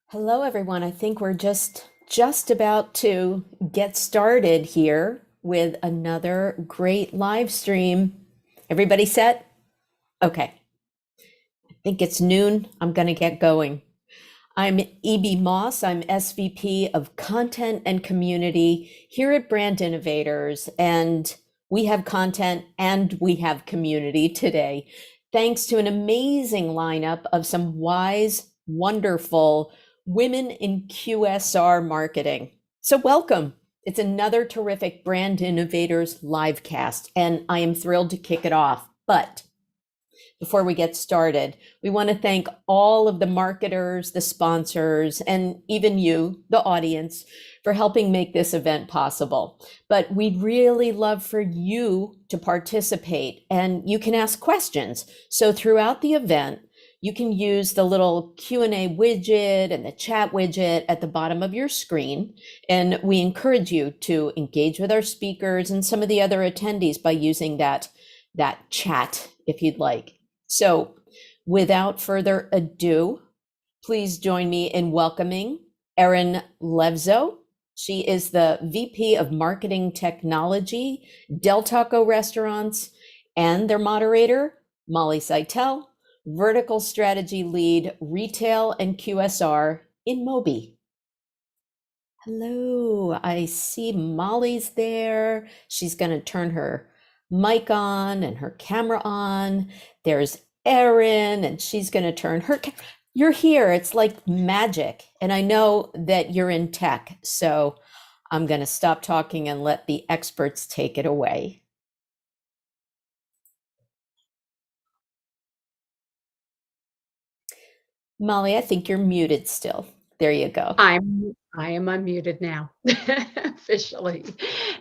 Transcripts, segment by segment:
Hello, everyone. I think we're just about to get started here with another great live stream. Everybody set? Okay. I think it's noon. I'm going to get going. I'm E.B. Moss. I'm SVP of Content and Community here at Brand Innovators, and we have content and we have community today, thanks to an amazing lineup of some wise, wonderful women in QSR marketing. So, welcome. It's another terrific Brand Innovators livecast, and I am thrilled to kick it off. But before we get started, we want to thank all of the marketers, the sponsors, and even you, the audience, for helping make this event possible. But we'd really love for you to participate, and you can ask questions. So throughout the event, you can use the little Q&A widget and the chat widget at the bottom of your screen. And we encourage you to engage with our speakers and some of the other attendees by using that chat if you'd like. So without further ado, please join me in welcoming Erin Levzo. She is the VP of Marketing Technology, Del Taco Restaurants, and their moderator, Molly Seitel, Vertical Strategy Lead, Retail and QSR in Moby. Hello, I see Molly's there. She's going to turn her mic on and her camera on. There's Erin, and she's going to turn her. You're here. It's like magic. And I know that you're in tech. So I'm going to stop talking and let the experts take it away. Molly, I think you're muted still. There you go. I am unmuted now, officially.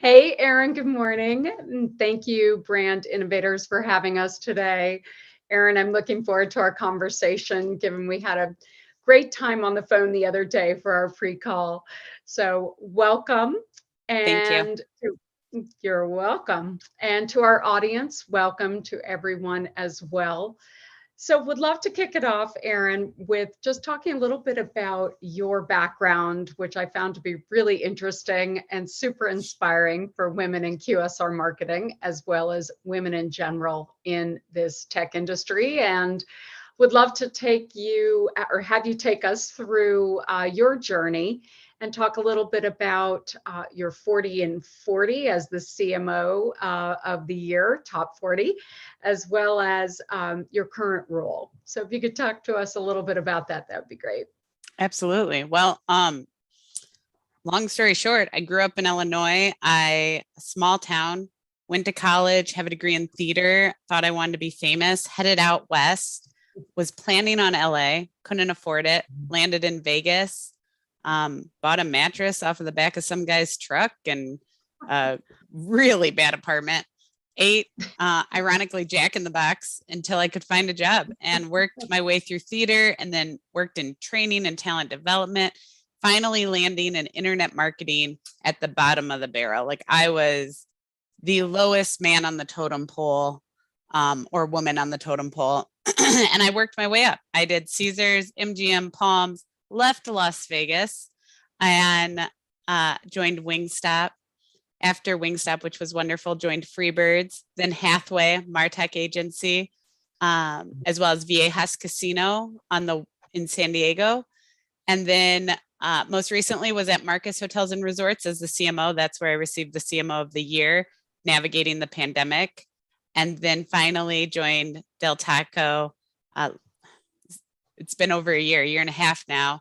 Hey, Erin, good morning. And thank you, Brand Innovators, for having us today. Erin, I'm looking forward to our conversation, given we had a great time on the phone the other day for our pre-call. So welcome. Thank you. You're welcome. And to our audience, welcome to everyone as well. So would love to kick it off, Erin, with just talking a little bit about your background, which I found to be really interesting and super inspiring for women in QSR marketing, as well as women in general in this tech industry. And would love to take you or have you take us through your journey and talk a little bit about your 40 and 40 as the CMO of the year, top 40, as well as your current role. So if you could talk to us a little bit about that, that would be great. Absolutely. Well, long story short, I grew up in Illinois, a small town, went to college, have a degree in theater, thought I wanted to be famous, headed out west, was planning on LA, couldn't afford it, landed in Vegas, bought a mattress off of the back of some guy's truck and a really bad apartment, ate, ironically, Jack in the Box until I could find a job and worked my way through theater and then worked in training and talent development, finally landing in internet marketing at the bottom of the barrel. Like I was the lowest man on the totem pole or woman on the totem pole. And I worked my way up. I did Caesars, MGM, Palms, left Las Vegas and joined Wingstop. After Wingstop, which was wonderful, joined Freebirds, then Hathaway, Martech agency, as well as Viejas Casino in San Diego. And then most recently was at Marcus Hotels and Resorts as the CMO. That's where I received the CMO of the year, navigating the pandemic. And then finally joined Del Taco. It's been over a year and a half now,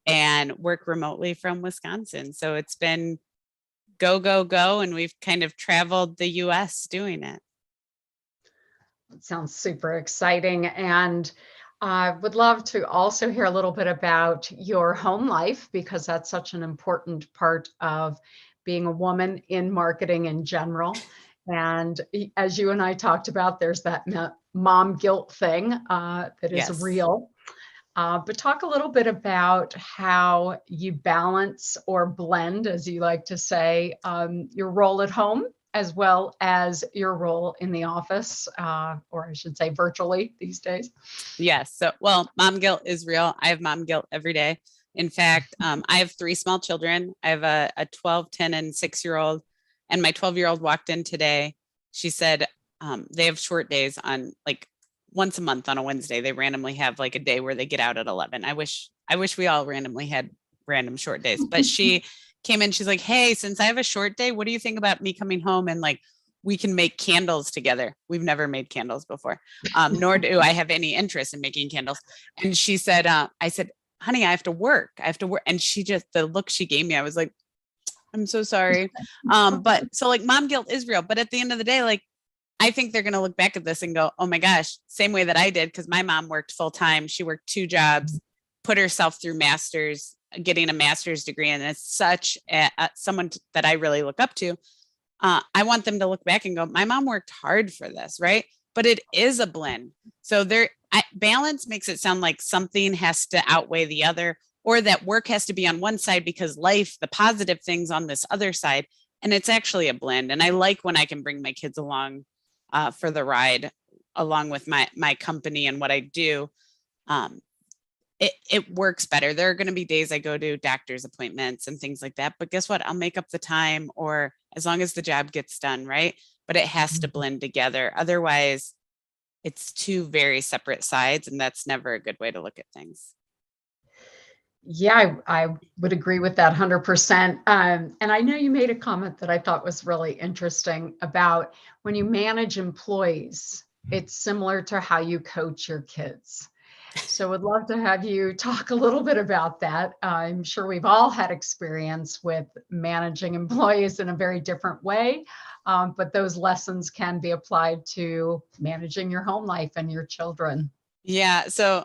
and work remotely from Wisconsin. So it's been go, go, go. And we've kind of traveled the US doing it. It sounds super exciting. And I would love to also hear a little bit about your home life, because that's such an important part of being a woman in marketing in general. And as you and I talked about, there's that mom guilt thing that is Yes. real. But talk a little bit about how you balance or blend, as you like to say, your role at home as well as your role in the office, or I should say virtually these days. Yes. So, well, mom guilt is real. I have mom guilt every day. In fact, I have 3 small children. I have a 12, 10, and 6-year-old. And my 12-year-old walked in today. She said they have short days on like once a month on a Wednesday. They randomly have like a day where they get out at 11. I wish we all randomly had random short days. But she came in, she's like, hey, since I have a short day, what do you think about me coming home and like we can make candles together? We've never made candles before, nor do I have any interest in making candles. And she said, I said, honey, I have to work. And she just, the look she gave me, I was like, I'm so sorry. But so like mom guilt is real. But at the end of the day, like, I think they're going to look back at this and go, oh my gosh, same way that I did. Cause my mom worked full time. She worked 2 jobs, put herself through master's, getting a master's degree. And it's such someone that I really look up to. I want them to look back and go, my mom worked hard for this, right? But it is a blend. So balance makes it sound like something has to outweigh the other, or that work has to be on one side because life, the positive things on this other side. And it's actually a blend. And I like when I can bring my kids along for the ride, along with my company and what I do. It works better. There are going to be days I go to doctor's appointments and things like that, but guess what? I'll make up the time, or as long as the job gets done, right? But it has to blend together. Otherwise, it's 2 very separate sides, and that's never a good way to look at things. Yeah, I would agree with that 100%. And I know you made a comment that I thought was really interesting about when you manage employees, it's similar to how you coach your kids. So would love to have you talk a little bit about that. I'm sure we've all had experience with managing employees in a very different way, but those lessons can be applied to managing your home life and your children. Yeah. So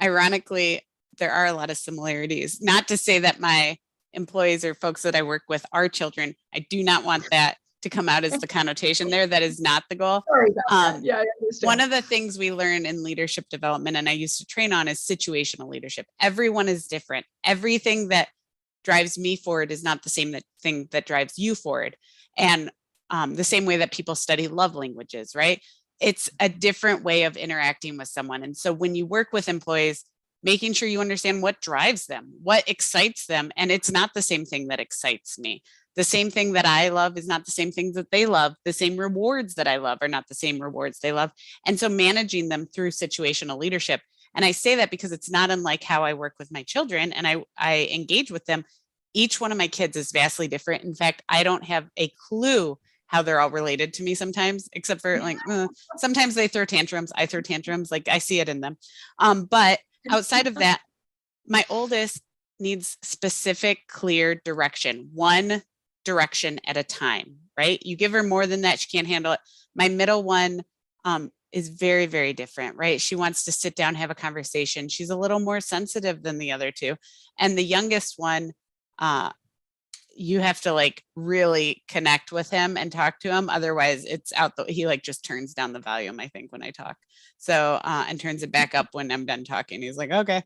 ironically, there are a lot of similarities. Not to say that my employees or folks that I work with are children. I do not want that to come out as the connotation there. That is not the goal. Sorry about that. Yeah, I understand. One of the things we learn in leadership development, and I used to train on, is situational leadership. Everyone is different. Everything that drives me forward is not the same thing that drives you forward. And the same way that people study love languages, right? It's a different way of interacting with someone. And so when you work with employees, making sure you understand what drives them, what excites them. And it's not the same thing that excites me. The same thing that I love is not the same things that they love. The same rewards that I love are not the same rewards they love. And so managing them through situational leadership. And I say that because it's not unlike how I work with my children and I engage with them. Each one of my kids is vastly different. In fact, I don't have a clue how they're all related to me sometimes, except for like, sometimes they throw tantrums. I throw tantrums, like I see it in them. But outside of that, my oldest needs specific, clear direction, one direction at a time, right? You give her more than that, she can't handle it. My middle one is very, very different, right? She wants to sit down, have a conversation. She's a little more sensitive than the other 2. And the youngest one, you have to like really connect with him and talk to him. Otherwise it's he like just turns down the volume, I think, when I talk. So, and turns it back up when I'm done talking. He's like, okay,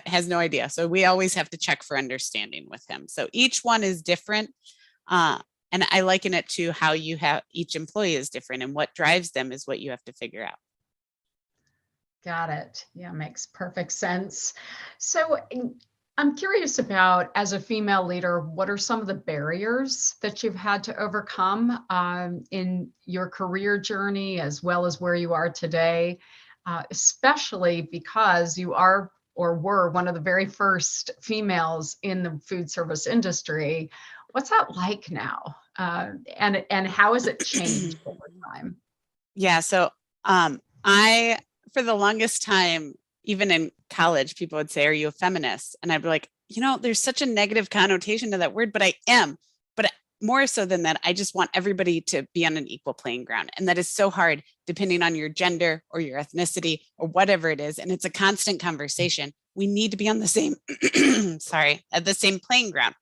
has no idea. So we always have to check for understanding with him. So each one is different. And I liken it to how you have each employee is different, and what drives them is what you have to figure out. Got it. Yeah, makes perfect sense. So I'm curious about, as a female leader, what are some of the barriers that you've had to overcome in your career journey, as well as where you are today, especially because you are or were one of the very first females in the food service industry. What's that like now? And how has it changed over time? Yeah. So for the longest time, even in college, people would say, are you a feminist? And I'd be like, there's such a negative connotation to that word, but I am. But more so than that, I just want everybody to be on an equal playing ground. And that is so hard depending on your gender or your ethnicity or whatever it is. And it's a constant conversation. We need to be on the same, at the same playing ground.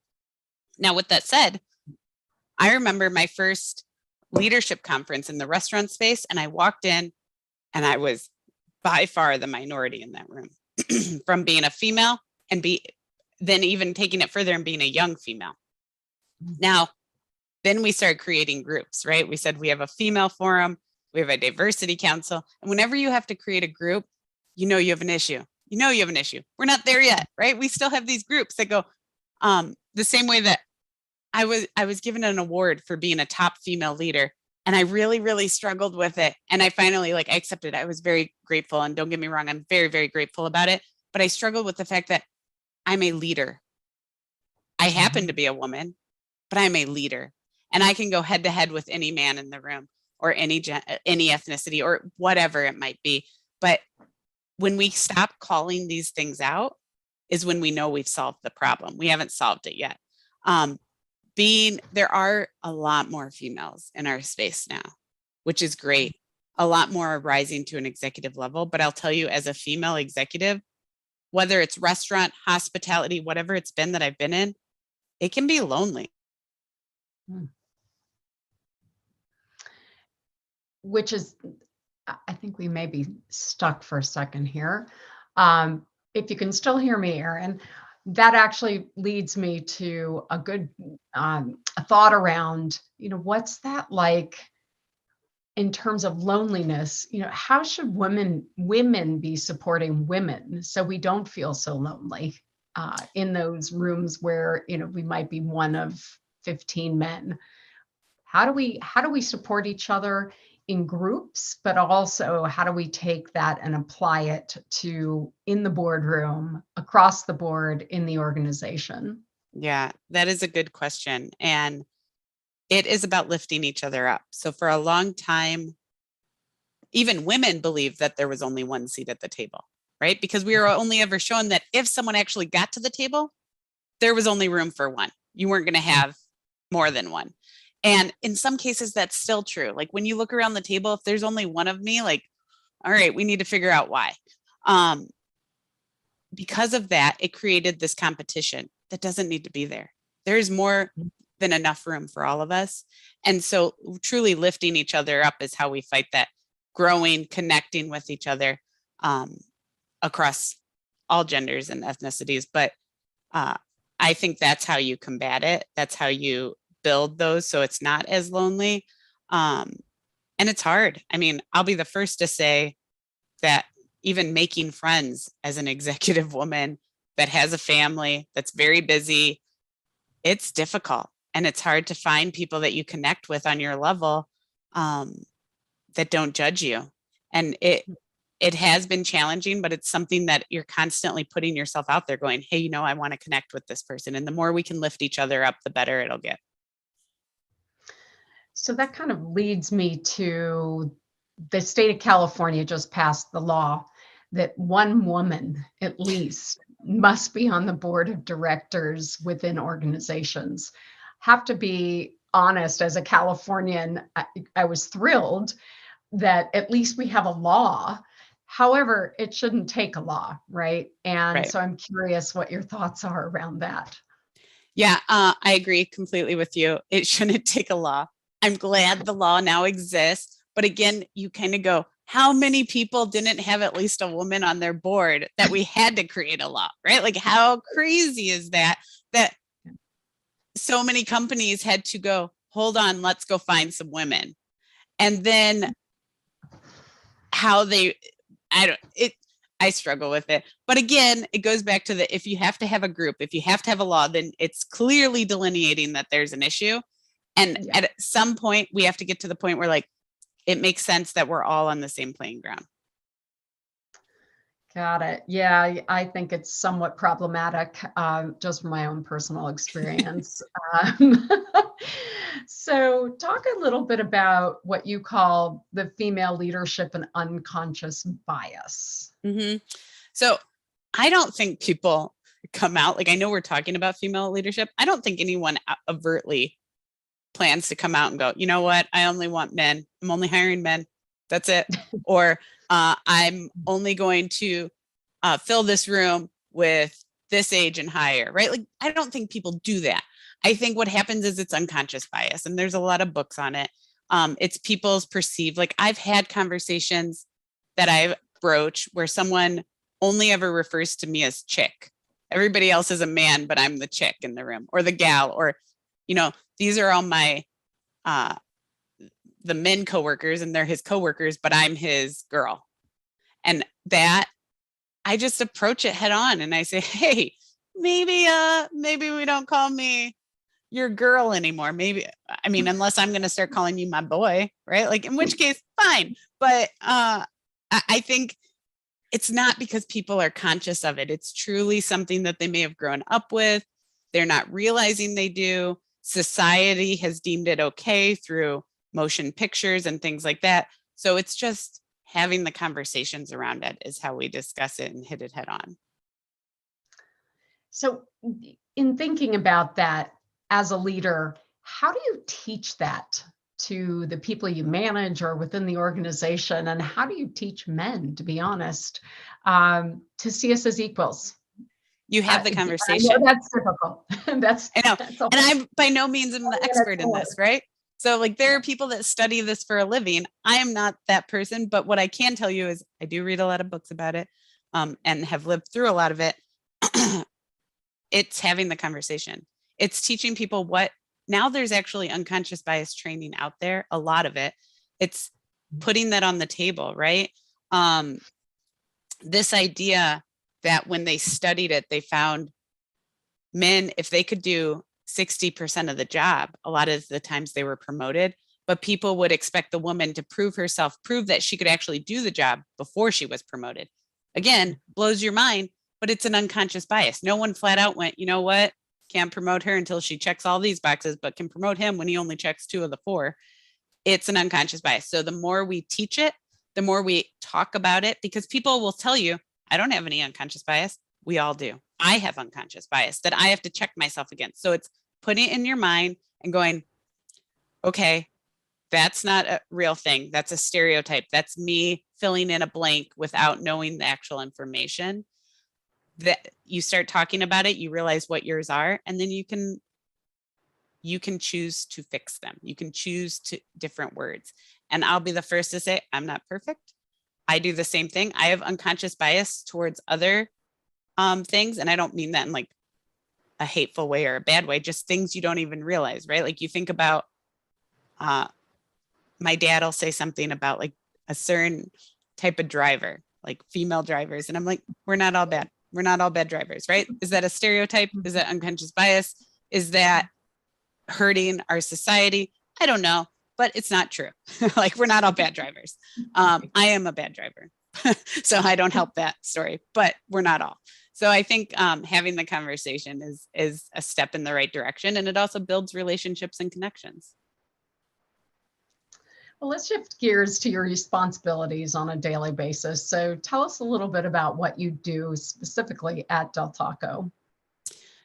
Now, with that said, I remember my first leadership conference in the restaurant space, and I walked in and I was by far the minority in that room from being a female and then even taking it further and being a young female. Now, Then we started creating groups, right? We said we have a female forum, we have a diversity council. And whenever you have to create a group, you know you have an issue. You know you have an issue. We're not there yet, right? We still have these groups that go the same way that I was given an award for being a top female leader. And I really, really struggled with it. And I finally I accepted it. I was very grateful. And don't get me wrong, I'm very, very grateful about it. But I struggled with the fact that I'm a leader. I happen to be a woman, but I'm a leader. And I can go head to head with any man in the room or any ethnicity or whatever it might be. But when we stop calling these things out is when we know we've solved the problem. We haven't solved it yet. There are a lot more females in our space now, which is great. A lot more are rising to an executive level. But I'll tell you, as a female executive, whether it's restaurant, hospitality, whatever it's been that I've been in, it can be lonely. Which is, I think we may be stuck for a second here. If you can still hear me, Erin, that actually leads me to a good a thought around, what's that like in terms of loneliness? How should women be supporting women so we don't feel so lonely in those rooms where, we might be one of 15 men? How do we support each other in groups, but also how do we take that and apply it to in the boardroom, across the board in the organization? Yeah, that is a good question. And it is about lifting each other up. So for a long time, even women believed that there was only one seat at the table, right? Because we were only ever shown that if someone actually got to the table, there was only room for one. You weren't going to have more than one. And in some cases, that's still true. Like when you look around the table, if there's only one of me, all right, we need to figure out why. Because of that, it created this competition that doesn't need to be there. There's more than enough room for all of us. And so truly lifting each other up is how we fight that, growing, connecting with each other across all genders and ethnicities. But I think that's how you combat it. That's how you build those so it's not as lonely. And it's hard. I mean, I'll be the first to say that even making friends as an executive woman that has a family that's very busy, it's difficult. And it's hard to find people that you connect with on your level that don't judge you. And it has been challenging, but it's something that you're constantly putting yourself out there going, hey, I want to connect with this person. And the more we can lift each other up, the better it'll get. So that kind of leads me to the state of California just passed the law that one woman at least must be on the board of directors within organizations. Have to be honest, as a Californian, I was thrilled that at least we have a law. However, it shouldn't take a law, right? And Right. So I'm curious what your thoughts are around that. Yeah, I agree completely with you. It shouldn't take a law. I'm glad the law now exists. But again, you kind of go, how many people didn't have at least a woman on their board that we had to create a law, right? Like how crazy is that so many companies had to go, hold on, let's go find some women. And then I struggle with it. But again, it goes back to if you have to have a group, if you have to have a law, then it's clearly delineating that there's an issue. And at some point, we have to get to the point where it makes sense that we're all on the same playing ground. Got it. Yeah, I think it's somewhat problematic, just from my own personal experience. So talk a little bit about what you call the female leadership and unconscious bias. Mm-hmm. So I don't think people come out, I know we're talking about female leadership. I don't think anyone overtly plans to come out and go, you know what, I only want men. I'm only hiring men. That's it. Or I'm only going to fill this room with this age and higher, right? I don't think people do that. I think what happens is it's unconscious bias, and there's a lot of books on it. It's people's perceived, I've had conversations that I've broached where someone only ever refers to me as chick. Everybody else is a man, but I'm the chick in the room or the gal, or, these are all my the men coworkers and they're his coworkers, but I'm his girl. And that I just approach it head on and I say, hey, maybe we don't call me your girl anymore. Maybe, I mean, unless I'm going to start calling you my boy, right? Like, in which case, fine. But I think it's not because people are conscious of it. It's truly something that they may have grown up with. They're not realizing they do. Society has deemed it okay through motion pictures and things like that. So it's just having the conversations around it is how we discuss it and hit it head on. So in thinking about that as a leader, how do you teach that to the people you manage or within the organization? And how do you teach men, to be honest, to see us as equals? You have the conversation. I know that's difficult. I know. And I'm by no means am the expert in this, right? So like there are people that study this for a living. I am not that person, but what I can tell you is I do read a lot of books about it and have lived through a lot of it. It's having the conversation. It's teaching people what now there's actually unconscious bias training out there, a lot of it. It's putting that on the table, right? This idea that when they studied it, they found men, if they could do 60% of the job, a lot of the times they were promoted, but people would expect the woman to prove herself, prove that she could actually do the job before she was promoted. Again, blows your mind, but it's an unconscious bias. No one flat out went, you know what? Can't promote her until she checks all these boxes, but can promote him when he only checks 2 of the 4. It's an unconscious bias. So the more we teach it, the more we talk about it, because people will tell you, I don't have any unconscious bias. We all do. I have unconscious bias that I have to check myself against. So it's putting it in your mind and going, okay, that's not a real thing. That's a stereotype. That's me filling in a blank without knowing the actual information. That you start talking about it, you realize what yours are, and then you can choose to fix them. You can choose to different words. And I'll be the first to say, I'm not perfect. I do the same thing. I have unconscious bias towards other things. And I don't mean that in like a hateful way or a bad way, just things you don't even realize, right? Like you think about, my dad will say something about like a certain type of driver, like female drivers. And I'm like, we're not all bad. We're not all bad drivers, right? Is that a stereotype? Is that unconscious bias? Is that hurting our society? I don't know, but it's not true. Like we're not all bad drivers. I am a bad driver. So I don't help that story, but we're not all. So I think having the conversation is a step in the right direction. And it also builds relationships and connections. Well, let's shift gears to your responsibilities on a daily basis. So tell us a little bit about what you do specifically at Del Taco.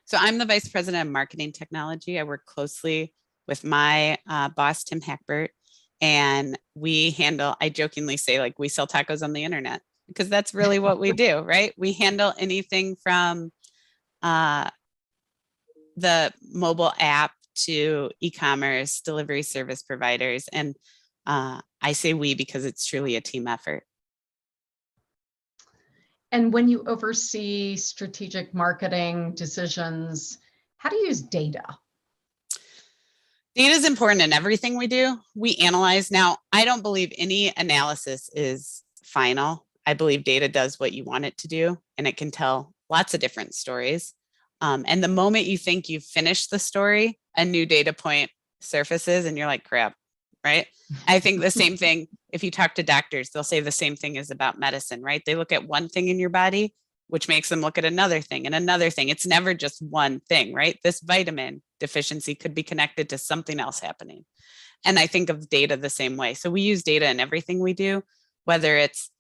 So I'm the Vice President of Marketing Technology. I work closely with my boss, Tim Hackbert, and we handle, I jokingly say, like, we sell tacos on the internet, because that's really what we do, right? We handle anything from the mobile app to e-commerce, delivery service providers. And I say we because it's truly a team effort. And when you oversee strategic marketing decisions, how do you use data? Data is important in everything we do. We analyze. Now, I don't believe any analysis is final. I believe data does what you want it to do, and it can tell lots of different stories. And the moment you think you've finished the story, a new data point surfaces and you're like, crap, right? I think the same thing, if you talk to doctors, they'll say the same thing is about medicine, right? They look at one thing in your body, which makes them look at another thing and another thing. It's never just one thing, right? This vitamin deficiency could be connected to something else happening. And I think of data the same way. So we use data in everything we do, whether it's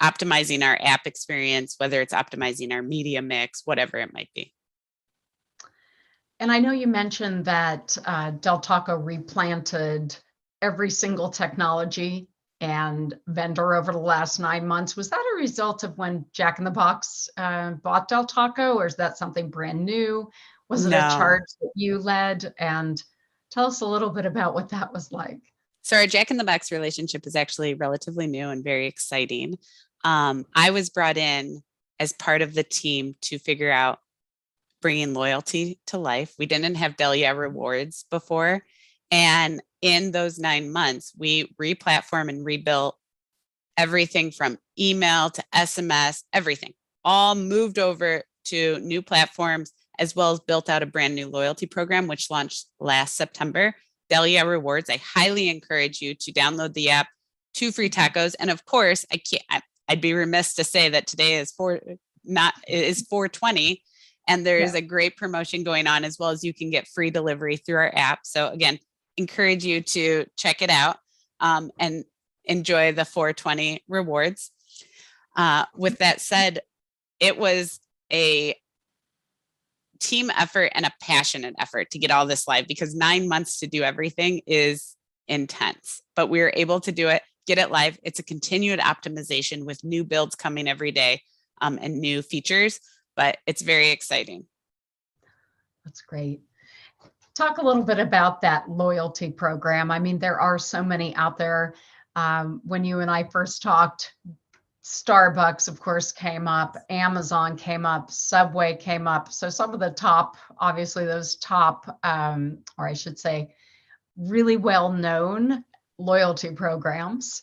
optimizing our app experience, whether it's optimizing our media mix, whatever it might be. And I know you mentioned that Del Taco replanted every single technology and vendor over the last 9 months. Was that a result of when Jack in the Box bought Del Taco, or is that something brand new? Was it a charge that you led? And tell us a little bit about what that was like. So our Jack in the Box relationship is actually relatively new and very exciting. I was brought in as part of the team to figure out bringing loyalty to life. We didn't have Delia rewards before. And in those 9 months, we re-platform and rebuilt everything from email to SMS, everything, all moved over to new platforms, as well as built out a brand new loyalty program, which launched last September, Delia Rewards. I highly encourage you to download the app, 2 free tacos. And of course, I'd be remiss to say that today is 420. And there is a great promotion going on, as well as you can get free delivery through our app. So again, encourage you to check it out and enjoy the 420 rewards. With that said, it was a team effort and a passionate effort to get all this live, because 9 months to do everything is intense, but we were able to do it, get it live. It's a continued optimization with new builds coming every day and new features, but it's very exciting. That's great. Talk a little bit about that loyalty program. I mean, there are so many out there. When you and I first talked, Starbucks, of course, came up, Amazon came up, Subway came up. So some of the top, obviously those top, or I should say, really well-known loyalty programs,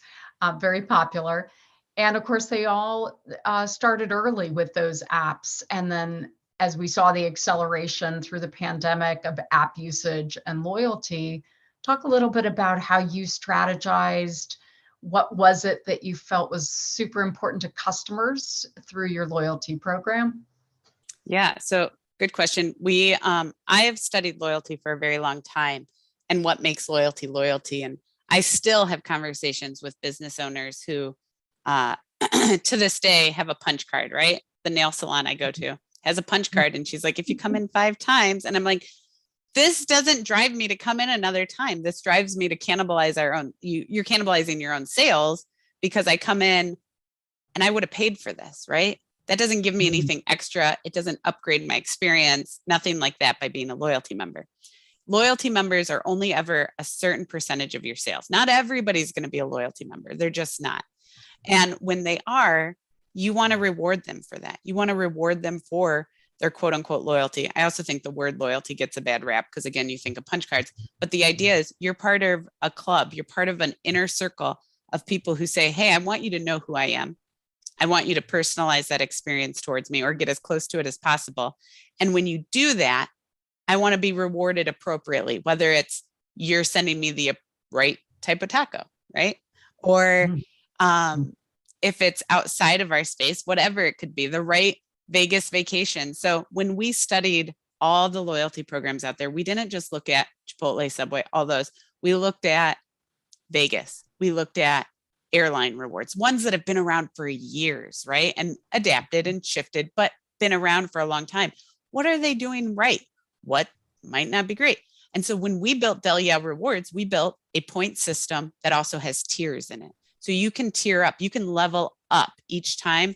very popular. And of course, they all started early with those apps. And then as we saw the acceleration through the pandemic of app usage and loyalty, talk a little bit about how you strategized. What was it that you felt was super important to customers through your loyalty program? Yeah, so good question. I have studied loyalty for a very long time and what makes loyalty loyalty. And I still have conversations with business owners who to this day have a punch card, right? The nail salon I go to has a punch card, and she's like, if you come in 5 times, and I'm like, this doesn't drive me to come in another time. This drives me to cannibalize our own, you're cannibalizing your own sales, because I come in and I would have paid for this, right? That doesn't give me anything extra. It doesn't upgrade my experience, nothing like that by being a loyalty member. Loyalty members are only ever a certain percentage of your sales. Not everybody's going to be a loyalty member. They're just not. And when they are, you want to reward them for that. You want to reward them for their quote unquote loyalty. I also think the word loyalty gets a bad rap because, again, you think of punch cards, but the idea is you're part of a club. You're part of an inner circle of people who say, hey, I want you to know who I am. I want you to personalize that experience towards me or get as close to it as possible. And when you do that, I want to be rewarded appropriately, whether it's you're sending me the right type of taco, right? Or if it's outside of our space, whatever it could be, the right Vegas vacation. So when we studied all the loyalty programs out there, we didn't just look at Chipotle, Subway, all those. We looked at Vegas. We looked at airline rewards, ones that have been around for years, right? And adapted and shifted, but been around for a long time. What are they doing right? What might not be great? And so when we built Delia Rewards, we built a point system that also has tiers in it. So you can tier up, you can level up each time.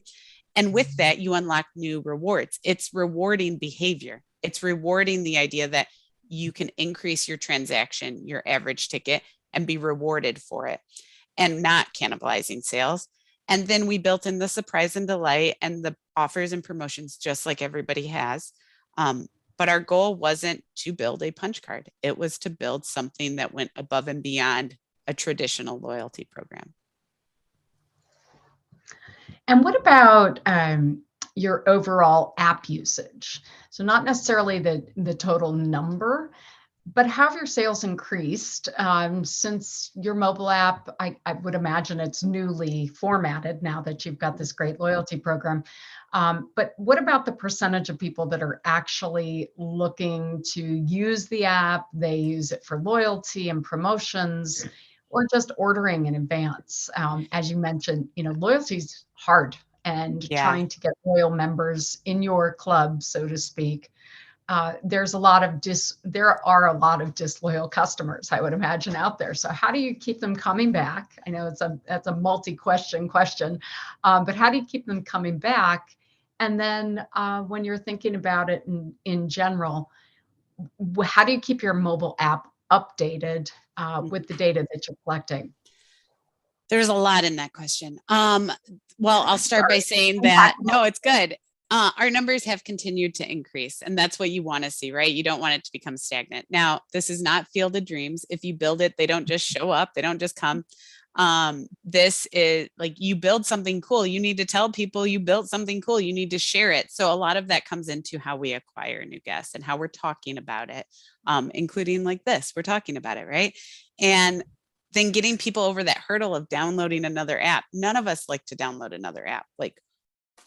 And with that, you unlock new rewards. It's rewarding behavior. It's rewarding the idea that you can increase your transaction, your average ticket, and be rewarded for it and not cannibalizing sales. And then we built in the surprise and delight and the offers and promotions, just like everybody has. But our goal wasn't to build a punch card. It was to build something that went above and beyond a traditional loyalty program. And what about your overall app usage? So not necessarily the total number, but how have your sales increased since your mobile app? I would imagine it's newly formatted now that you've got this great loyalty program. But what about the percentage of people that are actually looking to use the app? They use it for loyalty and promotions, or just ordering in advance. As you mentioned, loyalty is hard, and trying to get loyal members in your club, so to speak. There are a lot of disloyal customers, I would imagine, out there. So how do you keep them coming back? I know that's a multi-question, but how do you keep them coming back? And then when you're thinking about it in general, how do you keep your mobile app updated with the data that you're collecting? There's a lot in that question. Well, I'll start by saying that, no, it's good. Our numbers have continued to increase, and that's what you want to see, right? You don't want it to become stagnant. Now, this is not Field of Dreams. If you build it, they don't just show up, they don't just come. This is like, you build something cool, you need to tell people you built something cool, you need to share it. So a lot of that comes into how we acquire new guests and how we're talking about it, including like this, we're talking about it, right? And then getting people over that hurdle of downloading another app. None of us like to download another app. Like,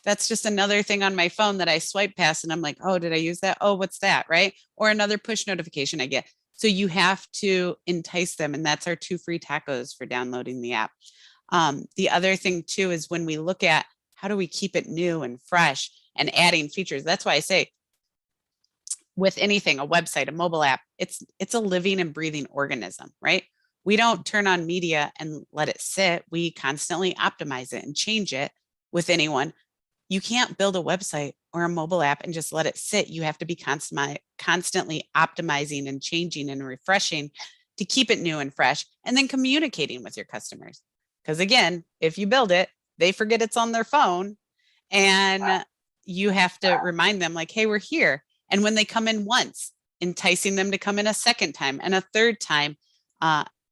that's just another thing on my phone that I swipe past and I'm like, oh, did I use that? Oh, what's that? Right? Or another push notification I get. So you have to entice them. And that's our 2 free tacos for downloading the app. The other thing too, is when we look at how do we keep it new and fresh and adding features. That's why I say with anything, a website, a mobile app, it's a living and breathing organism, right? We don't turn on media and let it sit. We constantly optimize it and change it with anyone. You can't build a website or a mobile app and just let it sit. You have to be constantly optimizing and changing and refreshing to keep it new and fresh, and then communicating with your customers. Because again, if you build it, they forget it's on their phone, and you have to remind them like, hey, we're here. And when they come in once, enticing them to come in a second time and a third time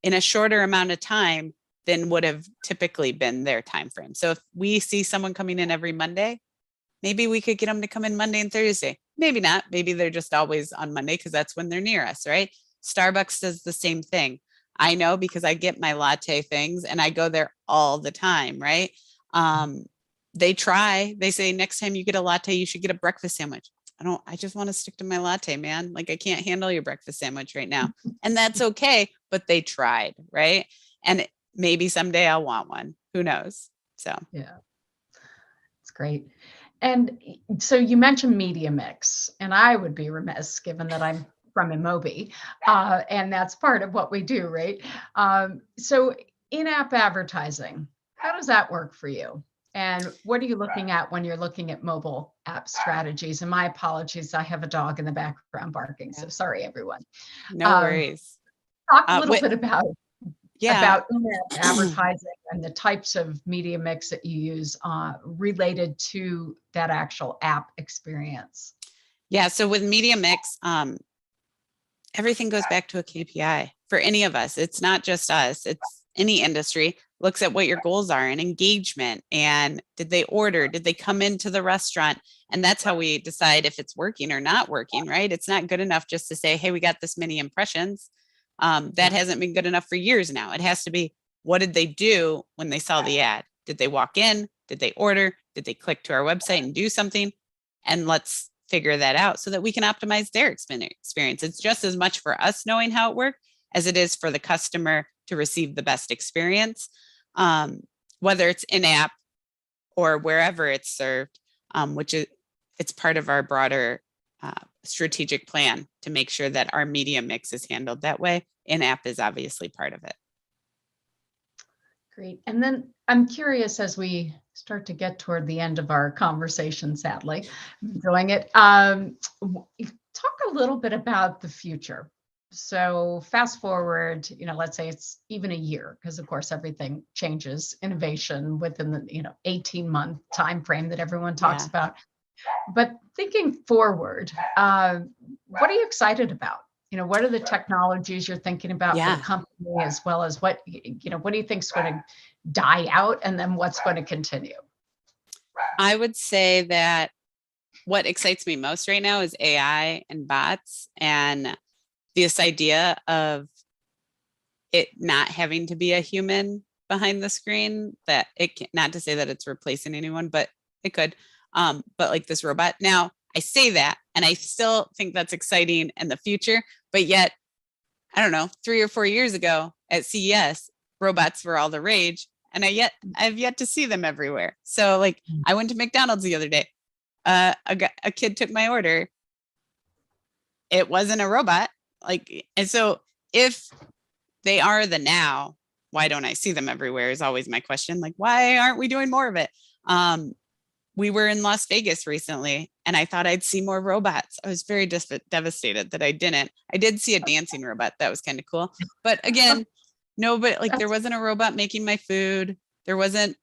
in a shorter amount of time than would have typically been their time frame. So if we see someone coming in every Monday, maybe we could get them to come in Monday and Thursday. Maybe not. Maybe they're just always on Monday because that's when they're near us, right? Starbucks does the same thing. I know because I get my latte things and I go there all the time, right? They say next time you get a latte, you should get a breakfast sandwich. I just want to stick to my latte, man. Like, I can't handle your breakfast sandwich right now. And that's okay, but they tried, right? And maybe someday I'll want one. Who knows? So yeah, it's great. And so you mentioned media mix, and I would be remiss given that I'm from Moby, and that's part of what we do, right? So in-app advertising, how does that work for you? And what are you looking at when you're looking at mobile app strategies? And my apologies, I have a dog in the background barking, so sorry, everyone. no worries. Talk a little bit about in-app advertising and the types of media mix that you use related to that actual app experience. Yeah. So with media mix, everything goes back to a KPI for any of us. It's not just us. It's any industry looks at what your goals are and engagement. And did they order? Did they come into the restaurant? And that's how we decide if it's working or not working, right? It's not good enough just to say, hey, we got this many impressions. That hasn't been good enough for years now. It has to be, what did they do when they saw the ad? Did they walk in? Did they order? Did they click to our website and do something? And let's figure that out so that we can optimize their experience. It's just as much for us knowing how it worked as it is for the customer to receive the best experience, whether it's in-app or wherever it's served, it's part of our broader strategic plan to make sure that our media mix is handled that way. In-app is obviously part of it. Great. And then I'm curious, as we start to get toward the end of our conversation, sadly, I'm enjoying it. Talk a little bit about the future. So fast forward, let's say it's even a year, because of course everything changes, innovation within the 18-month time frame that everyone talks about. But thinking forward, what are you excited about? What are the technologies you're thinking about for the company, as well as what do you think is going to die out, and then what's going to continue? I would say that what excites me most right now is AI and bots, and this idea of it not having to be a human behind the screen, that it can, not to say that it's replacing anyone, but it could. But like this robot. Now, I say that, and I still think that's exciting in the future, but yet, I don't know, 3 or 4 years ago at CES, robots were all the rage, and I've yet to see them everywhere. So like, I went to McDonald's the other day. A kid took my order. It wasn't a robot. And so if they are the now, why don't I see them everywhere is always my question. Like, why aren't we doing more of it? We were in Las Vegas recently, and I thought I'd see more robots. I was very devastated that I didn't. I did see a dancing robot. That was kind of cool. But again, no, but like, there wasn't a robot making my food. There wasn't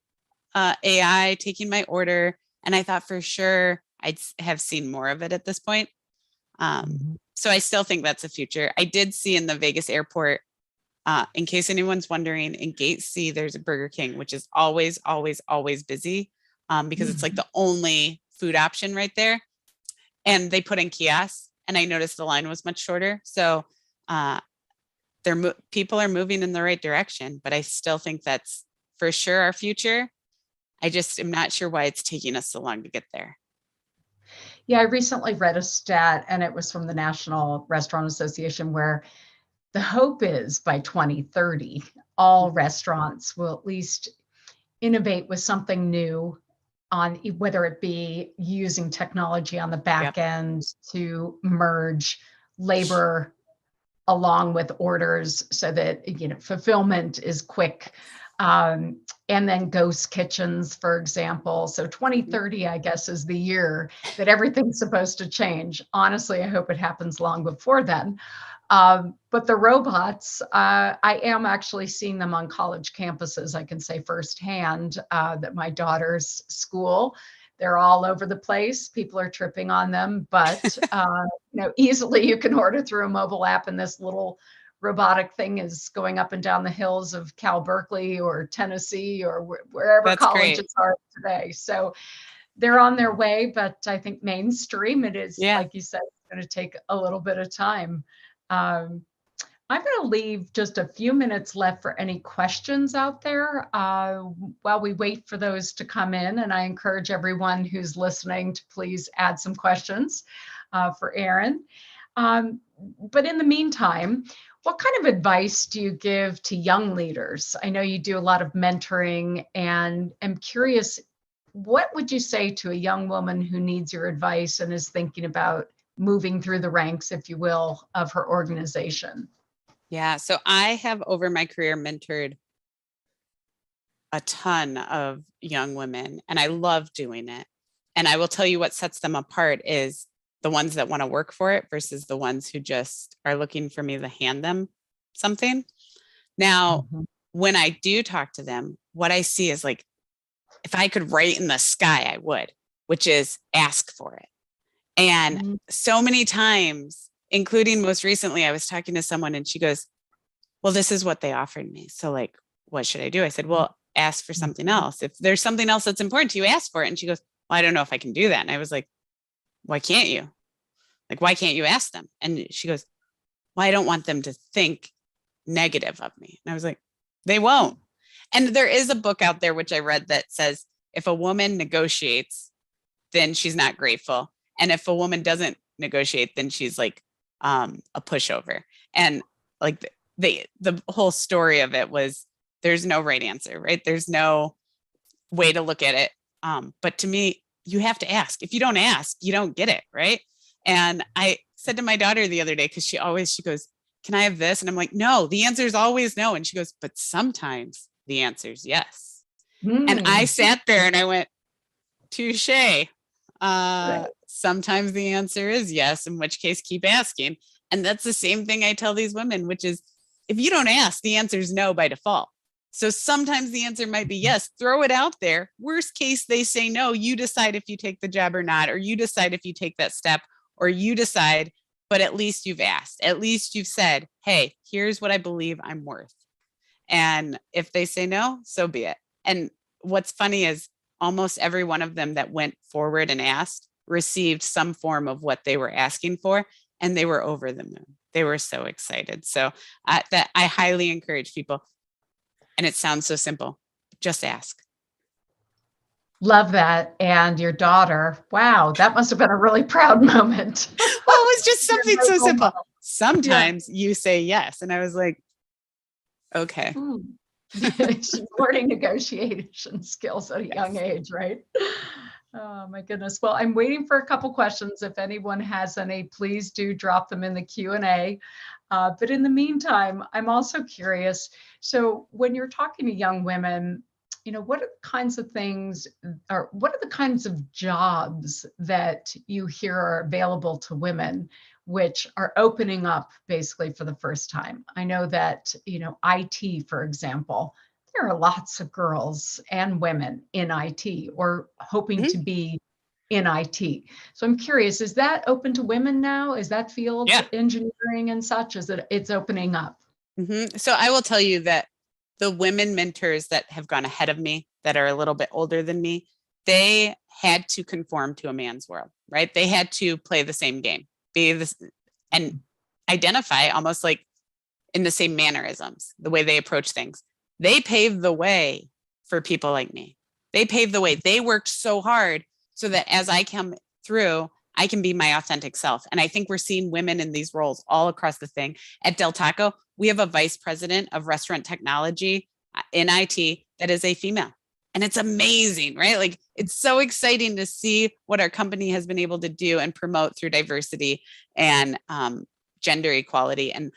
AI taking my order. And I thought for sure have seen more of it at this point. Mhm. So I still think that's a future. I did see in the Vegas airport, in case anyone's wondering, in Gate C, there's a Burger King, which is always, always, always busy, because it's like the only food option right there. And they put in kiosks, and I noticed the line was much shorter. So people are moving in the right direction, but I still think that's for sure our future. I just am not sure why it's taking us so long to get there. Yeah, I recently read a stat, and it was from the National Restaurant Association, where the hope is by 2030, all restaurants will at least innovate with something new, on whether it be using technology on the back Yep. end to merge labor along with orders so that fulfillment is quick, and then ghost kitchens, for example. So 2030, I guess, is the year that everything's supposed to change. Honestly, I hope it happens long before then. But the robots, I am actually seeing them on college campuses. I can say firsthand that my daughter's school, they're all over the place. People are tripping on them, but easily you can order through a mobile app, and this little robotic thing is going up and down the hills of Cal Berkeley or Tennessee or wherever That's great. colleges are today. So they're on their way, but I think mainstream, it is, Yeah. like you said, it's going to take a little bit of time. I'm going to leave just a few minutes left for any questions out there while we wait for those to come in. And I encourage everyone who's listening to please add some questions for Erin. But in the meantime, what kind of advice do you give to young leaders? I know you do a lot of mentoring, and I'm curious, what would you say to a young woman who needs your advice and is thinking about moving through the ranks, if you will, of her organization? Yeah. So I have over my career mentored a ton of young women, and I love doing it. And I will tell you what sets them apart is the ones that want to work for it versus the ones who just are looking for me to hand them something. Now, when I do talk to them, what I see is like, if I could write in the sky, I would, which is ask for it. And so many times, including most recently, I was talking to someone and she goes, well, this is what they offered me. So like, what should I do? I said, well, ask for something else. If there's something else that's important to you, ask for it. And she goes, well, I don't know if I can do that. And I was like, why can't you? Like, why can't you ask them? And she goes, well, I don't want them to think negative of me. And I was like, they won't. And there is a book out there, which I read, that says, if a woman negotiates, then she's not grateful. And if a woman doesn't negotiate, then she's like a pushover. And like the whole story of it was, there's no right answer, right? There's no way to look at it. But to me, you have to ask. If you don't ask, you don't get it, right? And I said to my daughter the other day, because she goes, can I have this? And I'm like, no, the answer is always no. And she goes, but sometimes the answer is yes. And I sat there and I went, touche. Sometimes the answer is yes, in which case keep asking. And that's the same thing I tell these women, which is, if you don't ask, the answer is no by default. So sometimes the answer might be yes, throw it out there. Worst case, they say no, you decide if you take the job or not, or you decide if you take that step, or you decide, but at least you've asked. At least you've said, hey, here's what I believe I'm worth. And if they say no, so be it. And what's funny is almost every one of them that went forward and asked received some form of what they were asking for, and they were over the moon. They were so excited. So that I highly encourage people. And it sounds so simple. Just ask. Love that. And your daughter, wow, that must have been a really proud moment. Well, it was just something so simple. Sometimes you say yes. And I was like, okay. She's learning negotiation skills at a young age, right? Oh my goodness. Well, I'm waiting for a couple questions. If anyone has any, please do drop them in the Q&A. But in the meantime, I'm also curious. So when you're talking to young women, what are the kinds of things, or what are the kinds of jobs that you hear are available to women, which are opening up basically for the first time? I know that, IT, for example, there are lots of girls and women in IT or hoping to be in IT. So I'm curious, is that open to women now? Is that field Yeah. engineering and such? Is it's opening up? So I will tell you that the women mentors that have gone ahead of me, that are a little bit older than me, they had to conform to a man's world, right? They had to play the same game, be this, and identify almost like in the same mannerisms, the way they approach things. They paved the way for people like me. They paved the way. They worked so hard so that as I come through, I can be my authentic self. And I think we're seeing women in these roles all across the thing. At Del Taco, we have a vice president of restaurant technology in IT that is a female. And it's amazing, right? Like, it's so exciting to see what our company has been able to do and promote through diversity and gender equality. And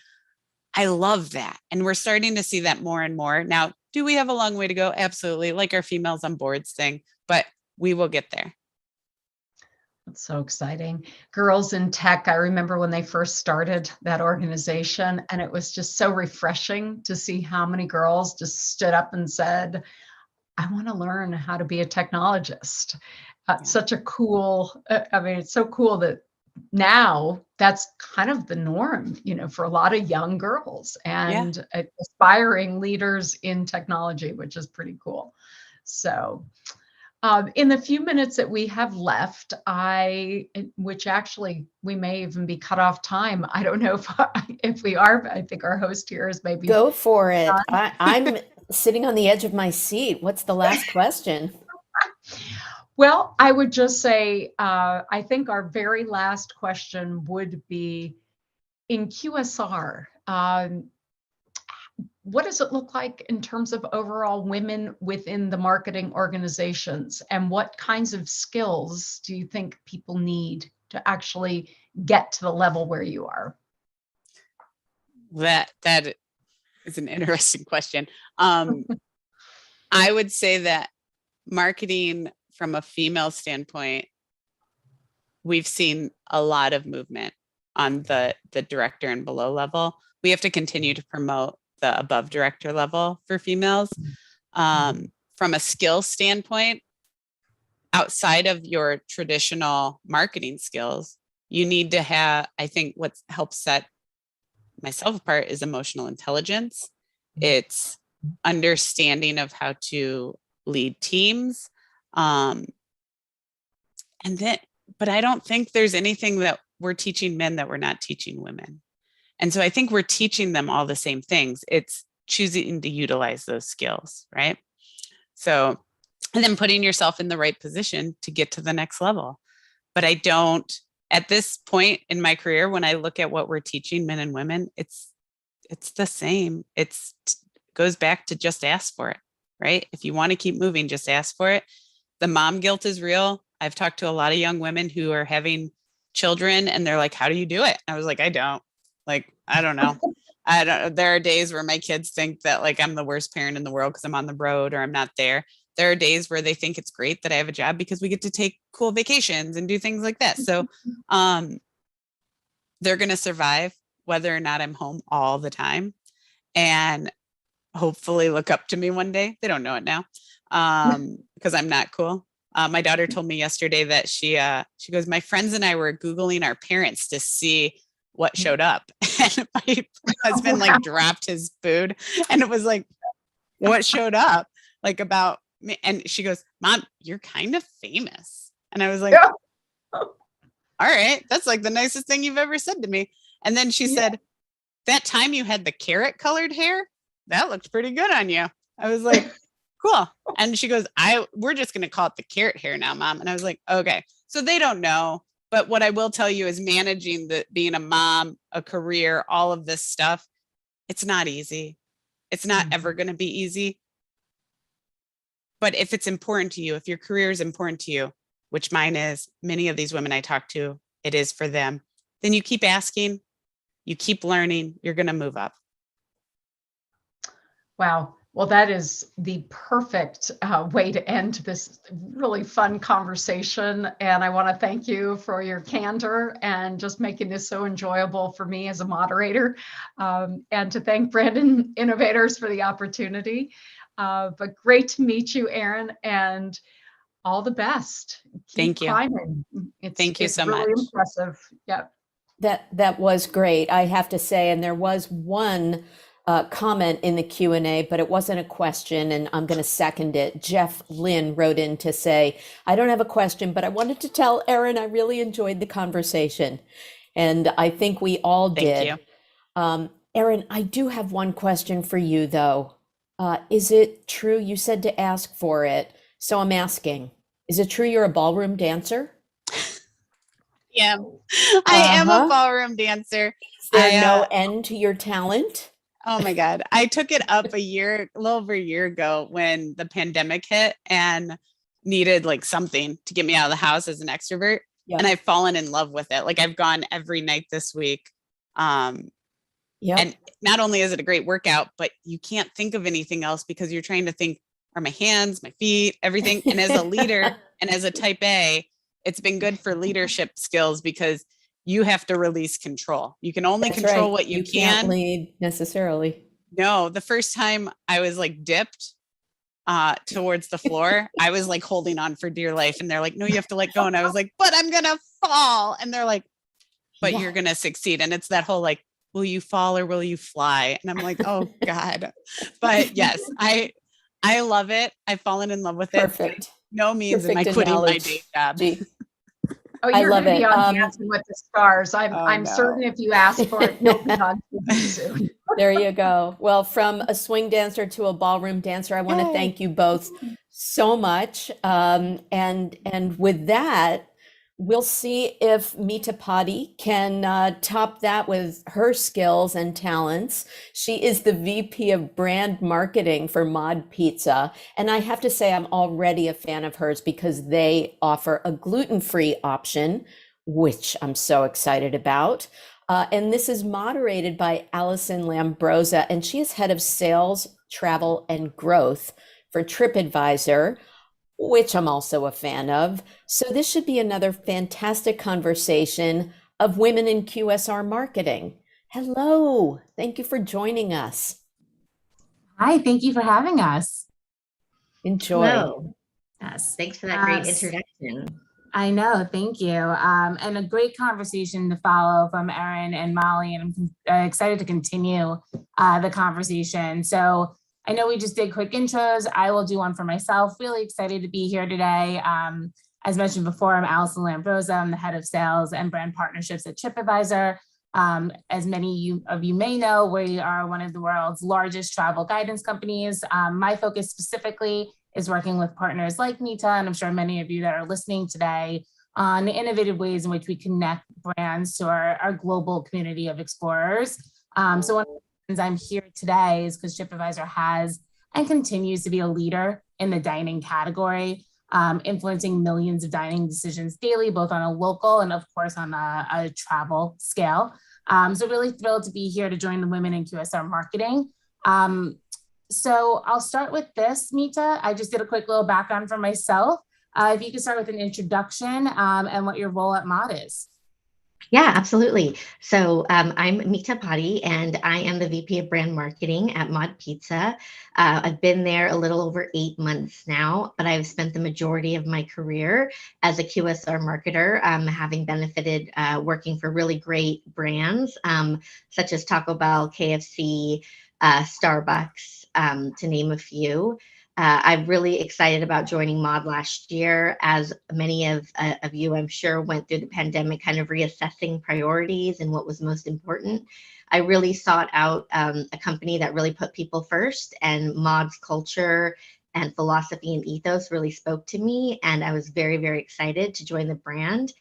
I love that. And we're starting to see that more and more. Now, do we have a long way to go? Absolutely. Like our females on boards thing, but we will get there. That's so exciting. Girls in Tech, I remember when they first started that organization, and it was just so refreshing to see how many girls just stood up and said, I want to learn how to be a technologist. Such a cool, it's so cool that now that's kind of the norm, for a lot of young girls and aspiring leaders in technology, which is pretty cool. So in the few minutes that we have left, which actually we may even be cut off time. I don't know if we are, but I think our host here is maybe. Go for it. I'm sitting on the edge of my seat. What's the last question? Well, I would just say, I think our very last question would be, in QSR, what does it look like in terms of overall women within the marketing organizations? And what kinds of skills do you think people need to actually get to the level where you are? That is an interesting question. I would say that marketing from a female standpoint, we've seen a lot of movement on the director and below level. We have to continue to promote the above director level for females. From a skill standpoint, outside of your traditional marketing skills, you need to have, I think what helps set myself apart is emotional intelligence. It's understanding of how to lead teams. But I don't think there's anything that we're teaching men that we're not teaching women. And so I think we're teaching them all the same things. It's choosing to utilize those skills, right? So, and then putting yourself in the right position to get to the next level. But I don't, at this point in my career, when I look at what we're teaching men and women, it's the same. It goes back to just ask for it, right? If you want to keep moving, just ask for it. The mom guilt is real. I've talked to a lot of young women who are having children and they're like, how do you do it? I was like, I don't know. There are days where my kids think that like I'm the worst parent in the world because I'm on the road or I'm not there. There are days where they think it's great that I have a job because we get to take cool vacations and do things like that. So they're going to survive whether or not I'm home all the time and hopefully look up to me one day. They don't know it now because I'm not cool. My daughter told me yesterday that she goes, my friends and I were Googling our parents to see what showed up. And my husband like dropped his food and it was like, what showed up like about me? And she goes, Mom, you're kind of famous. And I was like, all right, that's like the nicest thing you've ever said to me. And then she said, that time you had the carrot colored hair, that looked pretty good on you. I was like, cool. And she goes, we're just going to call it the carrot hair now, Mom. And I was like, okay. So they don't know. But what I will tell you is managing being a mom, a career, all of this stuff, it's not easy. It's not ever going to be easy. But if it's important to you, if your career is important to you, which mine is, many of these women I talk to, it is for them, then you keep asking, you keep learning, you're going to move up. Wow. Well, that is the perfect way to end this really fun conversation. And I want to thank you for your candor and just making this so enjoyable for me as a moderator, and to thank Brandon Innovators for the opportunity. But great to meet you, Erin. And all the best. Keep Thank you. climbing. Thank you so really much. impressive. Yep. That was great, I have to say. And there was one comment in the Q&A, but it wasn't a question, and I'm going to second it. Jeff Lynn wrote in to say, I don't have a question, but I wanted to tell Erin I really enjoyed the conversation. And I think we all did. Thank you. Erin, I do have one question for you, though. Is it true? You said to ask for it, so I'm asking. Is it true you're a ballroom dancer? Yeah, I am a Uh-huh. ballroom dancer. Is there no end to your talent? Oh my God. I took it up a little over a year ago when the pandemic hit and needed like something to get me out of the house as an extrovert. Yeah. And I've fallen in love with it. Like I've gone every night this week. Yeah. And not only is it a great workout, but you can't think of anything else because you're trying to think, are my hands, my feet, everything. And as a leader and as a type A, it's been good for leadership skills because you have to release control. You can only That's control right. what you can't can. lead necessarily. No, the first time I was like dipped towards the floor, I was like holding on for dear life. And they're like, no, you have to let go. And I was like, but I'm going to fall. And they're like, but you're going to succeed. And it's that whole like, will you fall or will you fly? And I'm like, oh God. But yes, I love it. I've fallen in love with it. Perfect. No means am I Perfect quitting my analogy. day job. Oh, I you're love going to be it. on Dancing with the Stars. I'm no. certain if you ask for it, you'll be on TV soon. There you go. Well, from a swing dancer to a ballroom dancer, I want to thank you both so much. And with that, we'll see if Mita Padi can top that with her skills and talents. She is the VP of Brand Marketing for Mod Pizza. And I have to say, I'm already a fan of hers because they offer a gluten-free option, which I'm so excited about. And this is moderated by Allison Lambrosa, and she is head of sales, travel, and growth for TripAdvisor, which I'm also a fan of. So this should be another fantastic conversation of women in QSR marketing. Hello, thank you for joining us. Hi, thank you for having us. Enjoy. Hello. Yes, thanks for that great introduction. I know, thank you. And a great conversation to follow from Erin and Molly, and I'm excited to continue the conversation. So I know we just did quick intros. I will do one for myself. Really excited to be here today. As mentioned before, I'm Allison Lambrosa. I'm the head of sales and brand partnerships at TripAdvisor. As many of you may know, we are one of the world's largest travel guidance companies. My focus specifically is working with partners like Mita, and I'm sure many of you that are listening today, on the innovative ways in which we connect brands to our global community of explorers. So one of the reasons I'm here today is because TripAdvisor has and continues to be a leader in the dining category, influencing millions of dining decisions daily, both on a local and of course on a travel scale. So really thrilled to be here to join the women in QSR marketing. So I'll start with this, Mita. I just did a quick little background for myself. If you could start with an introduction and what your role at Mod is. Yeah, absolutely. So I'm Mita Padi, and I am the VP of Brand Marketing at Mod Pizza. I've been there a little over 8 months now, but I've spent the majority of my career as a QSR marketer, having benefited working for really great brands such as Taco Bell, KFC, Starbucks, to name a few. I'm really excited about joining Mod last year, as many of you, I'm sure, went through the pandemic kind of reassessing priorities and what was most important. I really sought out a company that really put people first, and Mod's culture and philosophy and ethos really spoke to me, and I was very, very excited to join the brand.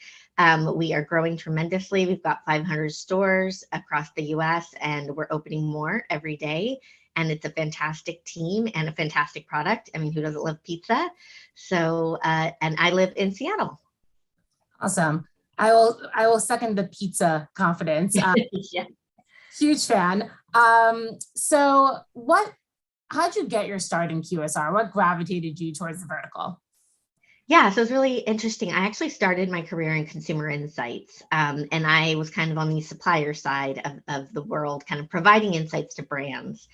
We are growing tremendously. We've got 500 stores across the US, and we're opening more every day. And it's a fantastic team and a fantastic product. I mean, who doesn't love pizza? So, and I live in Seattle. Awesome. I will second the pizza confidence. Yeah. Huge fan. So how'd you get your start in QSR? What gravitated you towards the vertical? Yeah, so it's really interesting. I actually started my career in consumer insights, and I was kind of on the supplier side of the world, kind of providing insights to brands.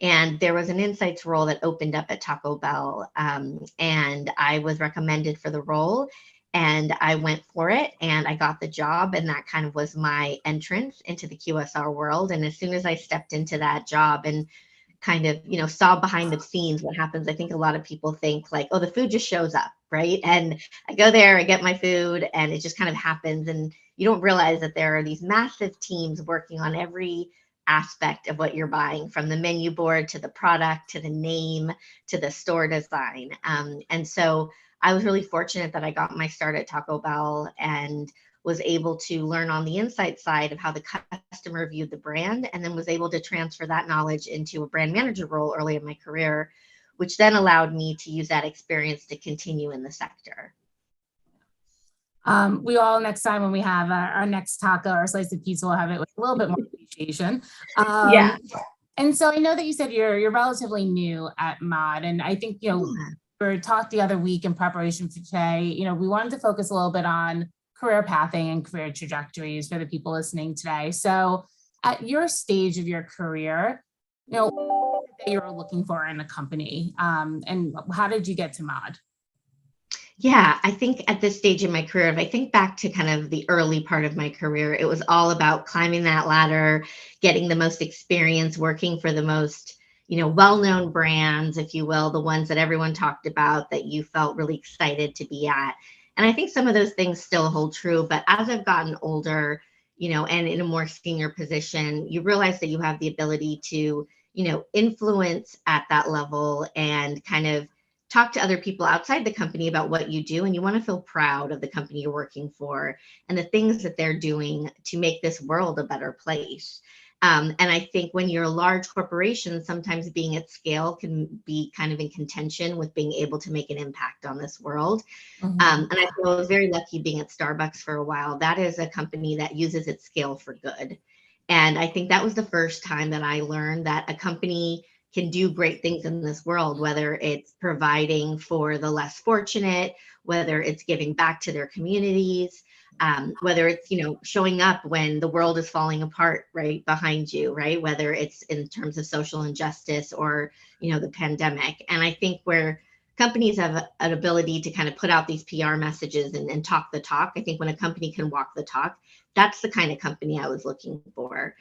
And there was an insights role that opened up at Taco Bell. And I was recommended for the role. And I went for it and I got the job. And that kind of was my entrance into the QSR world. And as soon as I stepped into that job and kind of, saw behind the scenes what happens, I think a lot of people think like, oh, the food just shows up, right? And I go there, I get my food, and it just kind of happens. And you don't realize that there are these massive teams working on every aspect of what you're buying, from the menu board to the product to the name to the store design. And so I was really fortunate that I got my start at Taco Bell and was able to learn on the insight side of how the customer viewed the brand, and then was able to transfer that knowledge into a brand manager role early in my career, which then allowed me to use that experience to continue in the sector. We all, next time when we have our next taco or slice of pizza, we'll have it with a little bit more appreciation. Yeah. And so I know that you said you're relatively new at Mod, and I think, we talked the other week in preparation for today, we wanted to focus a little bit on career pathing and career trajectories for the people listening today. So at your stage of your career, what was it that you were looking for in a company, and how did you get to Mod? Yeah, I think at this stage in my career, if I think back to kind of the early part of my career, it was all about climbing that ladder, getting the most experience, working for the most, well-known brands, if you will, the ones that everyone talked about that you felt really excited to be at. And I think some of those things still hold true, but as I've gotten older, and in a more senior position, you realize that you have the ability to, influence at that level and kind of talk to other people outside the company about what you do. And you want to feel proud of the company you're working for and the things that they're doing to make this world a better place. And I think when you're a large corporation, sometimes being at scale can be kind of in contention with being able to make an impact on this world. And I feel I was very lucky being at Starbucks for a while. That is a company that uses its scale for good. And I think that was the first time that I learned that a company can do great things in this world, whether it's providing for the less fortunate, whether it's giving back to their communities, whether it's, showing up when the world is falling apart right behind you, right? Whether it's in terms of social injustice or, the pandemic. And I think where companies have an ability to kind of put out these PR messages and talk the talk, I think when a company can walk the talk, that's the kind of company I was looking for.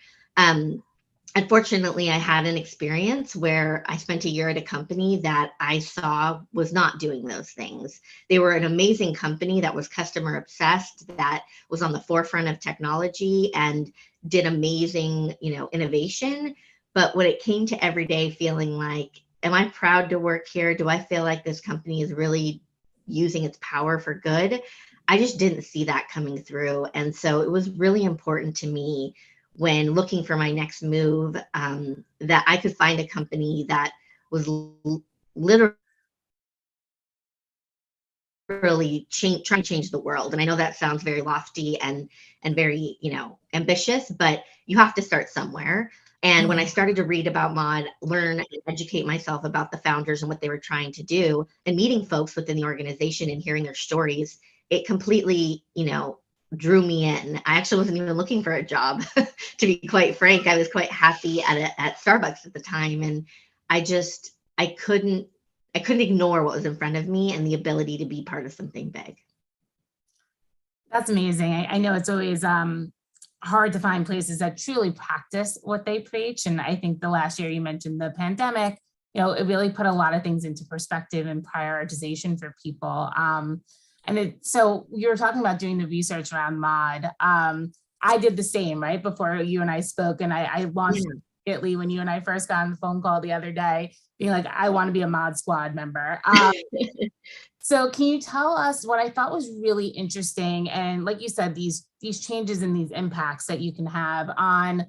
Unfortunately, I had an experience where I spent a year at a company that I saw was not doing those things. They were an amazing company that was customer obsessed, that was on the forefront of technology and did amazing, innovation. But when it came to every day feeling like, am I proud to work here? Do I feel like this company is really using its power for good? I just didn't see that coming through. And so it was really important to me when looking for my next move, that I could find a company that was literally trying to change the world. And I know that sounds very lofty and very, ambitious, but you have to start somewhere. And when I started to read about Mod, learn and educate myself about the founders and what they were trying to do, and meeting folks within the organization and hearing their stories, it completely, drew me in. I actually wasn't even looking for a job, to be quite frank. I was quite happy at Starbucks at the time, and I couldn't ignore what was in front of me and the ability to be part of something big. That's amazing. I know it's always hard to find places that truly practice what they preach. And I think the last year you mentioned the pandemic, it really put a lot of things into perspective and prioritization for people. So you were talking about doing the research around Mod. I did the same, right? Before you and I spoke, and I launched immediately when you and I first got on the phone call the other day, being like, I want to be a Mod Squad member. So can you tell us what I thought was really interesting? And like you said, these changes and these impacts that you can have on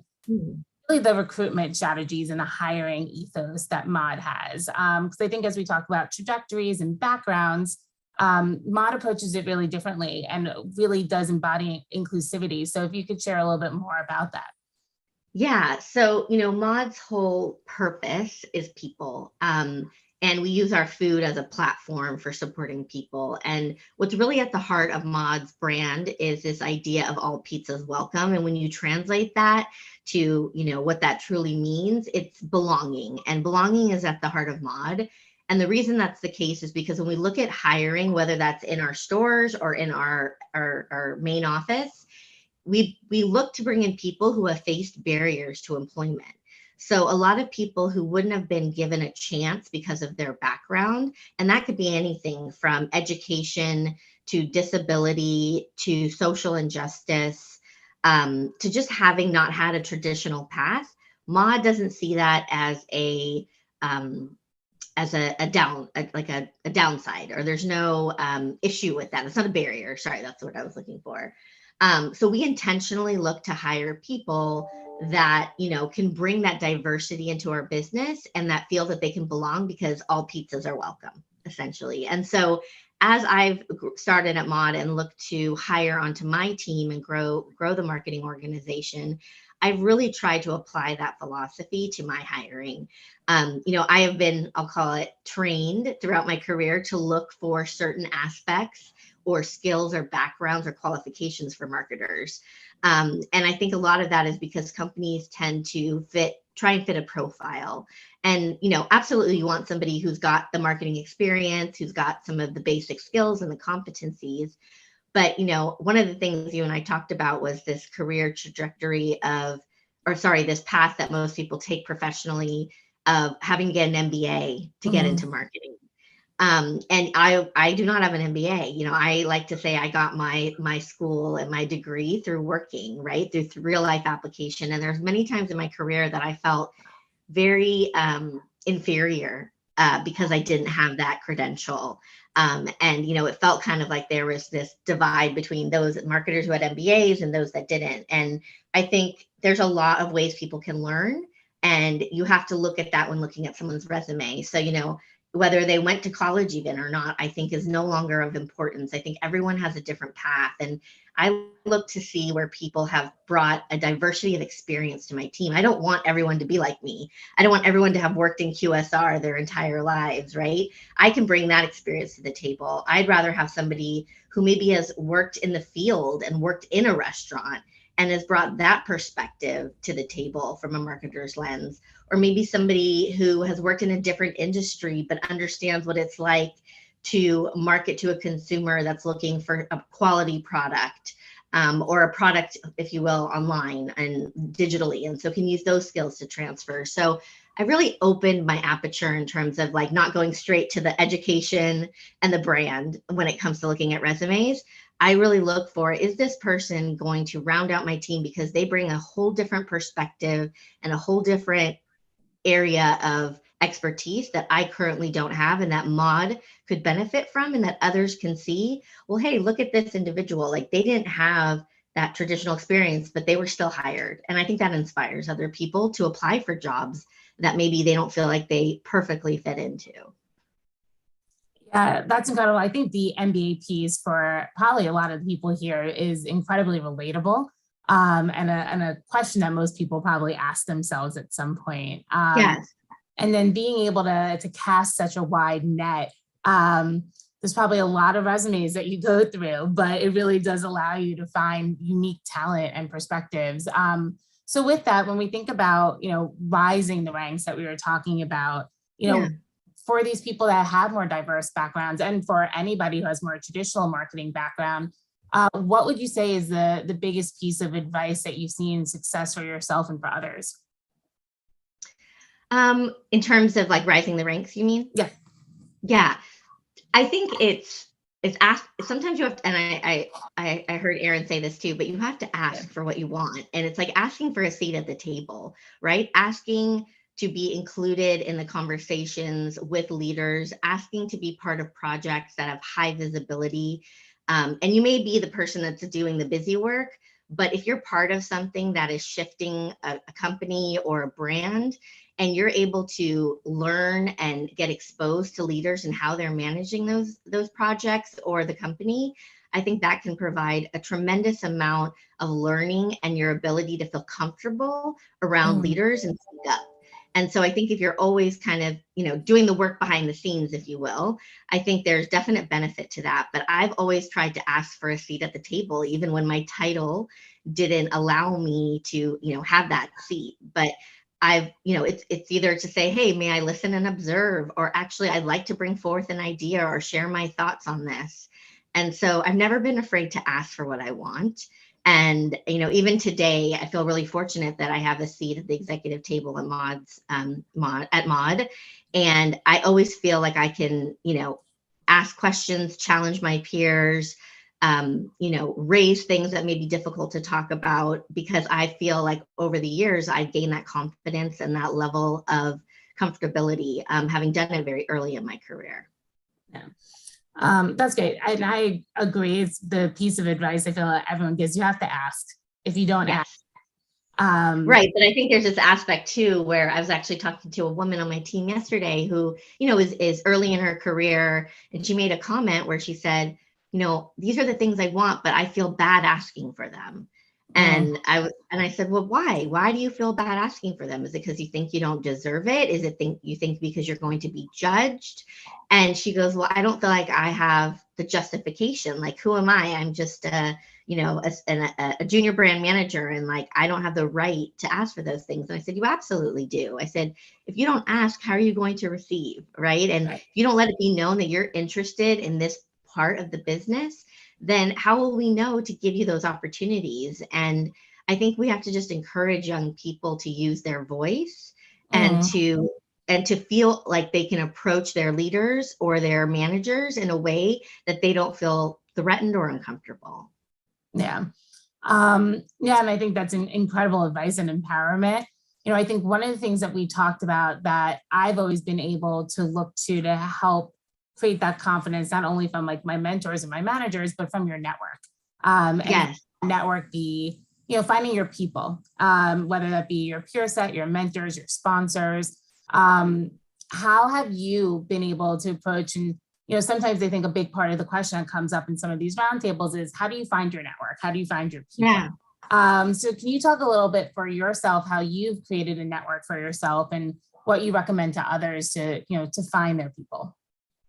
really the recruitment strategies and the hiring ethos that Mod has. Because I think as we talk about trajectories and backgrounds, Mod approaches it really differently and really does embody inclusivity. So if you could share a little bit more about that. Yeah. So, Mod's whole purpose is people. And we use our food as a platform for supporting people. And what's really at the heart of Mod's brand is this idea of all pizzas welcome. And when you translate that to, what that truly means, it's belonging. And belonging is at the heart of Mod. And the reason that's the case is because when we look at hiring, whether that's in our stores or in our main office, we look to bring in people who have faced barriers to employment. So a lot of people who wouldn't have been given a chance because of their background, and that could be anything from education to disability to social injustice, to just having not had a traditional path. Mod doesn't see that as a downside, or there's no issue with that. It's not a barrier. Sorry, that's what I was looking for. So we intentionally look to hire people that, can bring that diversity into our business and that feel that they can belong, because all pizzas are welcome, essentially. And so as I've started at Mod and looked to hire onto my team and grow the marketing organization, I've really tried to apply that philosophy to my hiring. I have been, I'll call it, trained throughout my career to look for certain aspects or skills or backgrounds or qualifications for marketers. And I think a lot of that is because companies tend to try and fit a profile. And, absolutely you want somebody who's got the marketing experience, who's got some of the basic skills and the competencies. But, one of the things you and I talked about was this career trajectory this path that most people take professionally of having to get an MBA to get into marketing. And I do not have an MBA. I like to say I got my school and my degree through working, right? Through real life application. And there's many times in my career that I felt very inferior because I didn't have that credential. And, it felt kind of like there was this divide between those marketers who had MBAs and those that didn't. And I think there's a lot of ways people can learn, and you have to look at that when looking at someone's resume. So, whether they went to college even or not, I think is no longer of importance. I think everyone has a different path. And I look to see where people have brought a diversity of experience to my team. I don't want everyone to be like me. I don't want everyone to have worked in QSR their entire lives, right? I can bring that experience to the table. I'd rather have somebody who maybe has worked in the field and worked in a restaurant and has brought that perspective to the table from a marketer's lens. Or maybe somebody who has worked in a different industry but understands what it's like to market to a consumer that's looking for a quality product, or a product, if you will, online and digitally, and so can use those skills to transfer. So I really opened my aperture in terms of not going straight to the education and the brand when it comes to looking at resumes. I really look for, is this person going to round out my team because they bring a whole different perspective and a whole different area of expertise that I currently don't have, and that Mod could benefit from, and that others can see, well, hey, look at this individual. They didn't have that traditional experience, but they were still hired. And I think that inspires other people to apply for jobs that maybe they don't feel like they perfectly fit into. Yeah, that's incredible. I think the MBA piece for probably a lot of people here is incredibly relatable, and a question that most people probably ask themselves at some point. Yes. And then being able to cast such a wide net. There's probably a lot of resumes that you go through, but it really does allow you to find unique talent and perspectives. So with that, when we think about, rising the ranks that we were talking about, for these people that have more diverse backgrounds, and for anybody who has more traditional marketing background, what would you say is the biggest piece of advice that you've seen success for yourself and for others? In terms of rising the ranks, you mean? Yeah. Yeah. I think it's ask. Sometimes you have to, and I heard Aaron say this too, but you have to ask for what you want. And it's like asking for a seat at the table, right? Asking to be included in the conversations with leaders, asking to be part of projects that have high visibility. And you may be the person that's doing the busy work, but if you're part of something that is shifting a company or a brand, and you're able to learn and get exposed to leaders and how they're managing those projects or the company, I think that can provide a tremendous amount of learning and your ability to feel comfortable around leaders and speak up. And so I think if you're always kind of, doing the work behind the scenes, if you will, I think there's definite benefit to that. But I've always tried to ask for a seat at the table, even when my title didn't allow me to, have that seat. But it's either to say, hey, may I listen and observe, or actually I'd like to bring forth an idea or share my thoughts on this. And so I've never been afraid to ask for what I want. And, even today, I feel really fortunate that I have a seat at the executive table at Mod. And I always feel like I can, ask questions, challenge my peers, raise things that may be difficult to talk about, because I feel like over the years, I've gained that confidence and that level of comfortability, having done it very early in my career. Yeah. That's great. And I agree. It's the piece of advice I feel like everyone gives. You have to ask. If you don't ask. Right. But I think there's this aspect too, where I was actually talking to a woman on my team yesterday who, is early in her career. And she made a comment where she said, these are the things I want, but I feel bad asking for them. And I said, well, why? Why do you feel bad asking for them? Is it because you think you don't deserve it? Is it you think because you're going to be judged? And she goes, well, I don't feel like I have the justification. Like, who am I? I'm just a junior brand manager, and like, I don't have the right to ask for those things. And I said, you absolutely do. I said, if you don't ask, how are you going to receive? Right. And if you don't let it be known that you're interested in this part of the business, then how will we know to give you those opportunities? And I think we have to just encourage young people to use their voice and to feel like they can approach their leaders or their managers in a way that they don't feel threatened or uncomfortable. Yeah. And I think that's an incredible advice and empowerment. I think one of the things that we talked about that I've always been able to look to help create that confidence, not only from like my mentors and my managers, but from your network. And network be, finding your people, whether that be your peer set, your mentors, your sponsors. How have you been able to approach, and sometimes I think a big part of the question that comes up in some of these roundtables is, how do you find your network? How do you find your people? Yeah. So can you talk a little bit for yourself, how you've created a network for yourself and what you recommend to others to find their people?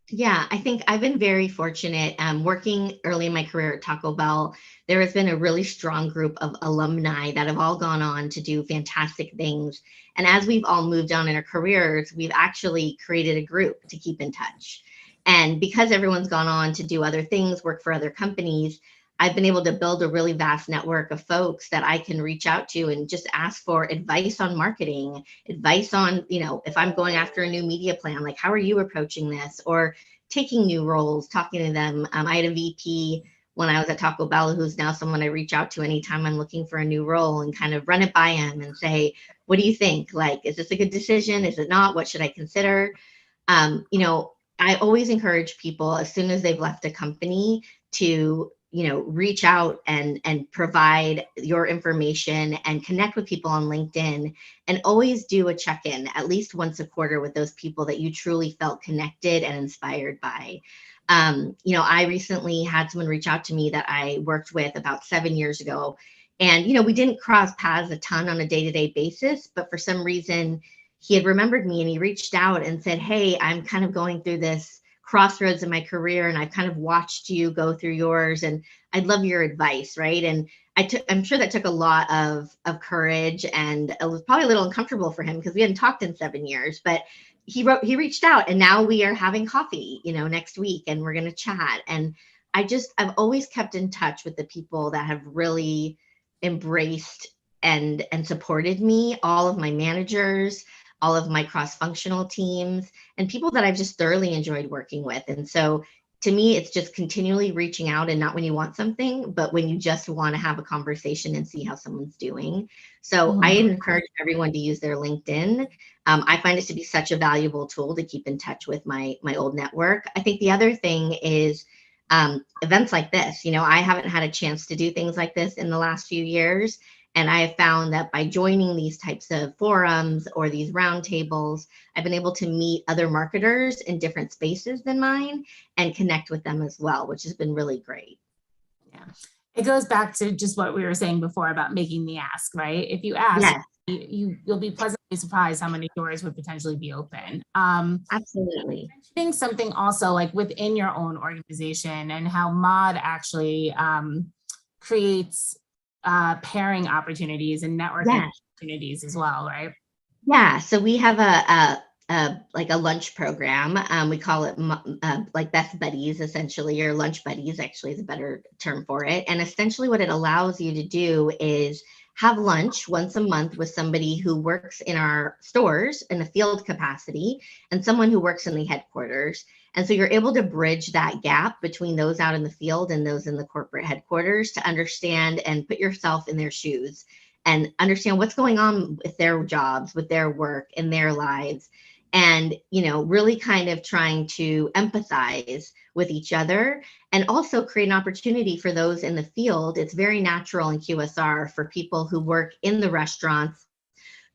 Yeah, I think I've been very fortunate. Working early in my career at Taco Bell, there has been a really strong group of alumni that have all gone on to do fantastic things. And as we've all moved on in our careers, we've actually created a group to keep in touch. And because everyone's gone on to do other things, work for other companies, I've been able to build a really vast network of folks that I can reach out to and just ask for advice on marketing, advice on, if I'm going after a new media plan, like, how are you approaching this? Or taking new roles, talking to them. I had a VP when I was at Taco Bell, who's now someone I reach out to anytime I'm looking for a new role and kind of run it by him and say, what do you think? Like, is this a good decision? Is it not? What should I consider? I always encourage people as soon as they've left a company to reach out and provide your information and connect with people on LinkedIn, and always do a check-in at least once a quarter with those people that you truly felt connected and inspired by. I recently had someone reach out to me that I worked with about 7 years ago, and we didn't cross paths a ton on a day-to-day basis, but for some reason he had remembered me and he reached out and said, hey, I'm kind of going through this crossroads in my career, and I've kind of watched you go through yours, and I'd love your advice, right? And I'm sure that took a lot of courage, and it was probably a little uncomfortable for him because we hadn't talked in 7 years, but he reached out, and now we are having coffee, next week, and we're going to chat. And I've always kept in touch with the people that have really embraced and supported me, all of my managers, all of my cross-functional teams, and people that I've just thoroughly enjoyed working with. And so to me, it's just continually reaching out, and not when you want something, but when you just want to have a conversation and see how someone's doing. So I encourage everyone to use their LinkedIn. I find it to be such a valuable tool to keep in touch with my old network. I think the other thing is events like this. I haven't had a chance to do things like this in the last few years. And I have found that by joining these types of forums or these roundtables, I've been able to meet other marketers in different spaces than mine and connect with them as well, which has been really great. Yeah. It goes back to just what we were saying before about making the ask, right? If you ask, you'll be pleasantly surprised how many doors would potentially be open. Absolutely. Mentioning something also like within your own organization and how MOD actually creates pairing opportunities and networking Yes. opportunities as well, right? Yeah, so we have like a lunch program. We call it like Best Buddies, essentially, or Lunch Buddies, actually is a better term for it. And essentially what it allows you to do is have lunch once a month with somebody who works in our stores in a field capacity and someone who works in the headquarters. And so you're able to bridge that gap between those out in the field and those in the corporate headquarters to understand and put yourself in their shoes and understand what's going on with their jobs, with their work, in their lives. And, really kind of trying to empathize with each other and also create an opportunity for those in the field. It's very natural in QSR for people who work in the restaurants,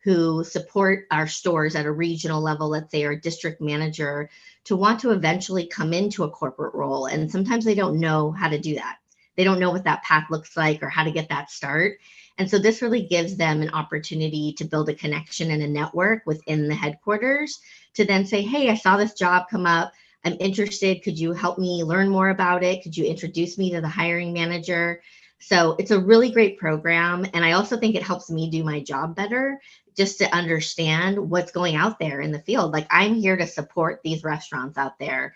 who support our stores at a regional level, let's say, or a district manager, to want to eventually come into a corporate role. And sometimes they don't know how to do that. They don't know what that path looks like or how to get that start. And so this really gives them an opportunity to build a connection and a network within the headquarters to then say, hey, I saw this job come up. I'm interested. Could you help me learn more about it? Could you introduce me to the hiring manager? So it's a really great program. And I also think it helps me do my job better, just to understand what's going out there in the field. Like, I'm here to support these restaurants out there.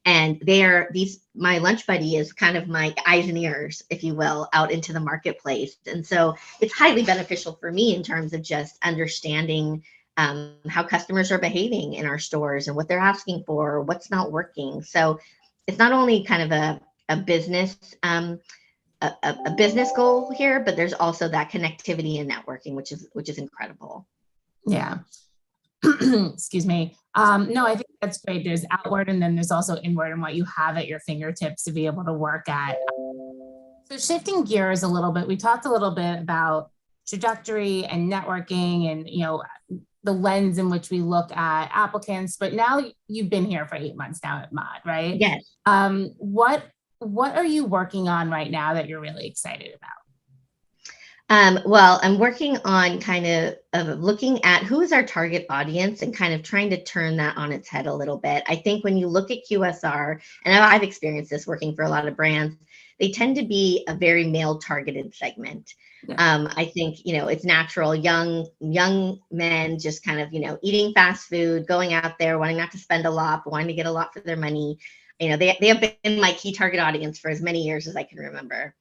And my lunch buddy is kind of my eyes and ears, if you will, out into the marketplace. And so it's highly beneficial for me in terms of just understanding how customers are behaving in our stores and what they're asking for, what's not working. So it's not only kind of a business a business goal here, but there's also that connectivity and networking, which is incredible. Yeah. Excuse me. No, I think that's great. There's outward and then there's also inward and what you have at your fingertips to be able to work at. So shifting gears a little bit, we talked a little bit about trajectory and networking and, the lens in which we look at applicants, but now you've been here for 8 months now at MOD, right? Yes. What are you working on right now that you're really excited about? Well, I'm working on kind of looking at who is our target audience and kind of trying to turn that on its head a little bit. I think when you look at QSR, and I've experienced this working for a lot of brands, they tend to be a very male targeted segment. Yeah. I think, it's natural, young men just kind of, eating fast food, going out there, wanting not to spend a lot, but wanting to get a lot for their money. They have been my key target audience for as many years as I can remember.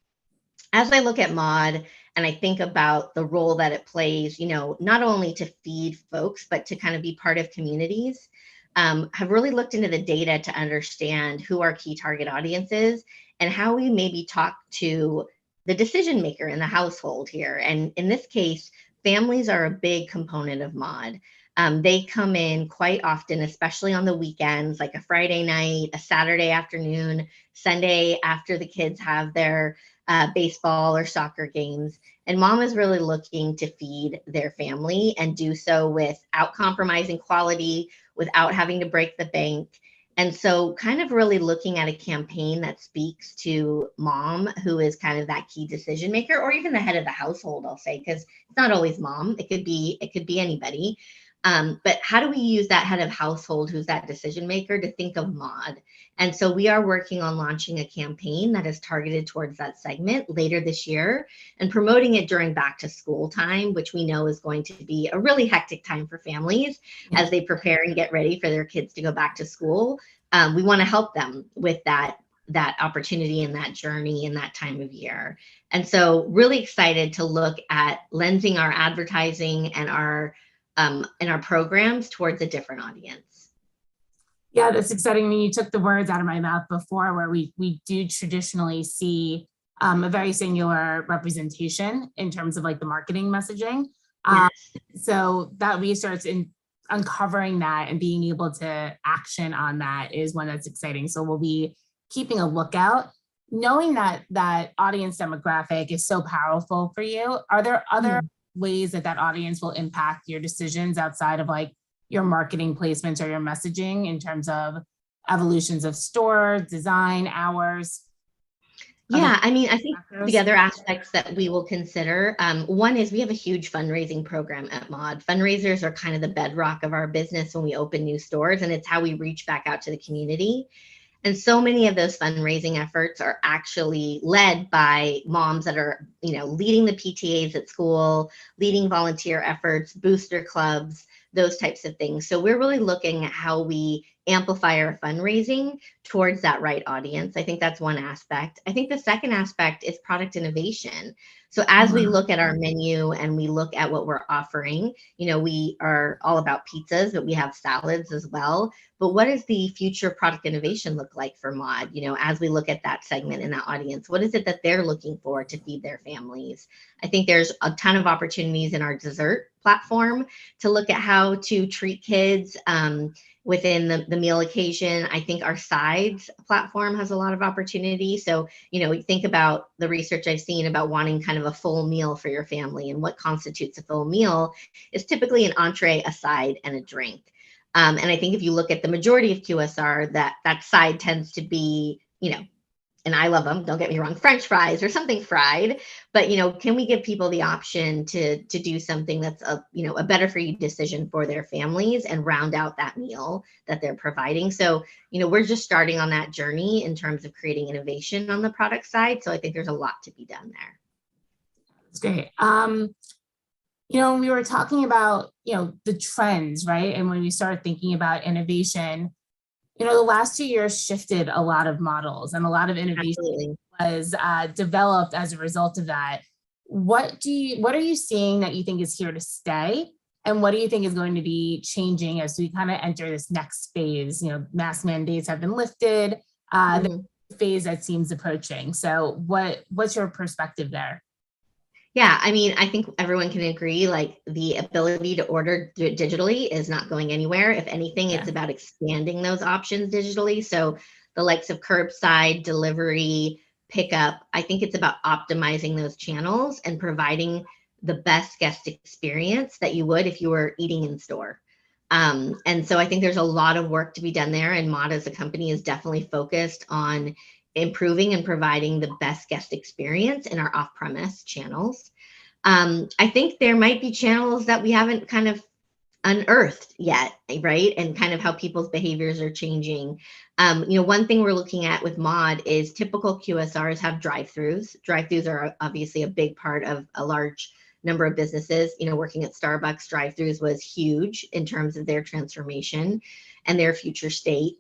As I look at MOD and I think about the role that it plays, not only to feed folks, but to kind of be part of communities, have really looked into the data to understand who our key target audience is and how we maybe talk to the decision maker in the household here. And in this case, families are a big component of MOD. They come in quite often, especially on the weekends, like a Friday night, a Saturday afternoon, Sunday after the kids have their baseball or soccer games. And mom is really looking to feed their family and do so without compromising quality, without having to break the bank. And so kind of really looking at a campaign that speaks to mom, who is kind of that key decision maker, or even the head of the household, I'll say, because it's not always mom. It could be anybody. But how do we use that head of household, who's that decision maker, to think of MOD? And so we are working on launching a campaign that is targeted towards that segment later this year and promoting it during back to school time, which we know is going to be a really hectic time for families as they prepare and get ready for their kids to go back to school. We want to help them with that opportunity and that journey in that time of year. And so really excited to look at lensing our advertising and our programs towards a different audience. Yeah, that's exciting. I mean, you took the words out of my mouth before, where we do traditionally see a very singular representation in terms of like the marketing messaging. Yes. So that research in uncovering that and being able to action on that is one that's exciting. So we'll be keeping a lookout. Knowing that audience demographic is so powerful for you, are there other ways that audience will impact your decisions outside of like your marketing placements or your messaging in terms of evolutions of store design, hours? Yeah, I mean, I think factors? the other aspects that we will consider, one is we have a huge fundraising program at Mod. Fundraisers are kind of the bedrock of our business when we open new stores, and it's how we reach back out to the community. And so many of those fundraising efforts are actually led by moms that are, leading the PTAs at school, leading volunteer efforts, booster clubs, those types of things. So we're really looking at how we amplify our fundraising towards that right audience. I think that's one aspect. I think the second aspect is product innovation. So as we look at our menu and we look at what we're offering, we are all about pizzas, but we have salads as well. But what does the future product innovation look like for Mod? As we look at that segment and that audience, what is it that they're looking for to feed their families? I think there's a ton of opportunities in our dessert platform to look at how to treat kids within the meal occasion. I think our sides platform has a lot of opportunity. So, think about the research I've seen about wanting kind of a full meal for your family, and what constitutes a full meal is typically an entree, a side, and a drink. And I think if you look at the majority of QSR, that side tends to be, and I love them, don't get me wrong, French fries or something fried, but, can we give people the option to do something that's a better for you decision for their families and round out that meal that they're providing? So, we're just starting on that journey in terms of creating innovation on the product side. So I think there's a lot to be done there. That's great. We were talking about, the trends, right? And when we started thinking about innovation, the last 2 years shifted a lot of models, and a lot of innovation Absolutely. was developed as a result of that. What are you seeing that you think is here to stay? And what do you think is going to be changing as we kind of enter this next phase? Mask mandates have been lifted, the phase that seems approaching. So what's your perspective there? Yeah, I mean, I think everyone can agree, like, the ability to order digitally is not going anywhere. If anything, it's about expanding those options digitally. So the likes of curbside, delivery, pickup, I think it's about optimizing those channels and providing the best guest experience that you would if you were eating in store. And so I think there's a lot of work to be done there. And Mod as a company is definitely focused on improving and providing the best guest experience in our off-premise channels. I think there might be channels that we haven't kind of unearthed yet, right? And kind of how people's behaviors are changing. One thing we're looking at with Mod is typical QSRs have drive-throughs. Drive-throughs are obviously a big part of a large number of businesses. Working at Starbucks, drive-throughs was huge in terms of their transformation and their future state.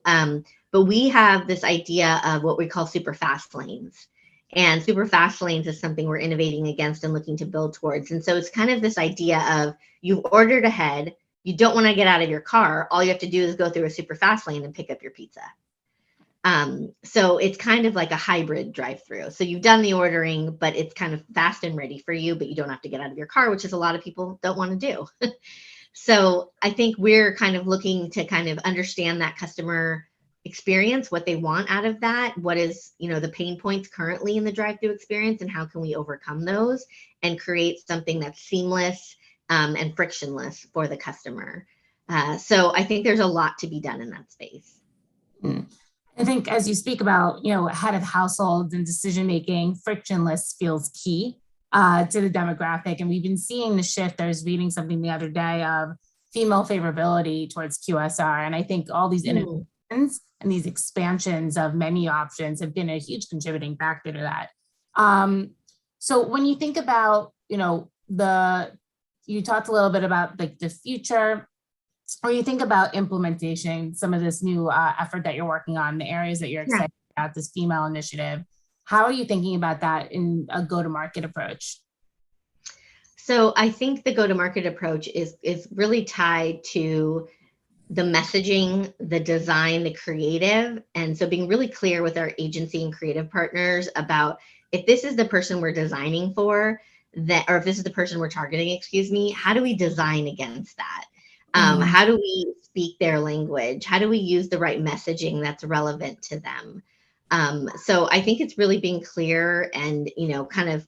But we have this idea of what we call super fast lanes. And super fast lanes is something we're innovating against and looking to build towards. And so it's kind of this idea of you've ordered ahead, you don't want to get out of your car. All you have to do is go through a super fast lane and pick up your pizza. So it's kind of like a hybrid drive-through. So you've done the ordering, but it's kind of fast and ready for you, but you don't have to get out of your car, which is a lot of people don't want to do. So I think we're kind of looking to kind of understand that customer experience, what they want out of that, what is, the pain points currently in the drive-through experience, and how can we overcome those and create something that's seamless and frictionless for the customer. So I think there's a lot to be done in that space. I think as you speak about, head of households and decision-making, frictionless feels key to the demographic. And we've been seeing the shift. I was reading something the other day of female favorability towards QSR. And I think all these innovations and these expansions of menu options have been a huge contributing factor to that. So when you think about, you talked a little bit about like the future, or you think about implementation, some of this new effort that you're working on, the areas that you're excited about, this female initiative, how are you thinking about that in a go-to-market approach? So I think the go-to-market approach is really tied to the messaging, the design, the creative. And so being really clear with our agency and creative partners about if this is the person we're designing for, or if this is the person we're targeting, how do we design against that? How do we speak their language? How do we use the right messaging that's relevant to them? So I think it's really being clear and, kind of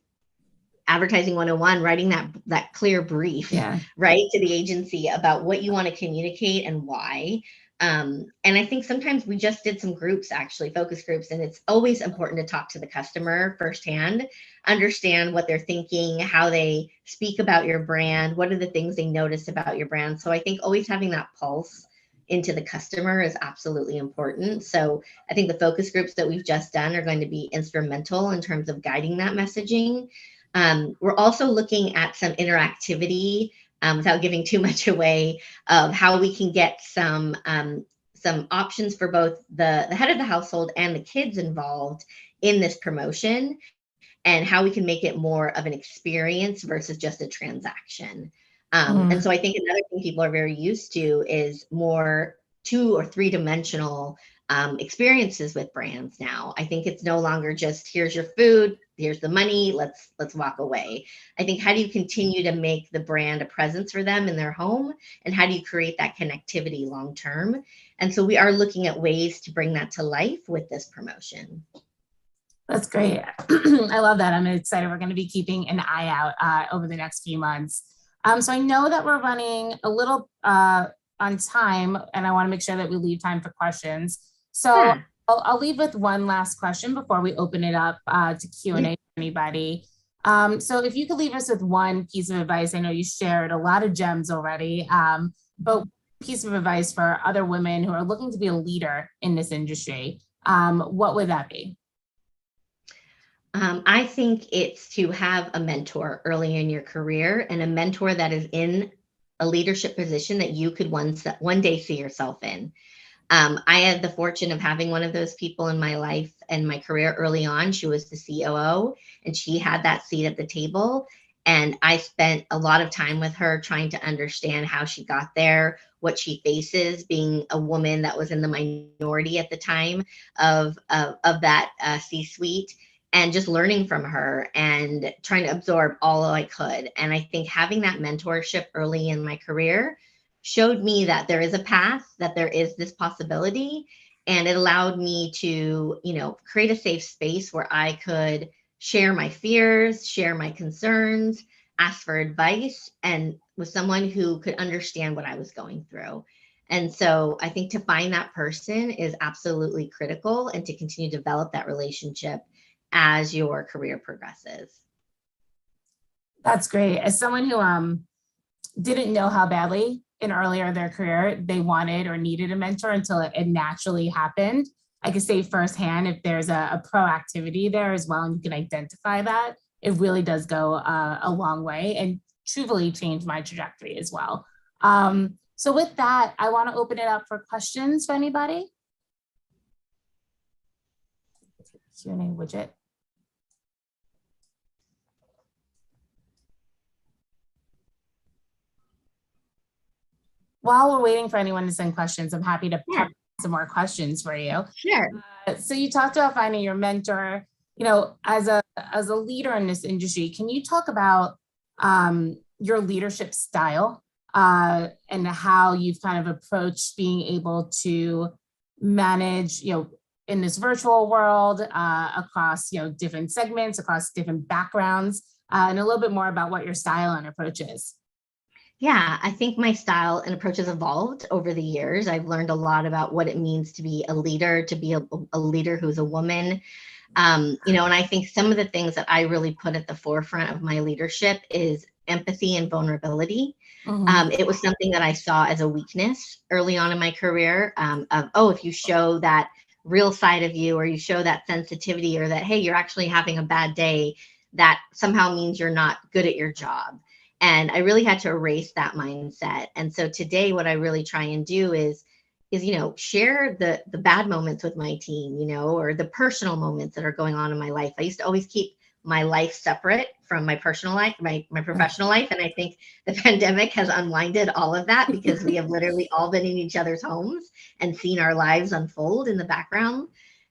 advertising 101, writing that clear brief, right, to the agency about what you want to communicate and why. And I think sometimes we just did some groups, actually, focus groups, and it's always important to talk to the customer firsthand, understand what they're thinking, how they speak about your brand, what are the things they notice about your brand. So I think always having that pulse into the customer is absolutely important. So I think the focus groups that we've just done are going to be instrumental in terms of guiding that messaging. We're also looking at some interactivity, without giving too much away, of how we can get some options for both the head of the household and the kids involved in this promotion, and how we can make it more of an experience versus just a transaction. And so I think another thing people are very used to is more 2 or 3 dimensional experiences with brands now. I think it's no longer just here's your food, here's the money, let's walk away. I think, how do you continue to make the brand a presence for them in their home, and how do you create that connectivity long term? And so we are looking at ways to bring that to life with this promotion. That's great. I love that. I'm excited. We're going to be keeping an eye out over the next few months. So I know that we're running a little on time, and I want to make sure that we leave time for questions. So Yeah. I'll leave with one last question before we open it up to Q&A for anybody. So if you could leave us with one piece of advice, I know you shared a lot of gems already, but piece of advice for other women who are looking to be a leader in this industry, what would that be? I think it's to have a mentor early in your career, and a mentor that is in a leadership position that you could one day see yourself in. I had the fortune of having one of those people in my life and my career early on. She was the COO, and she had that seat at the table. And I spent a lot of time with her trying to understand how she got there, what she faces, being a woman that was in the minority at the time of that C-suite, and just learning from her and trying to absorb all I could. And I think having that mentorship early in my career showed me that there is a path, that there is this possibility. And it allowed me to, create a safe space where I could share my fears, share my concerns, ask for advice, and with someone who could understand what I was going through. And so I think to find that person is absolutely critical, and to continue to develop that relationship as your career progresses. That's great. As someone who didn't know how badly in earlier in their career they wanted or needed a mentor until it naturally happened, I could say firsthand, if there's a proactivity there as well, and you can identify that, it really does go a long way and truly change my trajectory as well. So with that, I want to open it up for questions for anybody. Q&A widget. While we're waiting for anyone to send questions, I'm happy to pop some more questions for you. Sure. So you talked about finding your mentor. As a leader in this industry, can you talk about your leadership style and how you've kind of approached being able to manage, in this virtual world across, different segments, across different backgrounds, and a little bit more about what your style and approach is? Yeah, I think my style and approach has evolved over the years. I've learned a lot about what it means to be a leader, to be a leader who's a woman. And I think some of the things that I really put at the forefront of my leadership is empathy and vulnerability. It was something that I saw as a weakness early on in my career, if you show that real side of you, or you show that sensitivity, or that, hey, you're actually having a bad day, that somehow means you're not good at your job. And I really had to erase that mindset. And so today, what I really try and do is share the bad moments with my team, or the personal moments that are going on in my life. I used to always keep my life separate from my personal life, my professional life. And I think the pandemic has unwinded all of that, because we have literally all been in each other's homes and seen our lives unfold in the background.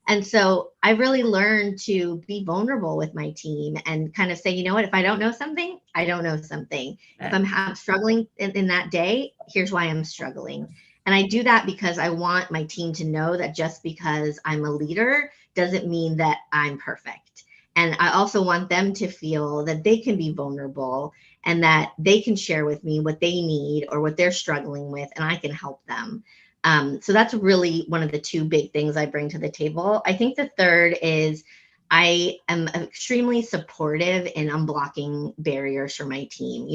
And so I really learned to be vulnerable with my team and kind of say, you know what, if I don't know something, I don't know something. If I'm struggling in that day, here's why I'm struggling. And I do that because I want my team to know that just because I'm a leader doesn't mean that I'm perfect. And I also want them to feel that they can be vulnerable and that they can share with me what they need or what they're struggling with, and I can help them. So that's really one of the two big things I bring to the table. I think the third is I am extremely supportive in unblocking barriers for my team.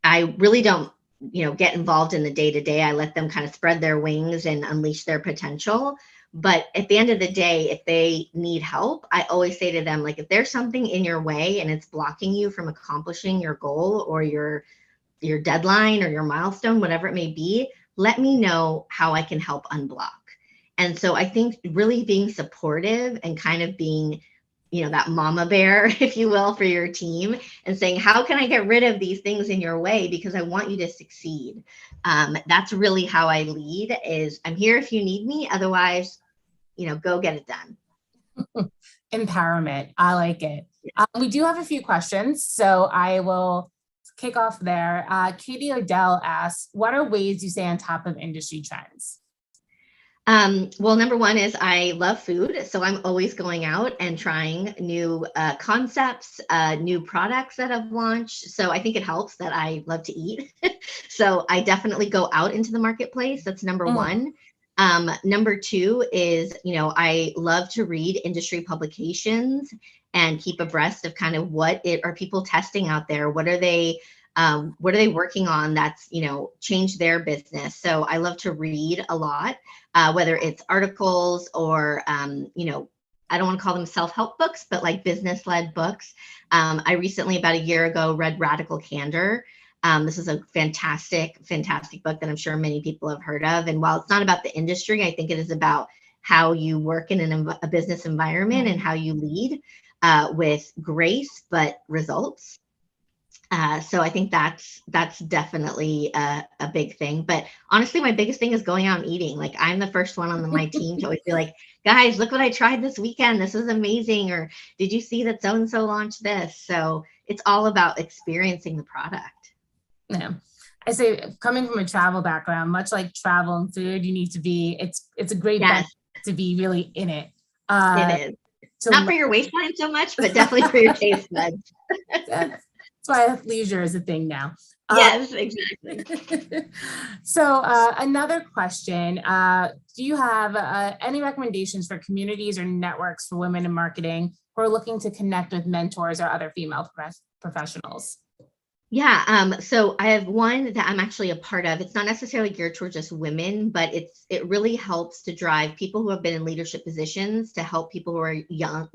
I really don't, get involved in the day-to-day. I let them kind of spread their wings and unleash their potential. But at the end of the day, if they need help, I always say to them, like, if there's something in your way and it's blocking you from accomplishing your goal or your deadline or your milestone, whatever it may be, let me know how I can help unblock. And so I think really being supportive and kind of being, that mama bear, if you will, for your team, and saying, how can I get rid of these things in your way? Because I want you to succeed. That's really how I lead, is I'm here if you need me. Otherwise, go get it done. Empowerment. I like it. We do have a few questions, so I will kick off there. Katie Odell asks, what are ways you stay on top of industry trends? Well, number one is I love food. So I'm always going out and trying new concepts, new products that I've launched. So I think it helps that I love to eat. So I definitely go out into the marketplace. That's number one. Number two is, I love to read industry publications and keep abreast of kind of what are people testing out there? What are they working on that's, changed their business? So I love to read a lot, whether it's articles or, I don't want to call them self-help books, but like business-led books. I recently, about a year ago, read Radical Candor. This is a fantastic, fantastic book that I'm sure many people have heard of. And while it's not about the industry, I think it is about how you work in a business environment and how you lead with grace, but results. So I think that's definitely a big thing. But honestly, my biggest thing is going out and eating. Like, I'm the first one on my team to always be like, guys, look what I tried this weekend. This is amazing. Or did you see that so-and-so launched this? So it's all about experiencing the product. Yeah. I say, coming from a travel background, much like travel and food, you need to be, it's a great bet to be really in it. It is. Not for your waistline so much, but definitely for your taste buds. That's why leisure is a thing now. Yes, exactly. So another question, do you have any recommendations for communities or networks for women in marketing who are looking to connect with mentors or other female professionals? Yeah, so I have one that I'm actually a part of. It's not necessarily geared toward just women, but it really helps to drive people who have been in leadership positions to help people who are young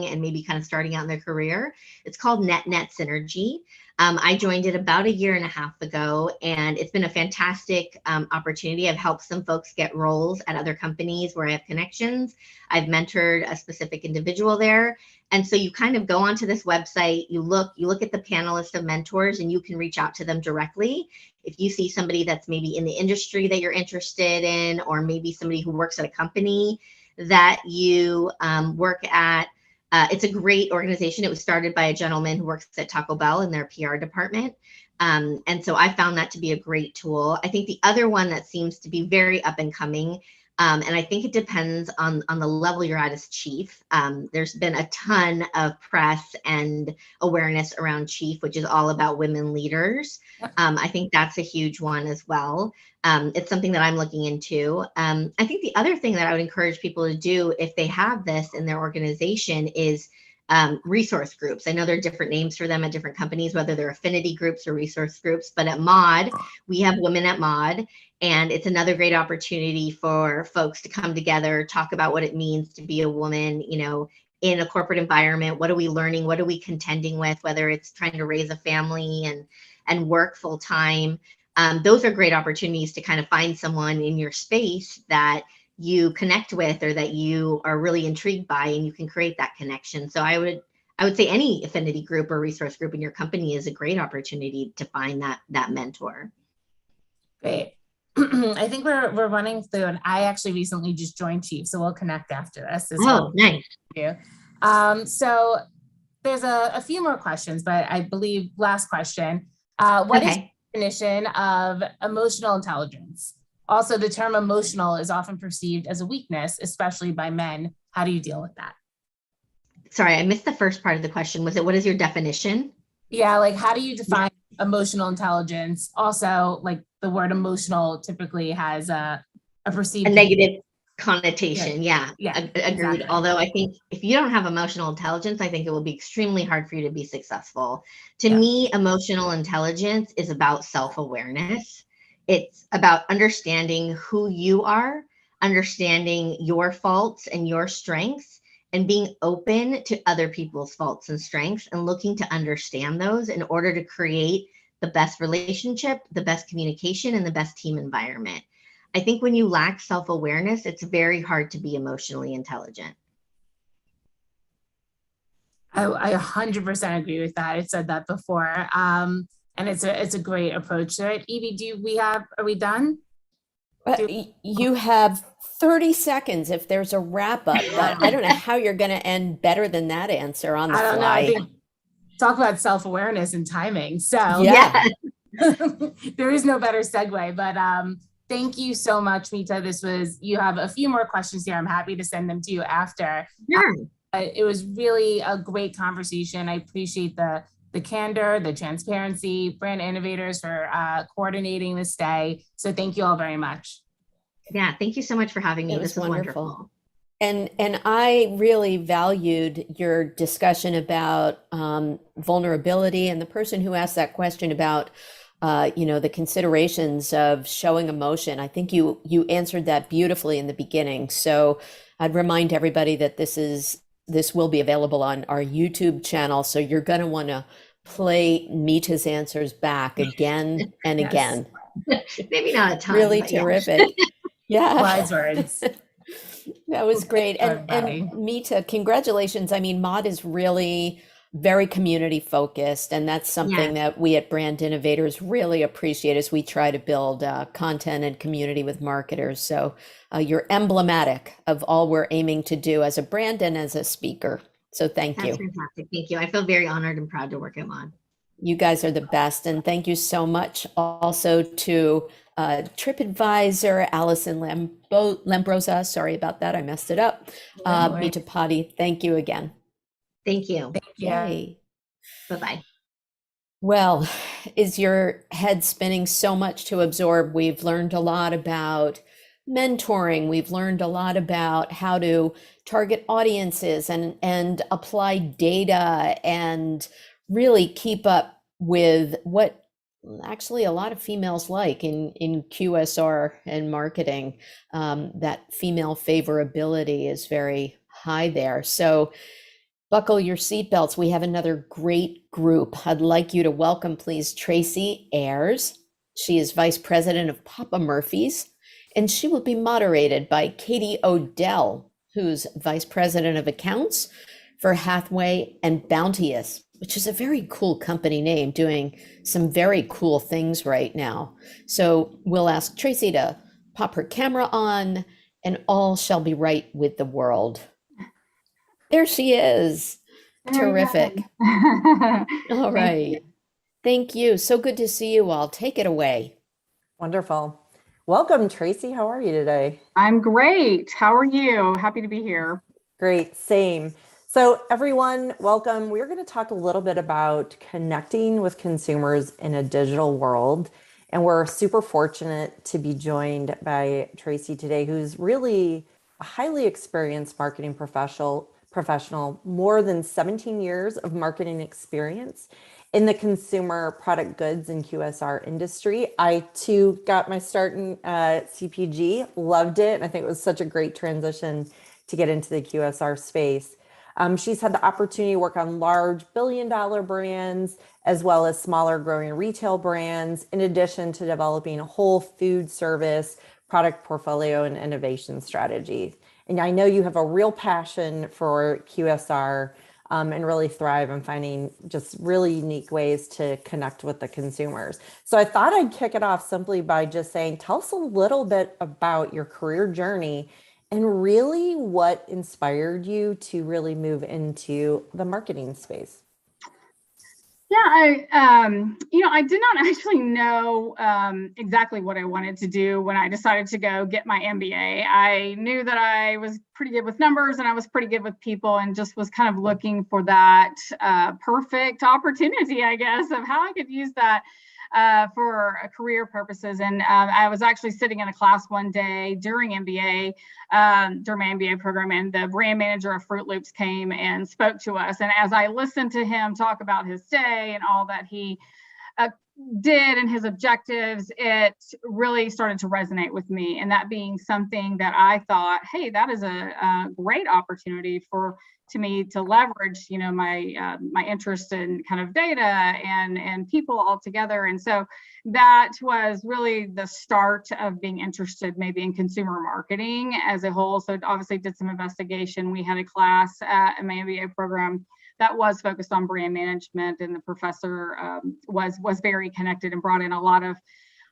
and maybe kind of starting out in their career. It's called Net Synergy. I joined it about a year and a half ago, and it's been a fantastic opportunity. I've helped some folks get roles at other companies where I have connections. I've mentored a specific individual there. And so you kind of go onto this website, you look at the panel list of mentors, and you can reach out to them directly. If you see somebody that's maybe in the industry that you're interested in, or maybe somebody who works at a company that you work at, it's a great organization. It was started by a gentleman who works at Taco Bell in their PR department. And so I found that to be a great tool. I think the other one that seems to be very up and coming, and I think it depends on the level you're at as chief. There's been a ton of press and awareness around chief, which is all about women leaders. I think that's a huge one as well. It's something that I'm looking into. I think the other thing that I would encourage people to do if they have this in their organization is resource groups. I know there are different names for them at different companies, whether they're affinity groups or resource groups, but at Mod, we have Women at Mod, and it's another great opportunity for folks to come together, talk about what it means to be a woman, in a corporate environment. What are we learning? What are we contending with, whether it's trying to raise a family and work full time? Those are great opportunities to kind of find someone in your space that you connect with or that you are really intrigued by, and you can create that connection. So I would say any affinity group or resource group in your company is a great opportunity to find that mentor. Great. I think we're running through, and I actually recently just joined Chief, so we'll connect after this as well. Nice. So there's a few more questions, but I believe last question. What is the definition of emotional intelligence? Also, the term emotional is often perceived as a weakness, especially by men. How do you deal with that? Sorry, I missed the first part of the question. Was it, what is your definition? Yeah, like how do you define emotional intelligence. Also, like the word emotional typically has a perceived A negative connotation. Yeah, Yeah, agreed. exactly. Although I think if you don't have emotional intelligence, I think it will be extremely hard for you to be successful. To Yeah. me, emotional intelligence is about self-awareness. It's about understanding who you are, understanding your faults and your strengths, and being open to other people's faults and strengths and looking to understand those in order to create the best relationship, the best communication, and the best team environment. I think when you lack self-awareness, it's very hard to be emotionally intelligent. I 100% agree with that. I said that before. And it's a great approach to it. Evie, are we done? You have 30 seconds if there's a wrap up, but I don't know how you're going to end better than that answer on the I don't know. I fly. think talk about self-awareness and timing. So Yeah. there is no better segue, but thank you so much, Mita. You have a few more questions here. I'm happy to send them to you after. Sure. It was really a great conversation. I appreciate the candor, the transparency, brand innovators for coordinating this day. So thank you all very much. Yeah, thank you so much for having me. It was This was wonderful. And I really valued your discussion about vulnerability, and the person who asked that question about the considerations of showing emotion. I think you answered that beautifully in the beginning. So I'd remind everybody that this will be available on our YouTube channel. So you're going to want to play Mita's answers back again and Yes. again. Maybe not a ton. Really but yeah. terrific. Yeah. Wise words. That was great. And Mita, congratulations. I mean, Mod is really very community focused, and that's something that we at Brand Innovators really appreciate as we try to build content and community with marketers. So you're emblematic of all we're aiming to do as a brand and as a speaker. So thank you. That's fantastic. Thank you. I feel very honored and proud to work at Mod. You guys are the best. And thank you so much also to TripAdvisor, Allison Lambrosa. Sorry about that. I messed it up. Mita Potty, thank you again. Thank you. Yay. Bye-bye. Well, is your head spinning so much to absorb? We've learned a lot about mentoring. We've learned a lot about how to target audiences and apply data and really keep up with what actually a lot of females like in QSR and marketing. That female favorability is very high there. So buckle your seatbelts. We have another great group. I'd like you to welcome, please, Tracy Ayers. She is Vice President of Papa Murphy's, and she will be moderated by Katie Odell, who's Vice President of Accounts for Hathaway and Bounteous, which is a very cool company name doing some very cool things right now. So we'll ask Tracy to pop her camera on, and all shall be right with the world. There she is. Terrific. All right. Thank you. So good to see you all. Take it away. Wonderful. Welcome, Tracy. How are you today? I'm great. How are you? Happy to be here. Great. Same. So everyone, welcome. We're going to talk a little bit about connecting with consumers in a digital world. And we're super fortunate to be joined by Tracy today, who's really a highly experienced marketing professional, more than 17 years of marketing experience in the consumer product goods and QSR industry. I too got my start in CPG, loved it. And I think it was such a great transition to get into the QSR space. She's had the opportunity to work on large billion-dollar brands, as well as smaller growing retail brands, in addition to developing a whole food service product portfolio and innovation strategy. And I know you have a real passion for QSR and really thrive on finding just really unique ways to connect with the consumers. So I thought I'd kick it off simply by just saying, tell us a little bit about your career journey and really what inspired you to really move into the marketing space. Yeah, I did not actually know exactly what I wanted to do when I decided to go get my MBA. I knew that I was pretty good with numbers and I was pretty good with people, and just was kind of looking for that perfect opportunity, I guess, of how I could use that for career purposes. And I was actually sitting in a class one day during MBA, during my MBA program, and the brand manager of Fruit Loops came and spoke to us. And as I listened to him talk about his day and all that he did and his objectives, it really started to resonate with me. And that being something that I thought, hey, that is a great opportunity to me to leverage, my interest in kind of data and people all together. And so that was really the start of being interested maybe in consumer marketing as a whole. So obviously did some investigation. We had a class at my MBA program that was focused on brand management, and the professor was very connected and brought in a lot of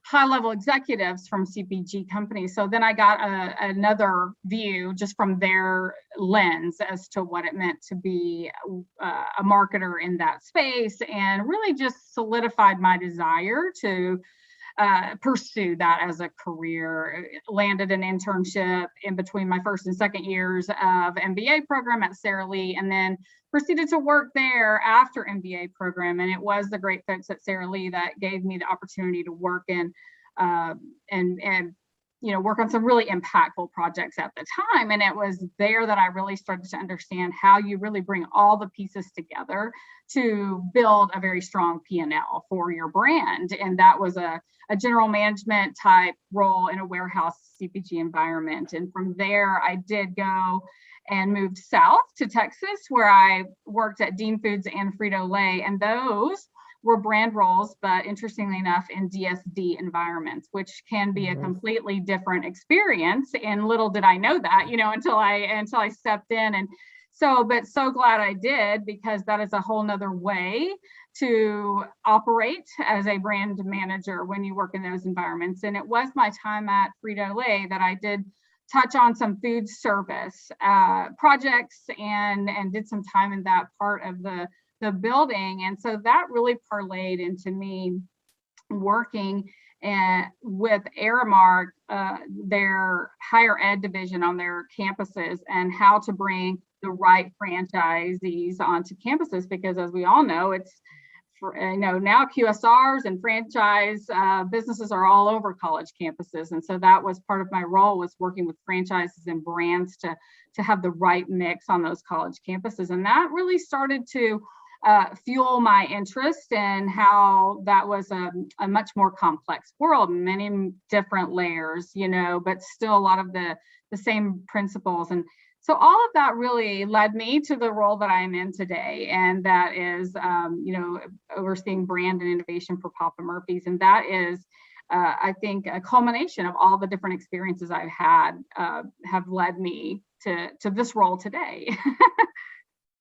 high-level executives from CPG companies. So then I got another view just from their lens as to what it meant to be a marketer in that space, and really just solidified my desire to pursue that as a career. Landed an internship in between my first and second years of MBA program at Sara Lee, and then proceeded to work there after MBA program. And it was the great folks at Sara Lee that gave me the opportunity to work in and work on some really impactful projects at the time. And it was there that I really started to understand how you really bring all the pieces together to build a very strong P&L for your brand. And that was a general management type role in a warehouse CPG environment. And from there, I did go and moved south to Texas, where I worked at Dean Foods and Frito-Lay. And those were brand roles, but interestingly enough, in DSD environments, which can be a completely different experience. And little did I know that, until I stepped in. And so glad I did, because that is a whole nother way to operate as a brand manager when you work in those environments. And it was my time at Frito-Lay that I did touch on some food service projects and did some time in that part of the building. And so that really parlayed into me working with Aramark, their higher ed division on their campuses, and how to bring the right franchisees onto campuses, because as we all know, it's now QSRs and franchise businesses are all over college campuses. And so that was part of my role, was working with franchises and brands to have the right mix on those college campuses. And that really started to fuel my interest in how that was a much more complex world, many different layers, but still a lot of the same principles. And so all of that really led me to the role that I'm in today. And that is, overseeing brand and innovation for Papa Murphy's. And that is, I think, a culmination of all the different experiences I've had have led me to this role today.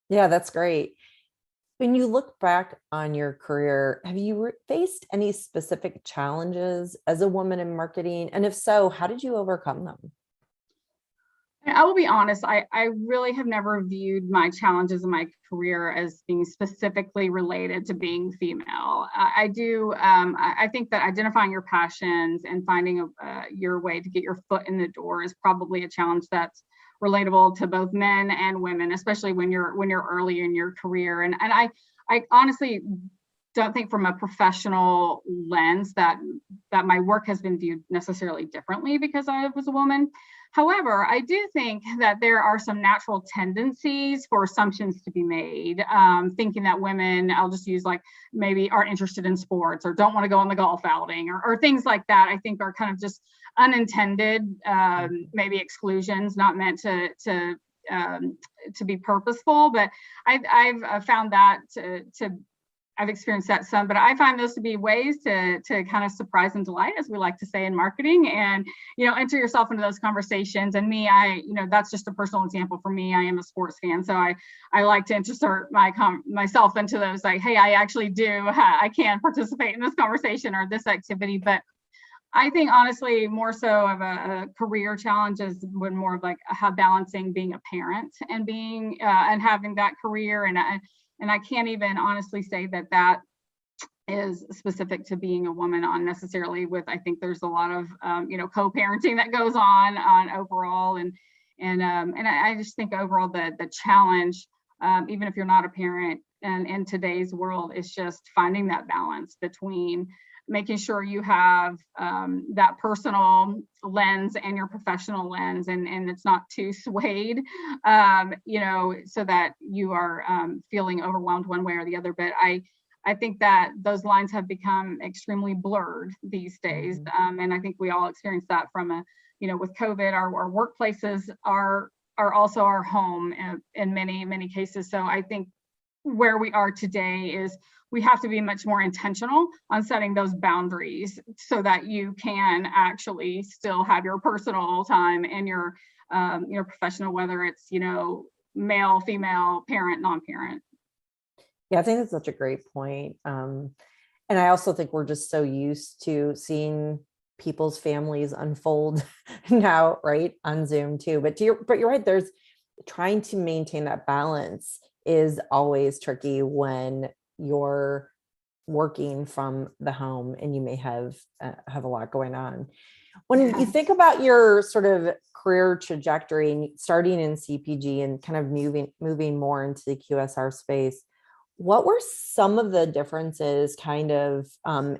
Yeah, that's great. When you look back on your career, have you faced any specific challenges as a woman in marketing? And if so, how did you overcome them? I will be honest, I really have never viewed my challenges in my career as being specifically related to being female. I think that identifying your passions and finding your way to get your foot in the door is probably a challenge that's relatable to both men and women, especially when you're early in your career. And I honestly don't think from a professional lens that my work has been viewed necessarily differently because I was a woman. However, I do think that there are some natural tendencies for assumptions to be made, thinking that women, I'll just use maybe aren't interested in sports or don't want to go on the golf outing or things like that. I think are kind of just unintended, maybe exclusions, not meant to be purposeful. But I've found that I've experienced that some, but I find those to be ways to kind of surprise and delight, as we like to say in marketing, and enter yourself into those conversations. And me, that's just a personal example for me. I am a sports fan, so I like to insert myself into those. Like, hey, I actually I can participate in this conversation or this activity. But I think honestly, more so of a career challenge is when more of how balancing being a parent and being and having that career And I can't even honestly say that that is specific to being a woman on necessarily with, I think there's a lot of, co-parenting that goes on overall. And I just think overall the challenge, even if you're not a parent and in today's world, is just finding that balance between making sure you have that personal lens and your professional lens, and it's not too swayed, so that you are feeling overwhelmed one way or the other. But I think that those lines have become extremely blurred these days. And I think we all experience that from with COVID, our workplaces are also our home in many, many cases. So I think where we are today is we have to be much more intentional on setting those boundaries so that you can actually still have your personal time and your professional, whether it's, male, female, parent, non-parent. Yeah, I think that's such a great point. And I also think we're just so used to seeing people's families unfold now, right, on Zoom too. But you're right, there's trying to maintain that balance is always tricky when you're working from the home and you may have a lot going on. When you think about your sort of career trajectory and starting in CPG and kind of moving more into the QSR space, what were some of the differences kind of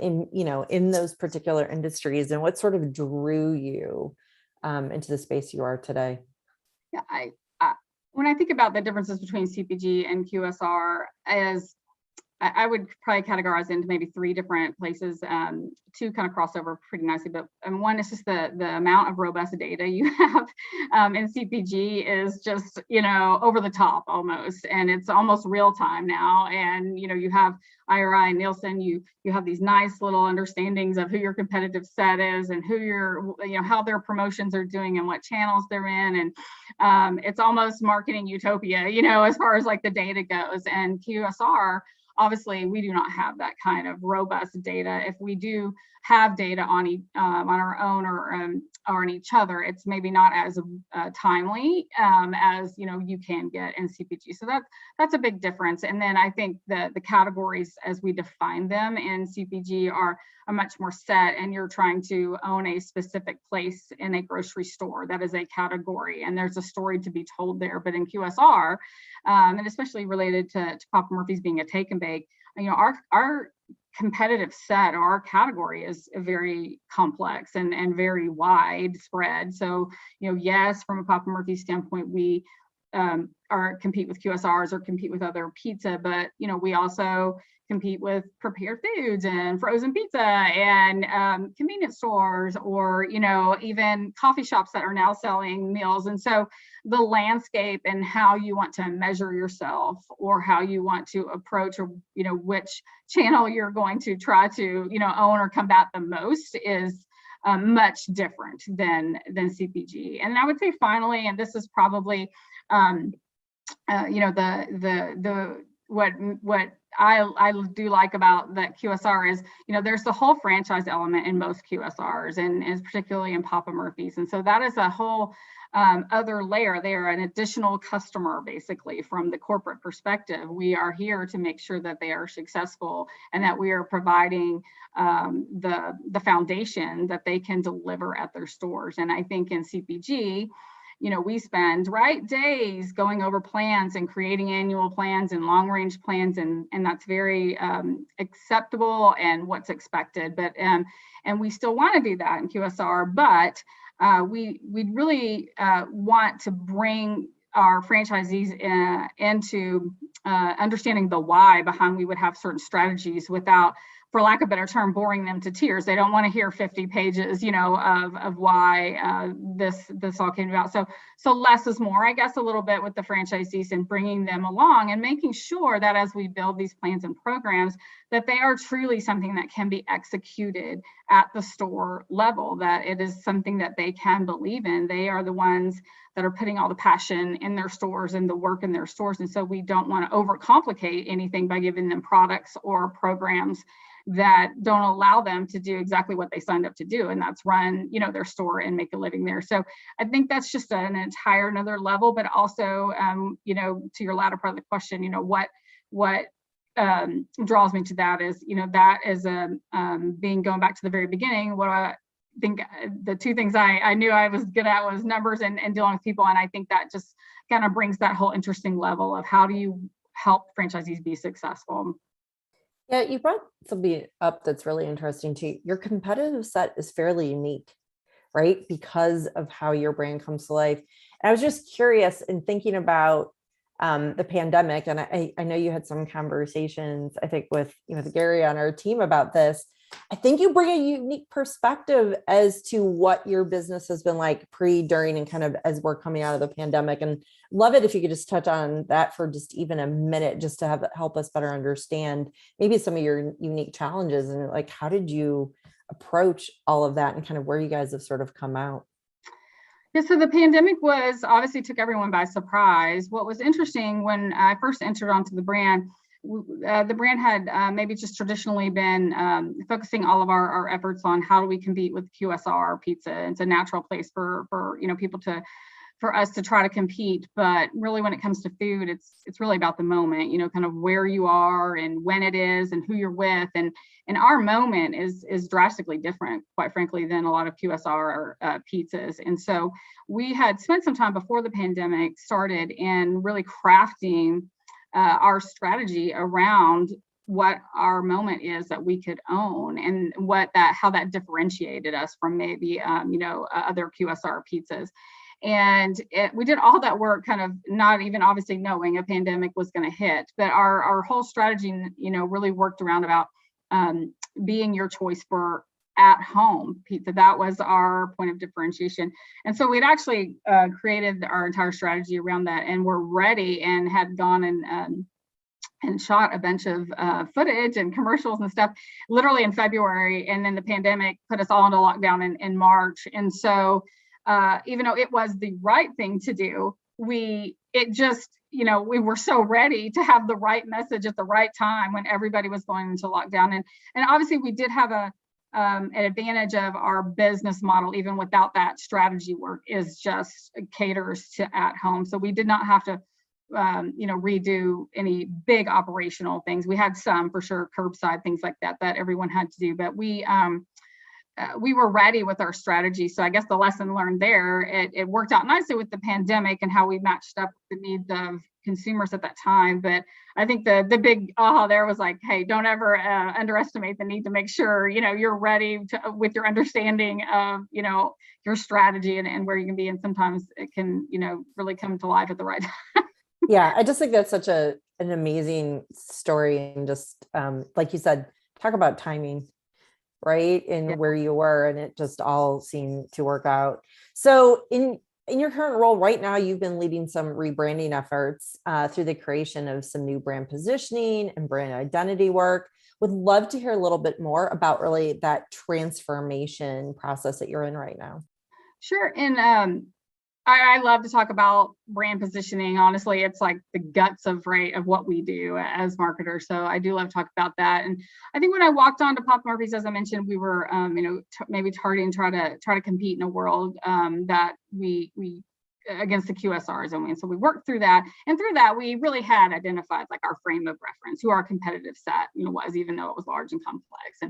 in those particular industries, and what sort of drew you into the space you are today? Yeah, when I think about the differences between CPG and QSR, as I would probably categorize into maybe three different places. Two kind of cross over pretty nicely, but one is just the amount of robust data you have in CPG is just, over the top almost, and it's almost real time now. And, you have IRI and Nielsen, you have these nice little understandings of who your competitive set is and who how their promotions are doing and what channels they're in. And it's almost marketing utopia, as far as like the data goes. And QSR, obviously, we do not have that kind of robust data. If we do have data on our own or on each other, it's maybe not as timely as you can get in CPG. So that's a big difference. And then I think the categories as we define them in CPG are much more set, and you're trying to own a specific place in a grocery store. That is a category, and there's a story to be told there. But in QSR, and especially related to Papa Murphy's being a take and bake, our competitive set or our category is very complex and very widespread. So, yes, from a Papa Murphy standpoint, we compete with QSRs or compete with other pizza, but we also compete with prepared foods and frozen pizza and convenience stores, or even coffee shops that are now selling meals. And so the landscape and how you want to measure yourself, or how you want to approach, or which channel you're going to try to own or combat the most is much different than CPG. And I would say finally, and this is probably what I do like about that QSR is, there's the whole franchise element in most QSRs, and particularly in Papa Murphy's. And so that is a whole other layer. They are an additional customer, basically, from the corporate perspective. We are here to make sure that they are successful and that we are providing the foundation that they can deliver at their stores. And I think in CPG, we spend days going over plans and creating annual plans and long range plans, and that's very acceptable and what's expected. But and we still want to do that in QSR, but we really want to bring our franchisees into understanding the why behind we would have certain strategies without, for lack of a better term, boring them to tears. They don't want to hear 50 pages, of why this all came about. So less is more, I guess, a little bit with the franchisees, and bringing them along and making sure that as we build these plans and programs, that they are truly something that can be executed at the store level, that it is something that they can believe in. They are the ones that are putting all the passion in their stores and the work in their stores. And so we don't want to overcomplicate anything by giving them products or programs that don't allow them to do exactly what they signed up to do, and that's run their store and make a living there. So I think that's just an entire another level. But also to your latter part of the question, what draws me to that is, that is going back to the very beginning. What I think the two things I knew I was good at was numbers and dealing with people. And I think that just kind of brings that whole interesting level of how do you help franchisees be successful. Yeah, you brought something up that's really interesting too. Your competitive set is fairly unique, right? Because of how your brand comes to life. And I was just curious in thinking about the pandemic, and I know you had some conversations, I think, with Gary on our team about this. I think you bring a unique perspective as to what your business has been like pre, during, and kind of as we're coming out of the pandemic. And love it if you could just touch on that for just even a minute, just to help us better understand maybe some of your unique challenges and like, how did you approach all of that and kind of where you guys have sort of come out? Yeah, so the pandemic obviously took everyone by surprise. What was interesting when I first entered onto the brand had maybe just traditionally been focusing all of our efforts on how do we compete with QSR pizza. It's a natural place for people for us to try to compete, but really when it comes to food, it's really about the moment, kind of where you are and when it is and who you're with, and our moment is drastically different, quite frankly, than a lot of QSR pizzas. And so we had spent some time before the pandemic started in really crafting our strategy around what our moment is that we could own and how that differentiated us from maybe other QSR pizzas. And we did all that work kind of not even obviously knowing a pandemic was going to hit, but our whole strategy, really worked around about being your choice for at home pizza. That was our point of differentiation. And so we'd actually created our entire strategy around that, and we're ready and had gone and shot a bunch of footage and commercials and stuff literally in February. And then the pandemic put us all into lockdown in March. And so even though it was the right thing to do, we were so ready to have the right message at the right time when everybody was going into lockdown. And obviously we did have an advantage of our business model, even without that strategy work, is just caters to at home. So we did not have to redo any big operational things. We had some for sure, curbside things like that everyone had to do, but we were ready with our strategy. So I guess the lesson learned there, it worked out nicely with the pandemic and how we matched up with the needs of consumers at that time. But I think the big aha there was like, hey, don't ever underestimate the need to make sure, you're ready with your understanding of, your strategy and where you can be. And sometimes it can, really come to life at the right time. Yeah, I just think that's such an amazing story. And just like you said, talk about timing, right? And Yeah. where you were, and it just all seemed to work out. So in your current role right now, you've been leading some rebranding efforts through the creation of some new brand positioning and brand identity work. Would love to hear a little bit more about really that transformation process that you're in right now. Sure. And I love to talk about brand positioning. Honestly, it's like the guts of what we do as marketers. So I do love to talk about that. And I think when I walked on to Papa Murphy's, as I mentioned, we were, maybe targeting, try to compete in a world that we against the QSRs. And so we worked through that. And through that, we really had identified like our frame of reference, who our competitive set, was, even though it was large and complex.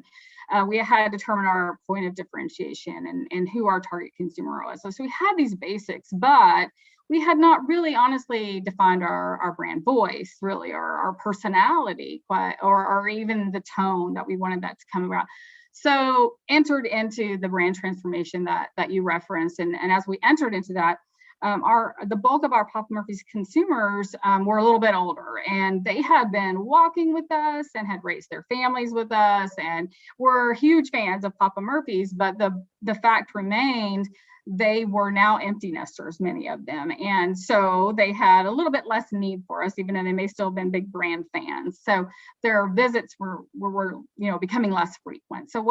And we had to determine our point of differentiation and who our target consumer was. So we had these basics, but we had not really honestly defined our brand voice, really, or our personality, or even the tone that we wanted that to come around. So entered into the brand transformation that you referenced. And as we entered into that, the bulk of our Papa Murphy's consumers were a little bit older, and they had been walking with us and had raised their families with us and were huge fans of Papa Murphy's. But the fact remained, they were now empty nesters, many of them. And so they had a little bit less need for us, even though they may still have been big brand fans. So their visits were becoming less frequent. So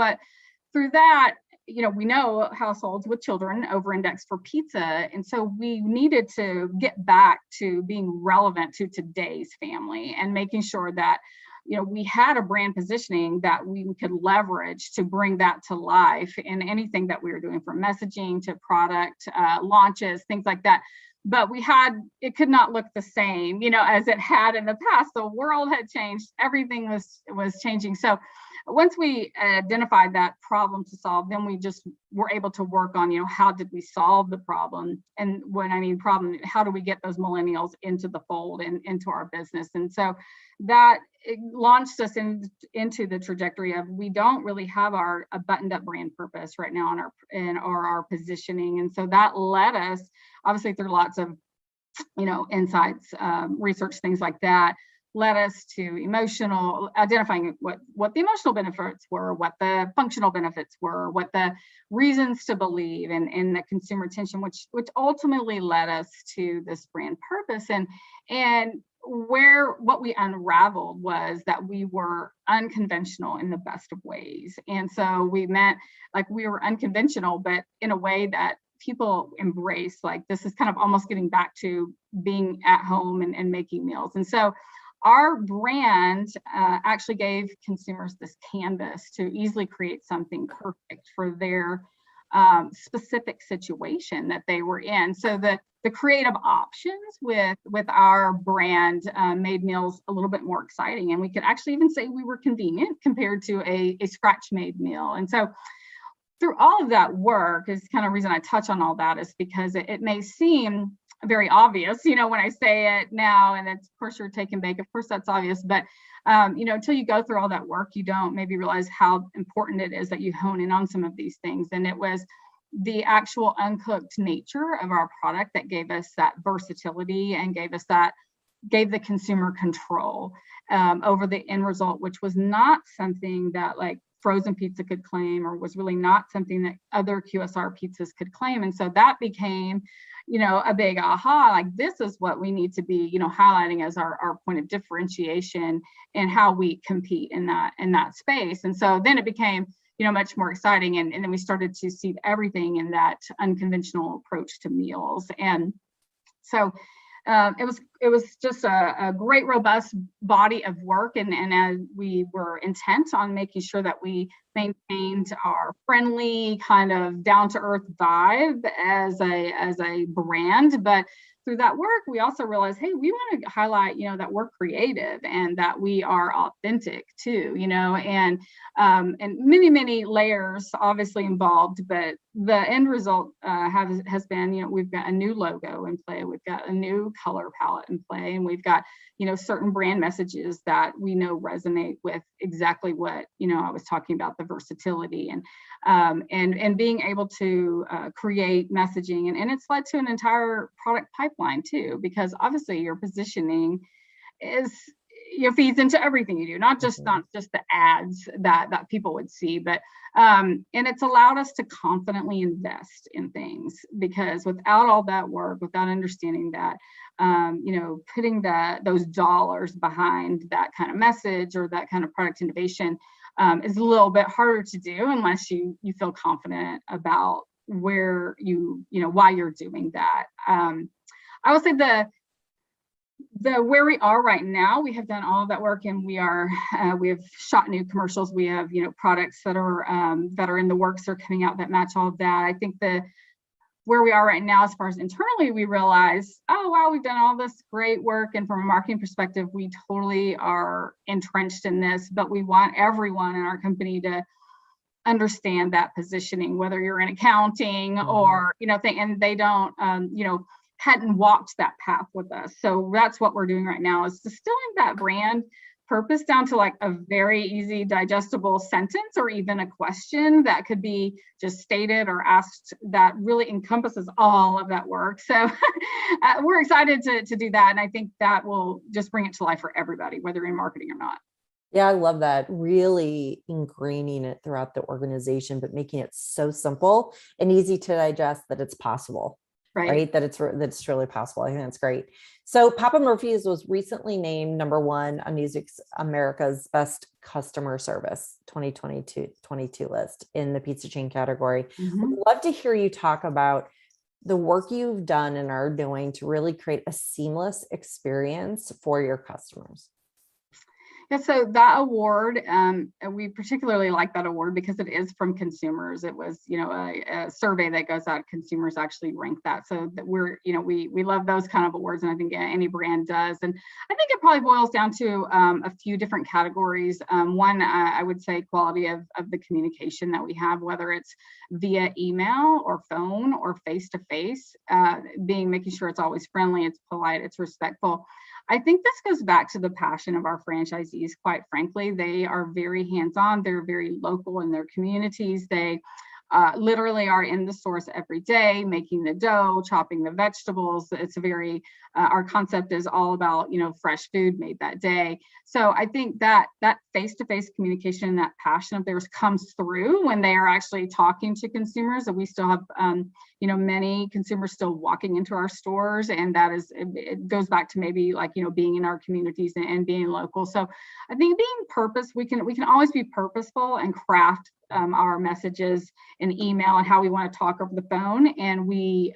through that, we know households with children over-index for pizza. And so we needed to get back to being relevant to today's family and making sure that, we had a brand positioning that we could leverage to bring that to life in anything that we were doing, from messaging to product launches, things like that. but it could not look the same, as it had in the past. The world had changed. Everything was changing. So once we identified that problem to solve, then we just were able to work on, how did we solve the problem? And when I mean problem, how do we get those millennials into the fold and into our business? And so that launched us into the trajectory of, we don't really have a buttoned up brand purpose right now or our positioning. And so that led us, obviously through lots of, insights, research, things like that, led us to identifying what the emotional benefits were, what the functional benefits were, what the reasons to believe, and the consumer attention, which ultimately led us to this brand purpose. And what we unraveled was that we were unconventional in the best of ways. And so we meant like we were unconventional, but in a way that people embrace. Like, this is kind of almost getting back to being at home and making meals. And so our brand actually gave consumers this canvas to easily create something perfect for their specific situation that they were in. So the creative options with our brand made meals a little bit more exciting. And we could actually even say we were convenient compared to a scratch-made meal. And so through all of that work, is kind of reason I touch on all that, is because it may seem very obvious, when I say it now, and it's, of course, you're take and bake, of course that's obvious, but until you go through all that work, you don't maybe realize how important it is that you hone in on some of these things. And it was the actual uncooked nature of our product that gave us that versatility and gave the consumer control over the end result, which was not something that like frozen pizza could claim, or was really not something that other QSR pizzas could claim. And so that became, a big aha, like this is what we need to be, highlighting as our point of differentiation and how we compete in that space. And so then it became, much more exciting. And then we started to see everything in that unconventional approach to meals. And so it was just a great, robust body of work. And as we were intent on making sure that we maintained our friendly, kind of down-to-earth vibe as a brand. But through that work, we also realized, hey, we want to highlight, that we're creative and that we are authentic too, and many, many layers obviously involved, but the end result has been, we've got a new logo in play, we've got a new color palette in play, and we've got, certain brand messages that we know resonate with exactly what, I was talking about, the versatility and being able to create messaging. And it's led to an entire product pipeline too, because obviously your positioning is, feeds into everything you do, not just the ads that people would see, but and it's allowed us to confidently invest in things, because without all that work, without understanding that, putting those dollars behind that kind of message or that kind of product innovation is a little bit harder to do unless you feel confident about where why you're doing that. I would say the where we are right now, we have done all of that work, and we have shot new commercials. We have products that are in the works or coming out that match all of that. I think where we are right now, as far as internally, we realize, oh wow, we've done all this great work, and from a marketing perspective, we totally are entrenched in this. But we want everyone in our company to understand that positioning, whether you're in accounting or and they don't hadn't walked that path with us. So that's what we're doing right now, is distilling that brand purpose down to like a very easy, digestible sentence, or even a question that could be just stated or asked, that really encompasses all of that work. So we're excited to do that. And I think that will just bring it to life for everybody, whether you're in marketing or not. Yeah, I love that. Really ingraining it throughout the organization, but making it so simple and easy to digest that it's possible. Right. That it's truly possible. I think that's great. So Papa Murphy's was recently named #1 on Newsweek's America's Best Customer Service 2022 list in the pizza chain category. Mm-hmm. I'd love to hear you talk about the work you've done and are doing to really create a seamless experience for your customers. Yeah, so that award, we particularly like that award because it is from consumers. It was, a survey that goes out. Consumers actually rank that. So that we love those kind of awards, and I think any brand does. And I think it probably boils down to a few different categories. One, I would say quality of the communication that we have, whether it's via email or phone or face-to-face, making sure it's always friendly, it's polite, it's respectful. I think this goes back to the passion of our franchisees. Quite frankly, they are very hands-on. They're very local in their communities. They literally are in the stores every day, making the dough, chopping the vegetables. It's our concept is all about, fresh food made that day. So I think that face-to-face communication, that passion of theirs comes through when they are actually talking to consumers. And we still have, many consumers still walking into our stores, and it goes back to maybe being in our communities and being local. So I think we can always be purposeful and craft our messages in email and how we want to talk over the phone, and we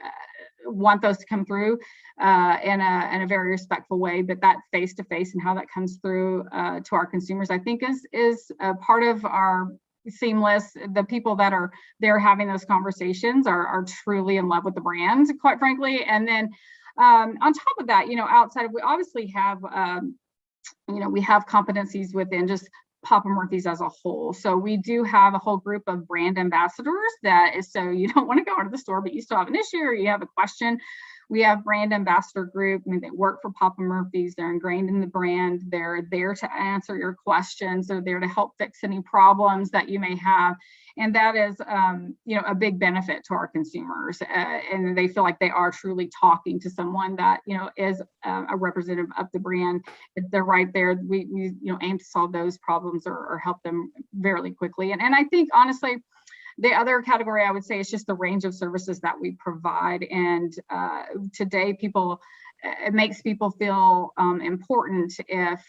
want those to come through in a very respectful way. But that face-to-face and how that comes through to our consumers, I think is a part of our seamless. The people that are there having those conversations are truly in love with the brand, quite frankly. And then on top of that, outside of, we obviously have we have competencies within just Papa Murphy's as a whole. So we do have a whole group of brand ambassadors so you don't want to go into the store, but you still have an issue or you have a question. We have brand ambassador group. They work for Papa Murphy's. They're ingrained in the brand. They're there to answer your questions. They're there to help fix any problems that you may have. And that is, a big benefit to our consumers. And they feel like they are truly talking to someone that, is a representative of the brand. They're right there. We aim to solve those problems or help them very quickly. And I think, honestly, the other category I would say is just the range of services that we provide. And today, it makes people feel important if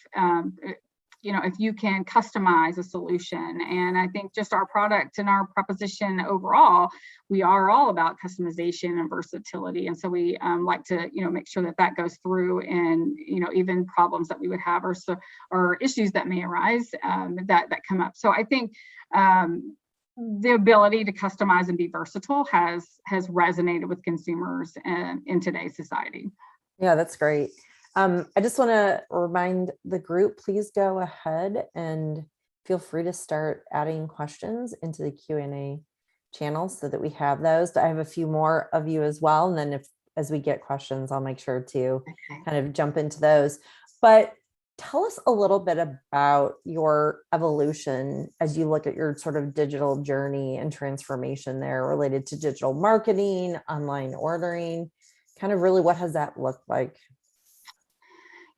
you can customize a solution. And I think just our product and our proposition overall, we are all about customization and versatility. And so we like to, make sure that goes through, and, even problems that we would have or issues that may arise that come up. So I think the ability to customize and be versatile has resonated with consumers in today's society. Yeah, that's great. I just want to remind the group, please go ahead and feel free to start adding questions into the Q&A channel so that we have those. I have a few more of you as well. And then as we get questions, I'll make sure to kind of jump into those. But tell us a little bit about your evolution as you look at your sort of digital journey and transformation there related to digital marketing, online ordering, kind of really what has that looked like?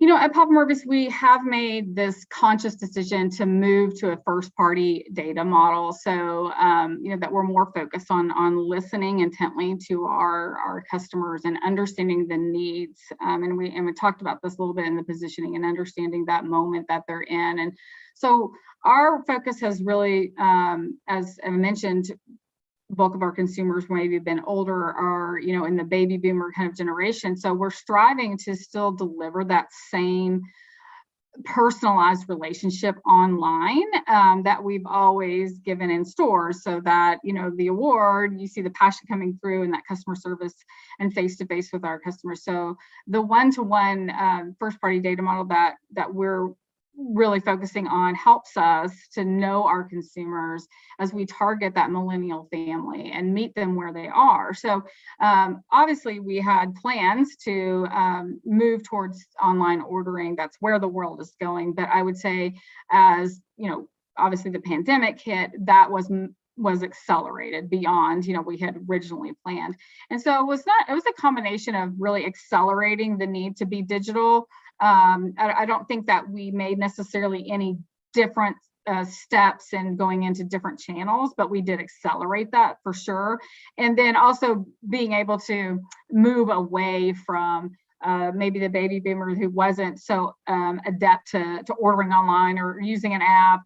At Papa Murphy's, we have made this conscious decision to move to a first-party data model. So, that we're more focused on listening intently to our customers and understanding the needs. And we talked about this a little bit in the positioning and understanding that moment that they're in. And so our focus has really, as I mentioned, bulk of our consumers maybe have been older or, in the baby boomer kind of generation. So we're striving to still deliver that same personalized relationship online that we've always given in stores, so that, the award, you see the passion coming through and that customer service and face-to-face with our customers. So the one-to-one first-party data model that we're really focusing on helps us to know our consumers as we target that millennial family and meet them where they are. So obviously we had plans to move towards online ordering. That's where the world is going. But I would say, as obviously the pandemic hit, that was accelerated beyond we had originally planned. And so it was a combination of really accelerating the need to be digital. I don't think that we made necessarily any different steps in going into different channels, but we did accelerate that for sure. And then also being able to move away from maybe the baby boomer who wasn't so adept to ordering online or using an app,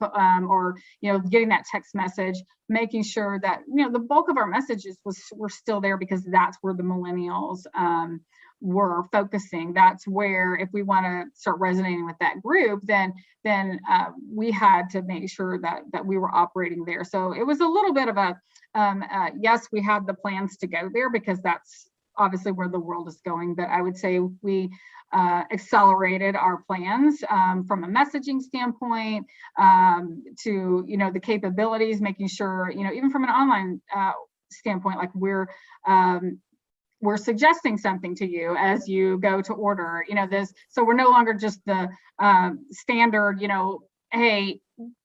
or getting that text message, making sure that the bulk of our messages were still there, because that's where the millennials were focusing. That's where, if we want to start resonating with that group, then we had to make sure that we were operating there. So it was a little bit of a yes, we had the plans to go there, because that's obviously where the world is going. But I would say we accelerated our plans from a messaging standpoint, to the capabilities, making sure even from an online standpoint, like we're suggesting something to you as you go to order, this. So we're no longer just the standard, hey,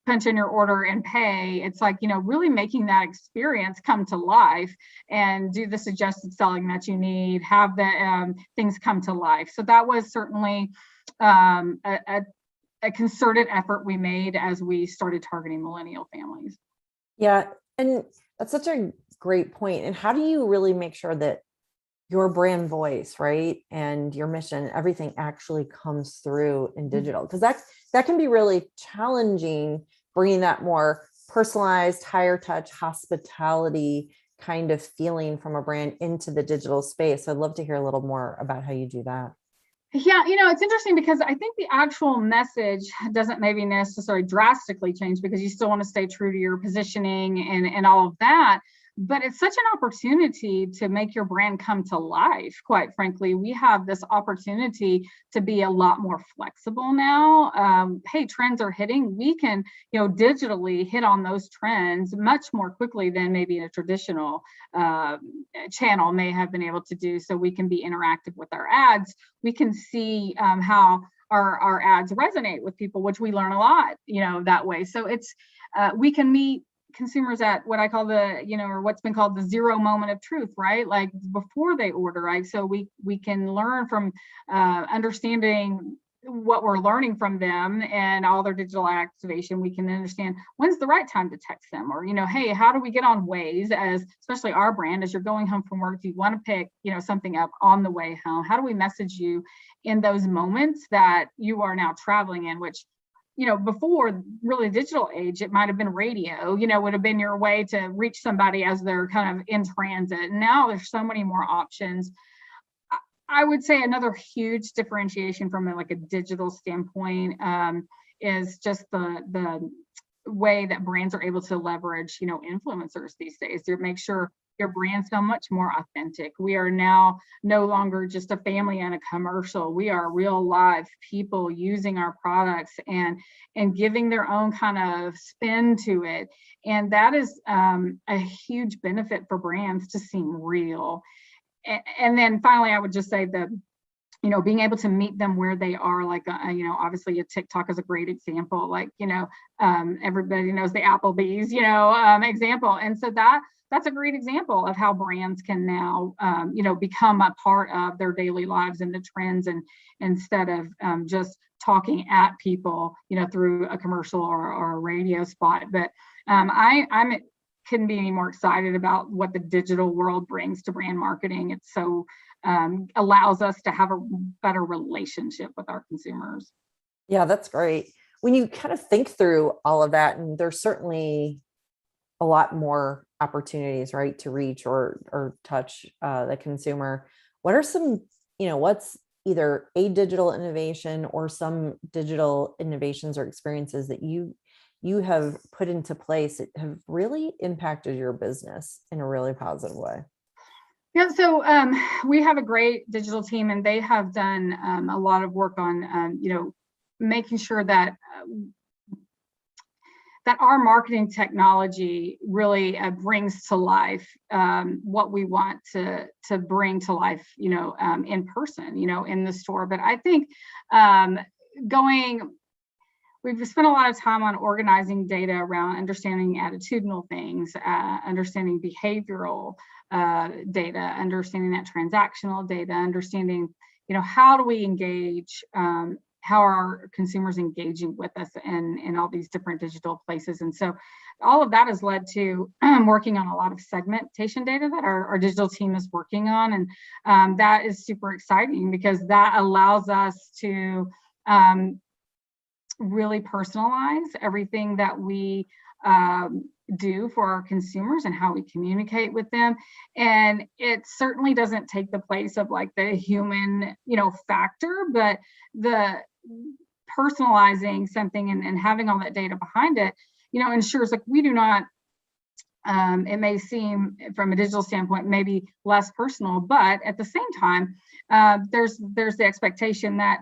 punch in your order and pay. It's like, really making that experience come to life and do the suggested selling that you need, have the things come to life. So that was certainly a concerted effort we made as we started targeting millennial families. Yeah. And that's such a great point. And how do you really make sure that your brand voice, right, and your mission, everything actually comes through in digital? Because that can be really challenging, bringing that more personalized, higher touch, hospitality kind of feeling from a brand into the digital space. I'd love to hear a little more about how you do that. Yeah, it's interesting, because I think the actual message doesn't maybe necessarily drastically change, because you still want to stay true to your positioning and all of that. But it's such an opportunity to make your brand come to life. Quite frankly, we have this opportunity to be a lot more flexible now. Hey, trends are hitting. We can, digitally hit on those trends much more quickly than maybe a traditional channel may have been able to do. So we can be interactive with our ads. We can see how our ads resonate with people, which we learn a lot, that way. So it's we can meet consumers at what I call the, or what's been called the zero moment of truth, right? Like before they order, right? So we can learn from understanding what we're learning from them and all their digital activation. We can understand when's the right time to text them, or, hey, how do we get on Waze, as especially our brand, as you're going home from work, do you want to pick, something up on the way home? How do we message you in those moments that you are now traveling in, which before really digital age, it might have been radio, would have been your way to reach somebody as they're kind of in transit. And now there's so many more options. I would say another huge differentiation from a digital standpoint is just the way that brands are able to leverage, influencers these days to make sure your brand's so much more authentic. We are now no longer just a family and a commercial. We are real live people using our products and giving their own kind of spin to it. And that is a huge benefit for brands to seem real. And then finally, I would just say that, being able to meet them where they are, obviously a TikTok is a great example, everybody knows the Applebee's, example. And so that's a great example of how brands can now, become a part of their daily lives and the trends, and instead of just talking at people, through a commercial or a radio spot. But I couldn't be any more excited about what the digital world brings to brand marketing. It's so allows us to have a better relationship with our consumers. Yeah, that's great. When you kind of think through all of that, and there's certainly a lot more opportunities, right, to reach or touch the consumer. What are some, what's either a digital innovation or some digital innovations or experiences that you have put into place that have really impacted your business in a really positive way? Yeah, so we have a great digital team, and they have done a lot of work on, making sure that our marketing technology really brings to life what we want to bring to life, in person, in the store. But I think we've spent a lot of time on organizing data around understanding attitudinal things, understanding behavioral data, understanding that transactional data, understanding, how do we engage, how are consumers engaging with us in all these different digital places. And so all of that has led to working on a lot of segmentation data that our digital team is working on. And that is super exciting because that allows us to really personalize everything that we do for our consumers and how we communicate with them. And it certainly doesn't take the place of like the human, factor, but the personalizing something and having all that data behind it, ensures like we do not, it may seem from a digital standpoint, maybe less personal, but at the same time, there's the expectation that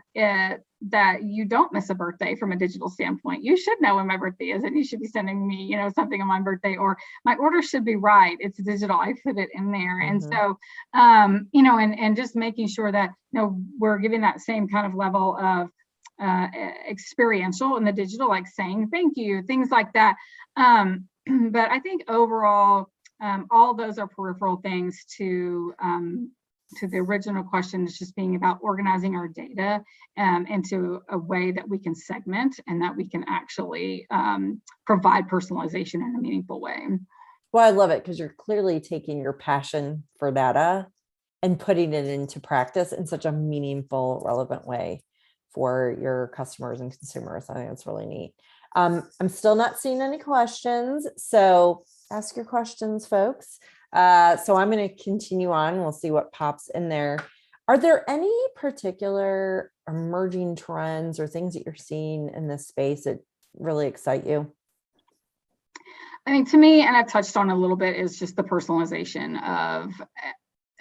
that you don't miss a birthday from a digital standpoint. You should know when my birthday is, and you should be sending me, something on my birthday, or my order should be right. It's digital. I put it in there. And so, and just making sure that, we're giving that same kind of level of experiential in the digital, like saying thank you, things like that. But I think overall, all of those are peripheral things to the original question. Is just being about organizing our data into a way that we can segment and that we can actually provide personalization in a meaningful way. Well, I love it because you're clearly taking your passion for data and putting it into practice in such a meaningful, relevant way for your customers and consumers. I think that's really neat. I'm still not seeing any questions, so ask your questions, folks. So I'm going to continue on. We'll see what pops in there. Are there any particular emerging trends or things that you're seeing in this space that really excite you? I mean, to me, and I've touched on a little bit, is just the personalization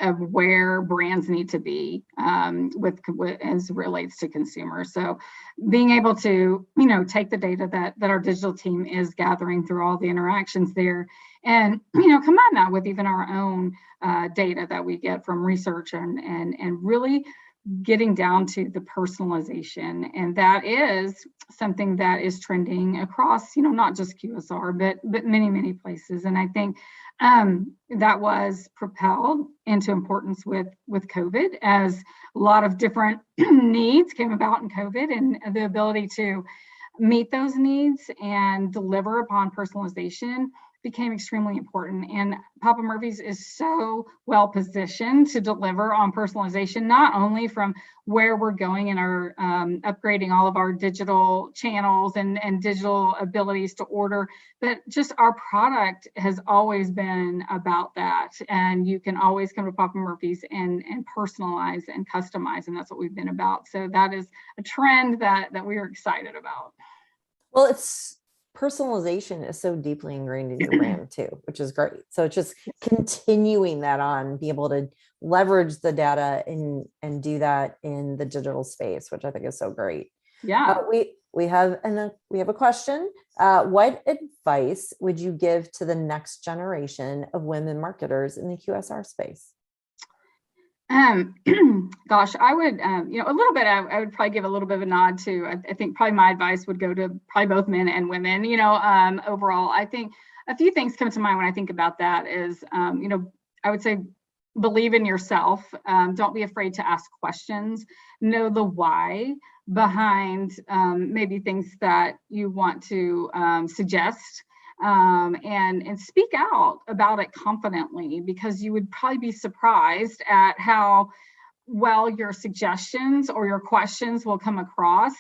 of where brands need to be with as it relates to consumers. So being able to, take the data that our digital team is gathering through all the interactions there and, combine that with even our own data that we get from research and really getting down to the personalization. And that is something that is trending across, not just QSR, but many, many places. And I think that was propelled into importance with COVID as a lot of different needs came about in COVID, and the ability to meet those needs and deliver upon personalization became extremely important. And Papa Murphy's is so well positioned to deliver on personalization, not only from where we're going in our upgrading all of our digital channels and digital abilities to order, but just our product has always been about that. And you can always come to Papa Murphy's and personalize and customize. And that's what we've been about. So that is a trend that we are excited about. Well, personalization is so deeply ingrained in your brand too, which is great. So it's just continuing that on, be able to leverage the data and do that in the digital space, which I think is so great. Yeah. We have a question. What advice would you give to the next generation of women marketers in the QSR space? Gosh, I would, a little bit, I would probably give a little bit of a nod to, I think probably my advice would go to probably both men and women, overall. I think a few things come to mind when I think about that is, I would say, believe in yourself. Don't be afraid to ask questions. Know the why behind maybe things that you want to suggest. And speak out about it confidently, because you would probably be surprised at how well your suggestions or your questions will come across,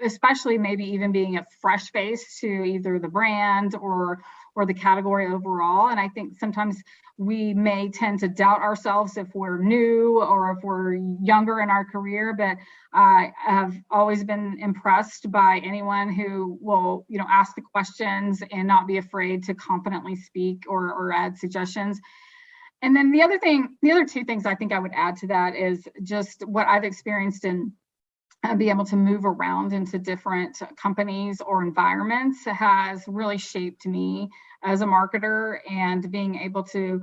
especially maybe even being a fresh face to either the brand or the category overall. And I think sometimes we may tend to doubt ourselves if we're new or if we're younger in our career, but I have always been impressed by anyone who will, ask the questions and not be afraid to confidently speak or add suggestions. And then the other two things I think I would add to that is just what I've experienced in be able to move around into different companies or environments has really shaped me as a marketer, and being able to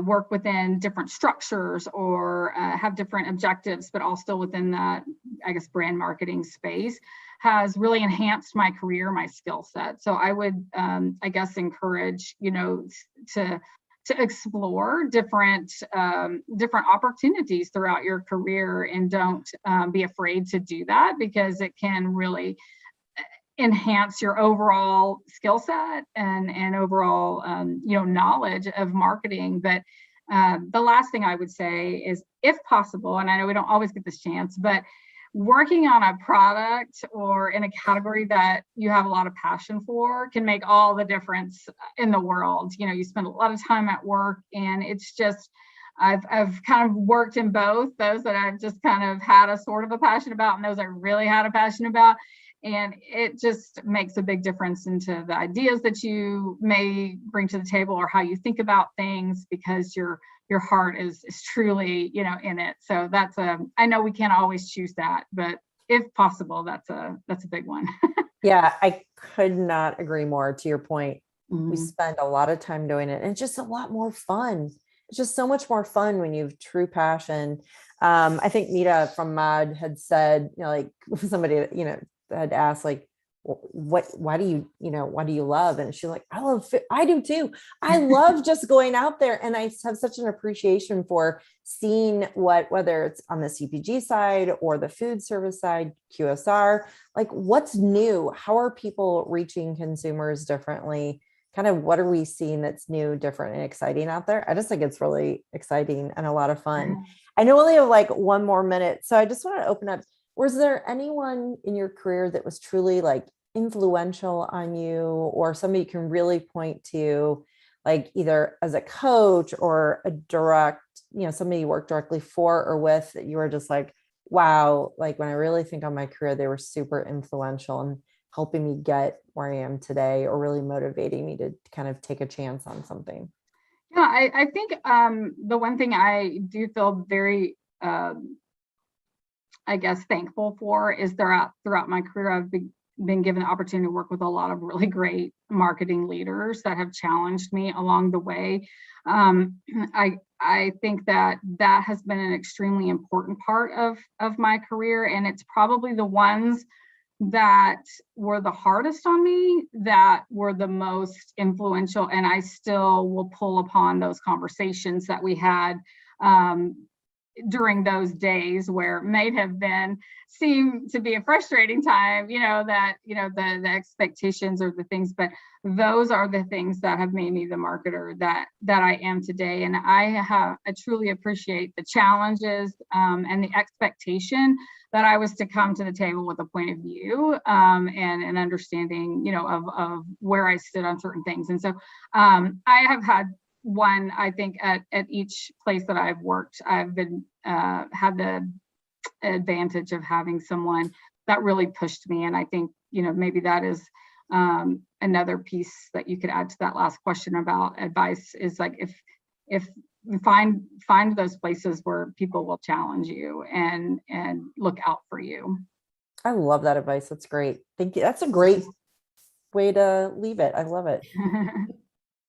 work within different structures or have different objectives, but all still within that, I guess, brand marketing space has really enhanced my career, my skill set. So I would, I guess, encourage, to to explore different opportunities throughout your career, and don't be afraid to do that, because it can really enhance your overall skill set and overall knowledge of marketing. But the last thing I would say is, if possible, and I know we don't always get this chance, but working on a product or in a category that you have a lot of passion for can make all the difference in the world. You spend a lot of time at work, and it's just, I've kind of worked in both, those that I've just kind of had a sort of a passion about, and those I really had a passion about. And it just makes a big difference into the ideas that you may bring to the table, or how you think about things, because your heart is truly, in it. So that's I know we can't always choose that, but if possible, that's a big one. Yeah, I could not agree more. To your point, we Mhm. spend a lot of time doing it, and it's just a lot more fun. It's just so much more fun when you have true passion. I think Nita from Mod had said, like, somebody, had asked, like, why do you love? And she's like, I love food. I do too. I love just going out there. And I have such an appreciation for seeing whether it's on the CPG side or the food service side, QSR, like, what's new? How are people reaching consumers differently? Kind of what are we seeing that's new, different, and exciting out there? I just think it's really exciting and a lot of fun. I know we only have like one more minute, so I just want to open up. Was there anyone in your career that was truly like influential on you, or somebody you can really point to, like either as a coach or a direct, somebody you worked directly for or with, that you were just like, wow, like when I really think on my career, they were super influential in helping me get where I am today, or really motivating me to kind of take a chance on something? Yeah, I think the one thing I do feel very thankful for is throughout my career, I've been given the opportunity to work with a lot of really great marketing leaders that have challenged me along the way. I think that has been an extremely important part of my career, and it's probably the ones that were the hardest on me that were the most influential, and I still will pull upon those conversations that we had during those days, where it may have seemed to be a frustrating time, the expectations or the things, but those are the things that have made me the marketer that I am today. And I truly appreciate the challenges and the expectation that I was to come to the table with a point of view and an understanding, of where I stood on certain things. And so I have had one, I think at each place that I've worked, I've been had the advantage of having someone that really pushed me. And I think, maybe that is another piece that you could add to that last question about advice, is like, if you find those places where people will challenge you and look out for you. I love that advice. That's great. Thank you. That's a great way to leave it. I love it.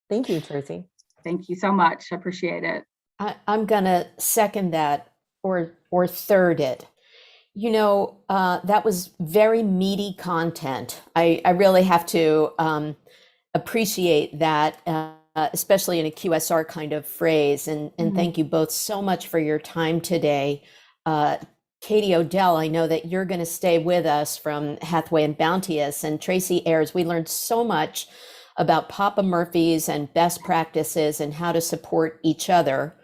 Thank you, Tracy. Thank you so much. I appreciate it. I'm gonna second that or third it. That was very meaty content. I really have to appreciate that, especially in a QSR kind of phrase. And thank you both so much for your time today. Katie Odell, I know that you're going to stay with us from Hathaway and Bounteous, and Tracy Ayers. We learned so much about Papa Murphy's and best practices and how to support each other.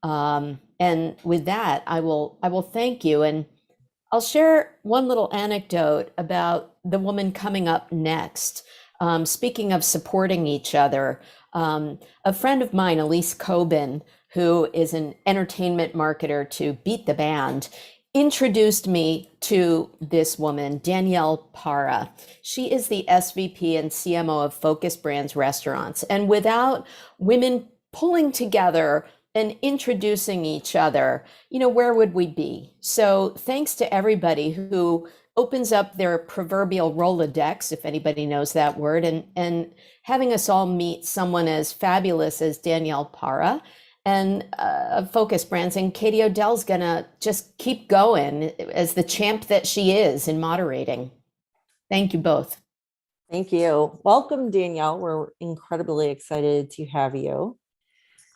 And with that, I will thank you. And I'll share one little anecdote about the woman coming up next. Speaking of supporting each other, a friend of mine, Elise Coben, who is an entertainment marketer to Beat the Band, introduced me to this woman, Danielle Para. She is the SVP and CMO of Focus Brands Restaurants. And without women pulling together and introducing each other, where would we be? So thanks to everybody who opens up their proverbial Rolodex, if anybody knows that word, and having us all meet someone as fabulous as Danielle Para and Focus Brands. And Katie Odell's gonna just keep going as the champ that she is in moderating. Thank you both. Thank you. Welcome, Danielle. We're incredibly excited to have you.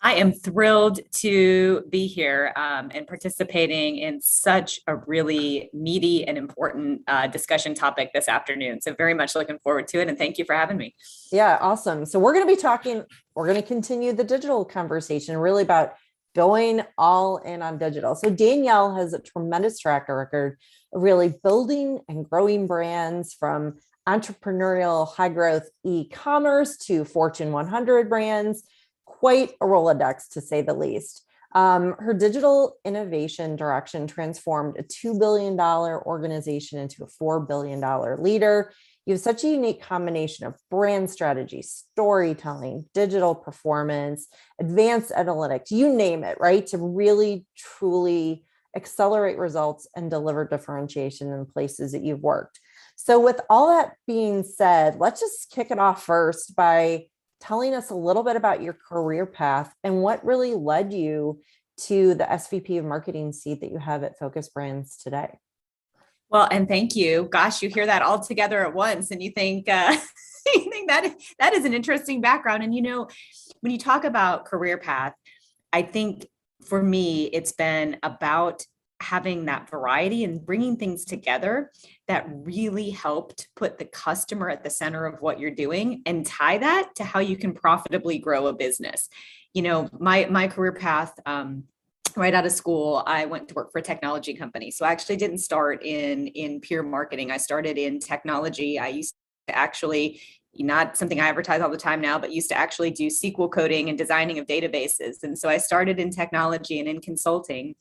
I am thrilled to be here and participating in such a really meaty and important discussion topic this afternoon. So very much looking forward to it. And thank you for having me. Yeah, awesome. So we're going to continue the digital conversation really about going all in on digital. So Danielle has a tremendous track record of really building and growing brands from entrepreneurial high growth e-commerce to Fortune 100 brands. Quite a Rolodex, to say the least. Her digital innovation direction transformed a $2 billion organization into a $4 billion leader. You have such a unique combination of brand strategy, storytelling, digital performance, advanced analytics, you name it, right? To really, truly accelerate results and deliver differentiation in places that you've worked. So with all that being said, let's just kick it off first by telling us a little bit about your career path and what really led you to the SVP of marketing seat that you have at Focus Brands today. Well, and thank you. Gosh, you hear that all together at once and you think you think that is an interesting background. And, when you talk about career path, I think for me, it's been about having that variety and bringing things together that really helped put the customer at the center of what you're doing and tie that to how you can profitably grow a business. My career path, right out of school, I went to work for a technology company. So I actually didn't start in pure marketing. I started in technology. I used to actually, not something I advertise all the time now, but used to actually do SQL coding and designing of databases. And so I started in technology and in consulting.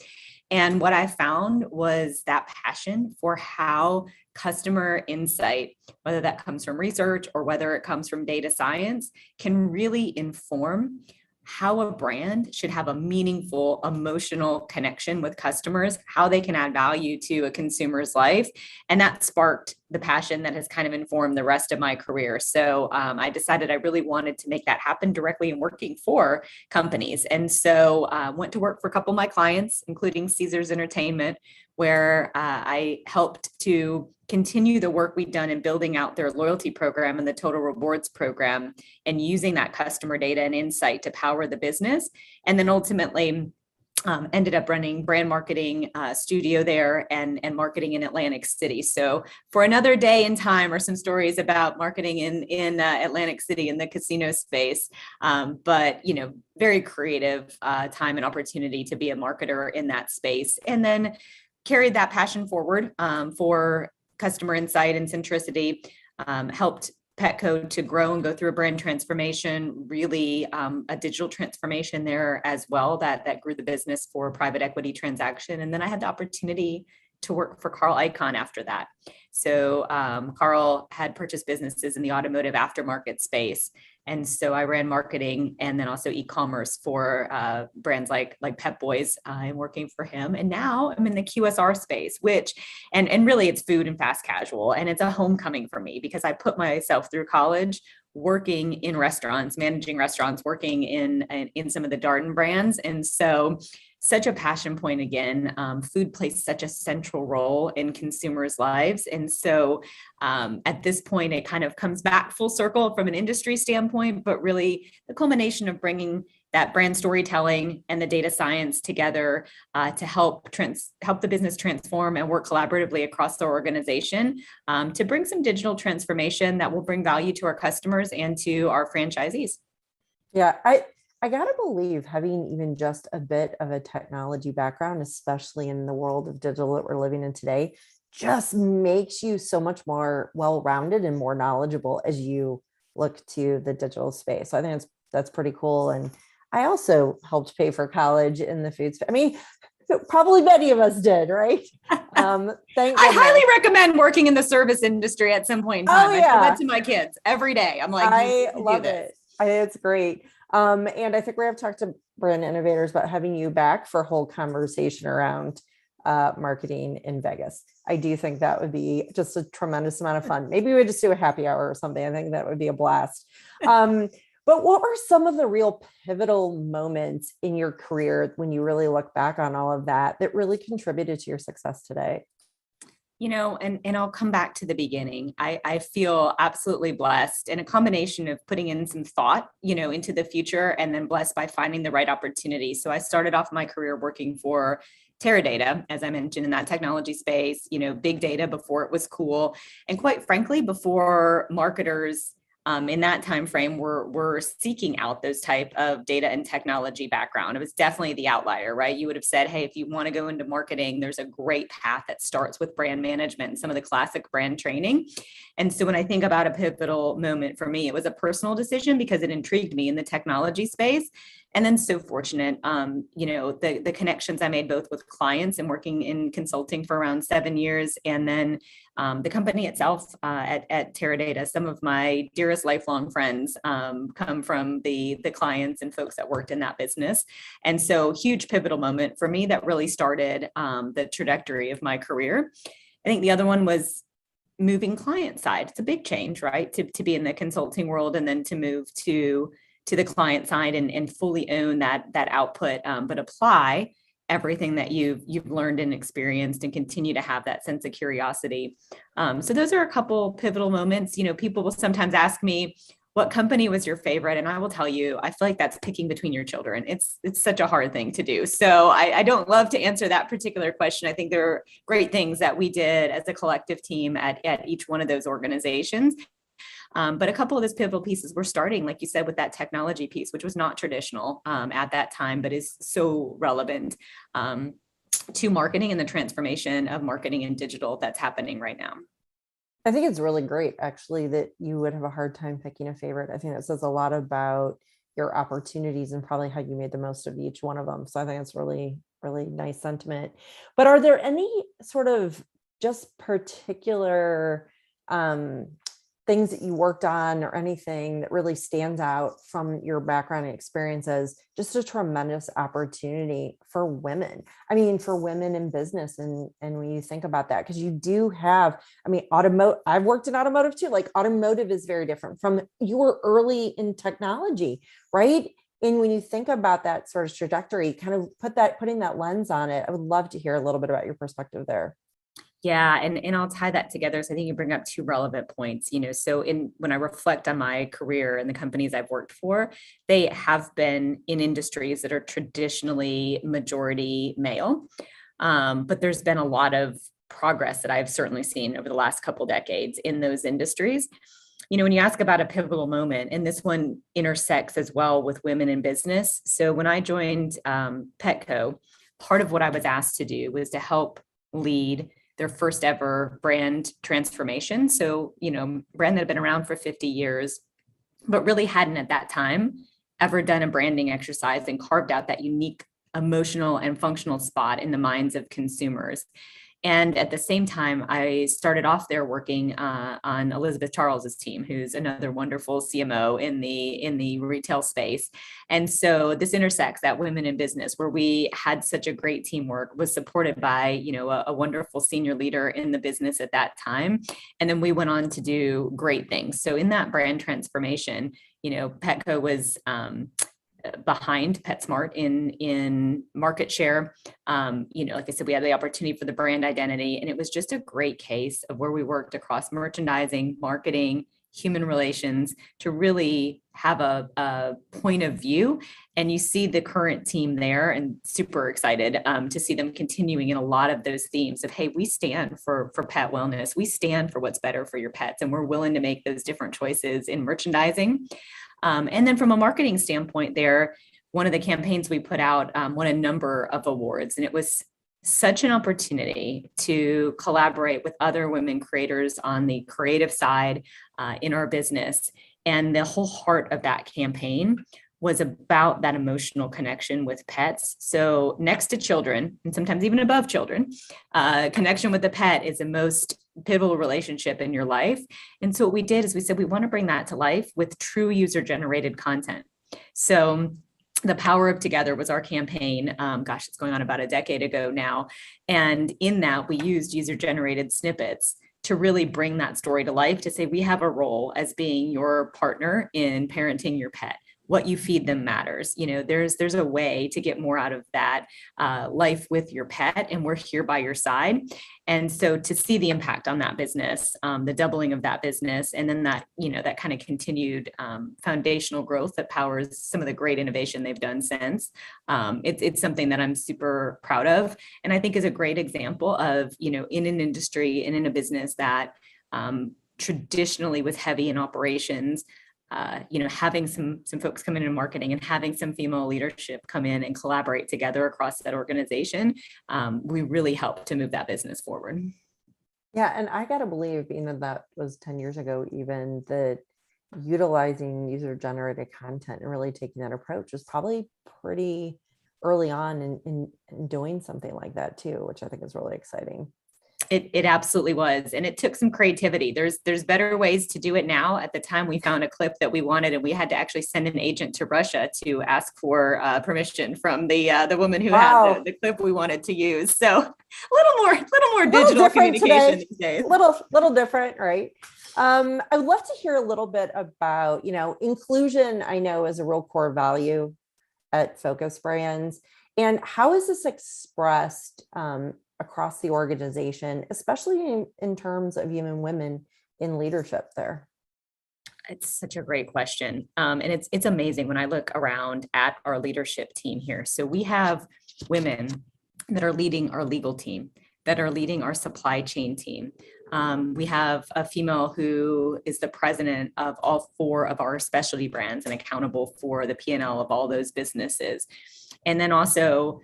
And what I found was that passion for how customer insight, whether that comes from research or whether it comes from data science, can really inform how a brand should have a meaningful emotional connection with customers, how they can add value to a consumer's life. And that sparked the passion that has kind of informed the rest of my career. So I decided I really wanted to make that happen directly in working for companies. And so went to work for a couple of my clients, including Caesars Entertainment, where I helped to continue the work we'd done in building out their loyalty program and the total rewards program and using that customer data and insight to power the business. And then ultimately ended up running brand marketing studio there and marketing in Atlantic City. So for another day in time are some stories about marketing in Atlantic City in the casino space. But, very creative time and opportunity to be a marketer in that space. And then carried that passion forward for customer insight and centricity, helped Petco to grow and go through a brand transformation, really a digital transformation there as well that grew the business for a private equity transaction. And then I had the opportunity to work for Carl Icahn after that. So Carl had purchased businesses in the automotive aftermarket space. And so I ran marketing and then also e-commerce for brands like Pep Boys and working for him. And now I'm in the QSR space, which, and really it's food and fast casual. And it's a homecoming for me because I put myself through college working in restaurants, managing restaurants, working in some of the Darden brands. And so such a passion point again. Food plays such a central role in consumers' lives. And so at this point, it kind of comes back full circle from an industry standpoint, but really the culmination of bringing that brand storytelling and the data science together to help the business transform and work collaboratively across the organization to bring some digital transformation that will bring value to our customers and to our franchisees. Yeah, I gotta believe having even just a bit of a technology background, especially in the world of digital that we're living in today, just makes you so much more well-rounded and more knowledgeable as you look to the digital space. So I think that's pretty cool. And I also helped pay for college in the food space. I mean, probably many of us did, right? I highly recommend working in the service industry at some point in time. Oh, yeah. I do that to my kids every day. I'm like, I love it. It's great. And I think we have talked to brand innovators about having you back for a whole conversation around marketing in Vegas. I do think that would be just a tremendous amount of fun. Maybe we just do a happy hour or something. I think that would be a blast. But what were some of the real pivotal moments in your career when you really look back on all of that really contributed to your success today? And I'll come back to the beginning. I feel absolutely blessed, and a combination of putting in some thought, into the future, and then blessed by finding the right opportunity. So I started off my career working for Teradata, as I mentioned, in that technology space, big data before it was cool. And quite frankly, before marketers in that time frame were seeking out those type of data and technology background. It was definitely the outlier, right? You would have said, hey, if you want to go into marketing, there's a great path that starts with brand management and some of the classic brand training. And so when I think about a pivotal moment for me, it was a personal decision because it intrigued me in the technology space. And then so fortunate, the connections I made both with clients and working in consulting for around 7 years, and then the company itself at Teradata. Some of my dearest lifelong friends come from the clients and folks that worked in that business. And so huge pivotal moment for me that really started the trajectory of my career. I think the other one was moving client side. It's a big change, right? To be in the consulting world and then to move to the client side and fully own that output, but apply everything that you've learned and experienced and continue to have that sense of curiosity. So those are a couple pivotal moments. People will sometimes ask me, what company was your favorite? And I will tell you, I feel like that's picking between your children. It's such a hard thing to do. So I don't love to answer that particular question. I think there are great things that we did as a collective team at each one of those organizations. But a couple of those pivotal pieces were starting, like you said, with that technology piece, which was not traditional at that time, but is so relevant to marketing and the transformation of marketing and digital that's happening right now. I think it's really great, actually, that you would have a hard time picking a favorite. I think that says a lot about your opportunities and probably how you made the most of each one of them. So I think it's really, really nice sentiment. But are there any sort of just particular things that you worked on or anything that really stands out from your background and experience as just a tremendous opportunity for women? I mean, for women in business. And when you think about that, because you do have, I've worked in automotive too. Like automotive is very different from you were early in technology, right? And when you think about that sort of trajectory, kind of putting that lens on it, I would love to hear a little bit about your perspective there. Yeah, and I'll tie that together. So I think you bring up two relevant points. So when I reflect on my career and the companies I've worked for, they have been in industries that are traditionally majority male. But there's been a lot of progress that I've certainly seen over the last couple decades in those industries. When you ask about a pivotal moment, and this one intersects as well with women in business. So when I joined Petco, part of what I was asked to do was to help lead their first ever brand transformation. So, brand that had been around for 50 years, but really hadn't at that time ever done a branding exercise and carved out that unique emotional and functional spot in the minds of consumers. And at the same time, I started off there working on Elizabeth Charles's team, who's another wonderful CMO in the retail space. And so this intersects that women in business, where we had such a great teamwork, was supported by a wonderful senior leader in the business at that time. And then we went on to do great things. So in that brand transformation, Petco was behind PetSmart in market share. Like I said, we had the opportunity for the brand identity, and it was just a great case of where we worked across merchandising, marketing, human relations to really have a point of view. And you see the current team there, and super excited to see them continuing in a lot of those themes of, hey, we stand for pet wellness. We stand for what's better for your pets, and we're willing to make those different choices in merchandising. And then from a marketing standpoint there, one of the campaigns we put out won a number of awards, and it was such an opportunity to collaborate with other women creators on the creative side in our business. And the whole heart of that campaign was about that emotional connection with pets. So next to children, and sometimes even above children, connection with the pet is the most pivotal relationship in your life. And so what we did is we said, we want to bring that to life with true user-generated content. So the Power of Together was our campaign. It's going on about a decade ago now. And in that, we used user-generated snippets to really bring that story to life, to say, we have a role as being your partner in parenting your pet. what you feed them matters. There's a way to get more out of that life with your pet, and we're here by your side. And so to see the impact on that business, the doubling of that business, and then that, that kind of continued foundational growth that powers some of the great innovation they've done since, it's something that I'm super proud of. And I think is a great example of, in an industry and in a business that traditionally was heavy in operations, having some folks come in marketing and having some female leadership come in and collaborate together across that organization, we really helped to move that business forward. Yeah, and I gotta believe, being that was 10 years ago, even that utilizing user-generated content and really taking that approach was probably pretty early on in doing something like that too, which I think is really exciting. It absolutely was. And it took some creativity. There's better ways to do it now. At the time, we found a clip that we wanted, and we had to actually send an agent to Russia to ask for permission from the woman who had the clip we wanted to use. So a little more digital communication these days. Little different, right? I would love to hear a little bit about, inclusion. I know is a real core value at Focus Brands. And how is this expressed across the organization, especially in terms of even women in leadership there? It's such a great question. And it's amazing when I look around at our leadership team here. So we have women that are leading our legal team, that are leading our supply chain team. We have a female who is the president of all 4 of our specialty brands and accountable for the P&L of all those businesses. And then also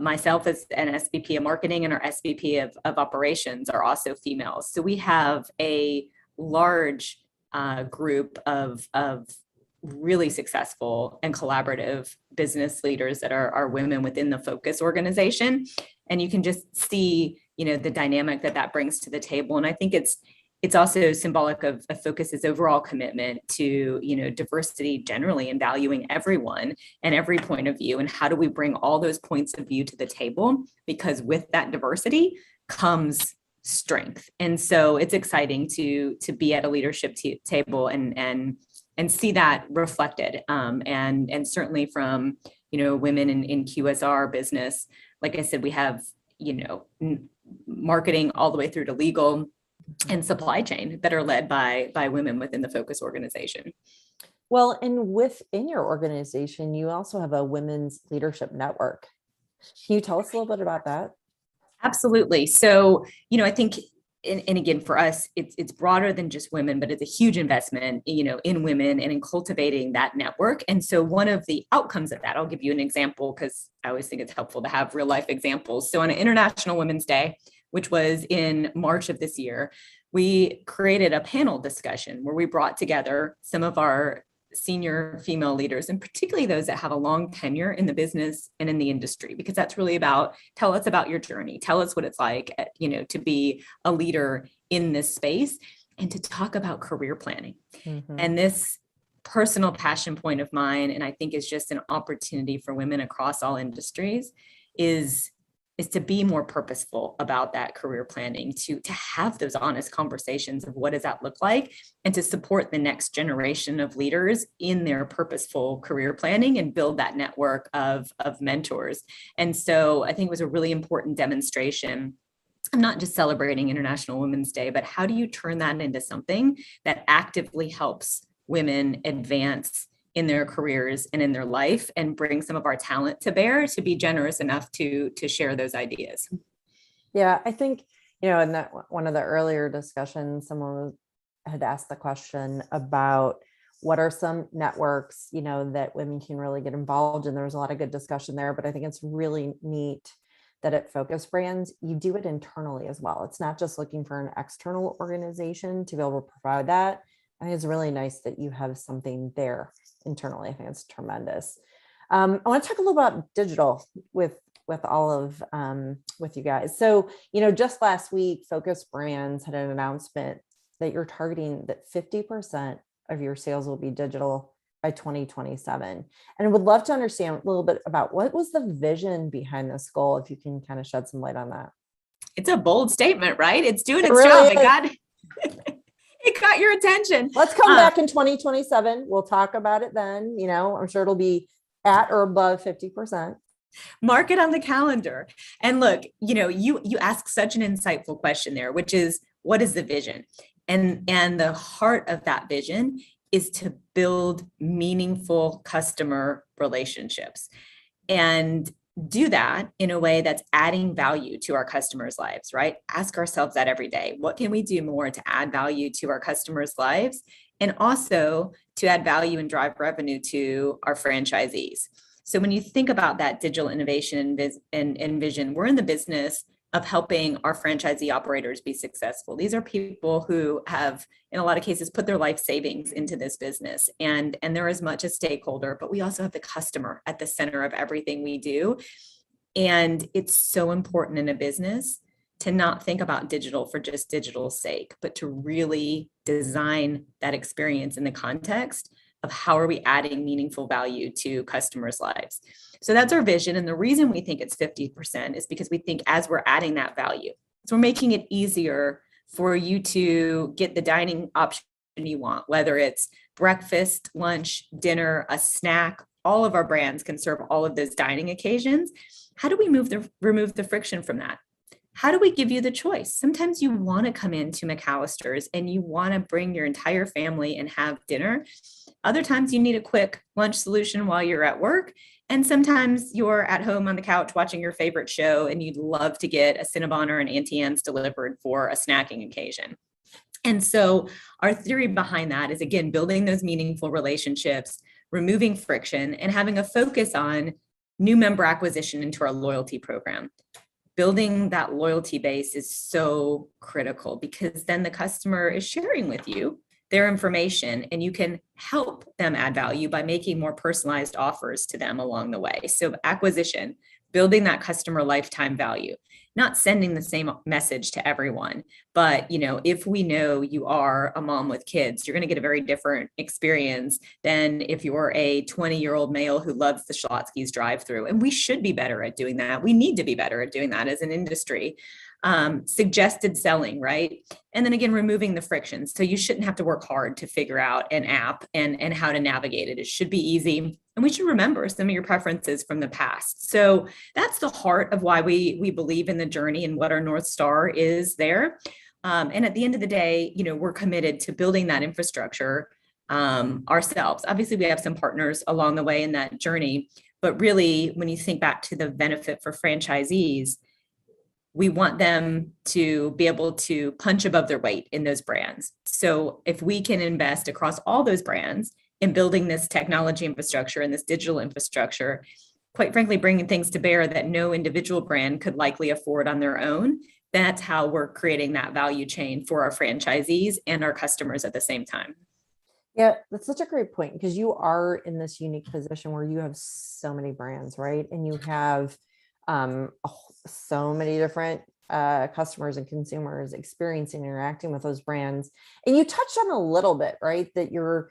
myself as an SVP of marketing and our SVP of operations are also females. So we have a large group of really successful and collaborative business leaders that are women within the Focus organization. And you can just see, the dynamic that brings to the table. And I think it's also symbolic of Focus's overall commitment to, diversity generally and valuing everyone and every point of view. And how do we bring all those points of view to the table? Because with that diversity comes strength. And so it's exciting to be at a leadership table and see that reflected. And certainly from, women in QSR business, like I said, we have, marketing all the way through to legal and supply chain that are led by women within the Focus organization. Well, and within your organization, you also have a women's leadership network. Can you tell us a little bit about that? Absolutely. So, I think, and again, for us, it's broader than just women, but it's a huge investment, in women and in cultivating that network. And so one of the outcomes of that, I'll give you an example, because I always think it's helpful to have real life examples. So on an International Women's Day, which was in March of this year, we created a panel discussion where we brought together some of our senior female leaders, and particularly those that have a long tenure in the business and in the industry, because that's really about, tell us about your journey, tell us what it's like, to be a leader in this space, and to talk about career planning. Mm-hmm. And this personal passion point of mine, and I think is just an opportunity for women across all industries, is to be more purposeful about that career planning, to have those honest conversations of what does that look like, and to support the next generation of leaders in their purposeful career planning and build that network of mentors. And so I think it was a really important demonstration. I'm not just celebrating International Women's Day, but how do you turn that into something that actively helps women advance in their careers and in their life, and bring some of our talent to bear to be generous enough to share those ideas. Yeah, I think, in that one of the earlier discussions, someone had asked the question about what are some networks, that women can really get involved in. There was a lot of good discussion there, but I think it's really neat that at Focus Brands, you do it internally as well. It's not just looking for an external organization to be able to provide that. I think it's really nice that you have something there internally. I think it's tremendous. I want to talk a little about digital with all of with you guys. So, just last week, Focus Brands had an announcement that you're targeting that 50% of your sales will be digital by 2027. And I would love to understand a little bit about what was the vision behind this goal, if you can kind of shed some light on that. It's a bold statement, right? It's doing its really job. It got got your attention. Let's come back in 2027. We'll talk about it then. I'm sure it'll be at or above 50%. Mark it on the calendar. And look, you ask such an insightful question there, which is, what is the vision? And the heart of that vision is to build meaningful customer relationships and do that in a way that's adding value to our customers' lives, right? Ask ourselves that every day. What can we do more to add value to our customers' lives, and also to add value and drive revenue to our franchisees? So when you think about that digital innovation and vision, we're in the business of helping our franchisee operators be successful. These are people who have, in a lot of cases, put their life savings into this business, and they're as much a stakeholder, but we also have the customer at the center of everything we do. And it's so important in a business to not think about digital for just digital's sake, but to really design that experience in the context of how are we adding meaningful value to customers' lives. So that's our vision. And the reason we think it's 50% is because we think as we're adding that value, so we're making it easier for you to get the dining option you want, whether it's breakfast, lunch, dinner, a snack. All of our brands can serve all of those dining occasions. How do we remove the friction from that? How do we give you the choice? Sometimes you want to come into McAllister's and you want to bring your entire family and have dinner. Other times you need a quick lunch solution while you're at work. And sometimes you're at home on the couch watching your favorite show and you'd love to get a Cinnabon or an Auntie Anne's delivered for a snacking occasion. And so our theory behind that is, again, building those meaningful relationships, removing friction, and having a focus on new member acquisition into our loyalty program. Building that loyalty base is so critical because then the customer is sharing with you their information and you can help them add value by making more personalized offers to them along the way. So acquisition, building that customer lifetime value, not sending the same message to everyone, but if we know you are a mom with kids, you're going to get a very different experience than if you're a 20-year-old male who loves the Schlotzsky's drive-through. And we should be better at doing that. We need to be better at doing that as an industry. Suggested selling, right? And then again, removing the friction. So you shouldn't have to work hard to figure out an app and how to navigate it. It should be easy. And we should remember some of your preferences from the past. So that's the heart of why we believe in the journey and what our North Star is there. And at the end of the day, we're committed to building that infrastructure ourselves. Obviously, we have some partners along the way in that journey, but really, when you think back to the benefit for franchisees, we want them to be able to punch above their weight in those brands. So if we can invest across all those brands in building this technology infrastructure and this digital infrastructure, quite frankly, bringing things to bear that no individual brand could likely afford on their own, that's how we're creating that value chain for our franchisees and our customers at the same time. Yeah, that's such a great point because you are in this unique position where you have so many brands, right? And you have so many different customers and consumers experiencing, interacting with those brands. And you touched on a little bit, right? That you're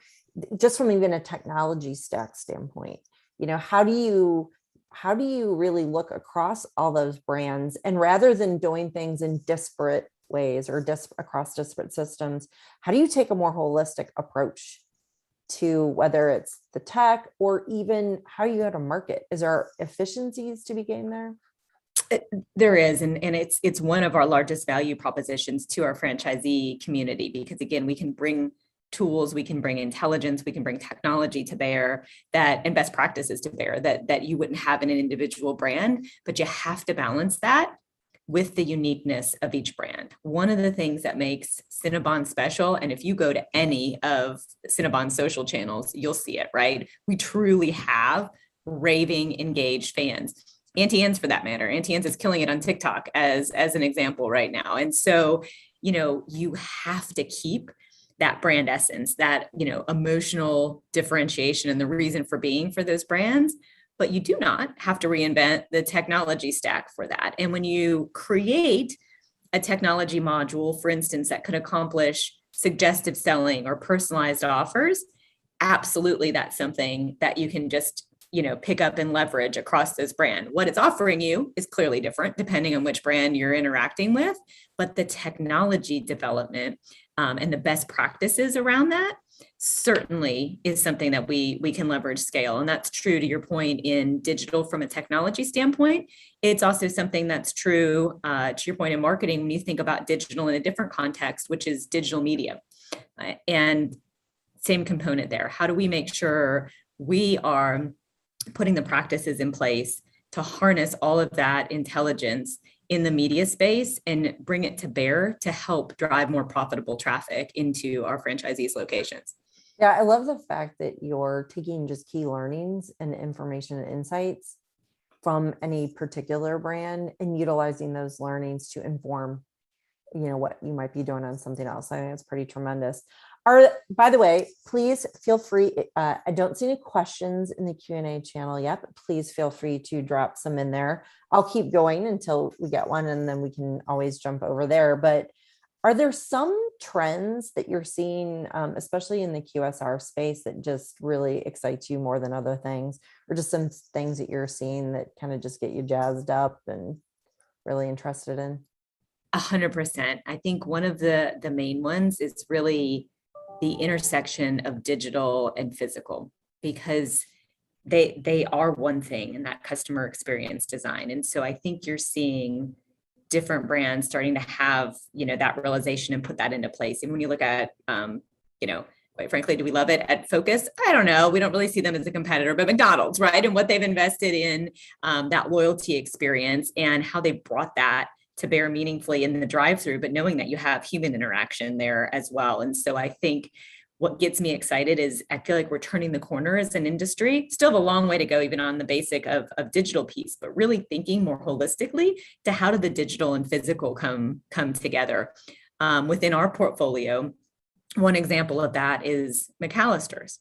just from even a technology stack standpoint, how do you really look across all those brands, and rather than doing things in disparate ways or across disparate systems, how do you take a more holistic approach to whether it's the tech or even how you go to market? Is there efficiencies to be gained there? There is, and it's one of our largest value propositions to our franchisee community, because again, we can bring tools, we can bring intelligence, we can bring technology to bear and best practices to bear that you wouldn't have in an individual brand, but you have to balance that with the uniqueness of each brand. One of the things that makes Cinnabon special, and if you go to any of Cinnabon's social channels, you'll see it, right? We truly have raving, engaged fans. Auntie Anne's, for that matter. Auntie Anne's is killing it on TikTok as an example right now. And so, you have to keep that brand essence, that, emotional differentiation and the reason for being for those brands, but you do not have to reinvent the technology stack for that. And when you create a technology module, for instance, that could accomplish suggestive selling or personalized offers, absolutely, that's something that you can just pick up and leverage across this brand. What it's offering you is clearly different depending on which brand you're interacting with, but the technology development and the best practices around that certainly is something that we can leverage scale. And that's true to your point in digital from a technology standpoint. It's also something that's true to your point in marketing when you think about digital in a different context, which is digital media. And same component there. How do we make sure we are putting the practices in place to harness all of that intelligence in the media space and bring it to bear to help drive more profitable traffic into our franchisees' locations? Yeah, I love the fact that you're taking just key learnings and information and insights from any particular brand and utilizing those learnings to inform, what you might be doing on something else. I think that's pretty tremendous. By the way, please feel free. I don't see any questions in the Q&A channel yet, but please feel free to drop some in there. I'll keep going until we get one, and then we can always jump over there. But are there some trends that you're seeing, especially in the QSR space, that just really excites you more than other things, or just some things that you're seeing that kind of just get you jazzed up and really interested in? 100%. I think one of the main ones is really the intersection of digital and physical, because they are one thing in that customer experience design. And so I think you're seeing different brands starting to have, that realization and put that into place. And when you look at, quite frankly, do we love it at Focus? I don't know. We don't really see them as a competitor, but McDonald's, right? And what they've invested in that loyalty experience and how they brought that to bear meaningfully in the drive-through, but knowing that you have human interaction there as well. And so I think what gets me excited is I feel like we're turning the corner as an industry. Still have a long way to go, even on the basic of digital piece, but really thinking more holistically to how do the digital and physical come together within our portfolio. One example of that is McAllister's.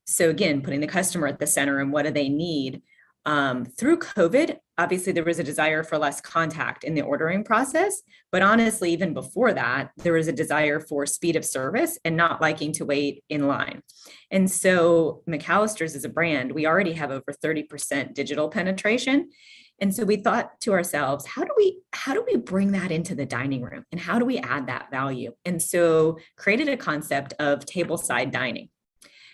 So again, putting the customer at the center and what do they need. Through COVID, obviously there was a desire for less contact in the ordering process, but honestly, even before that, there was a desire for speed of service and not liking to wait in line. And so McAllister's as a brand, we already have over 30% digital penetration. And so we thought to ourselves, how do we bring that into the dining room, and how do we add that value? And so created a concept of tableside dining.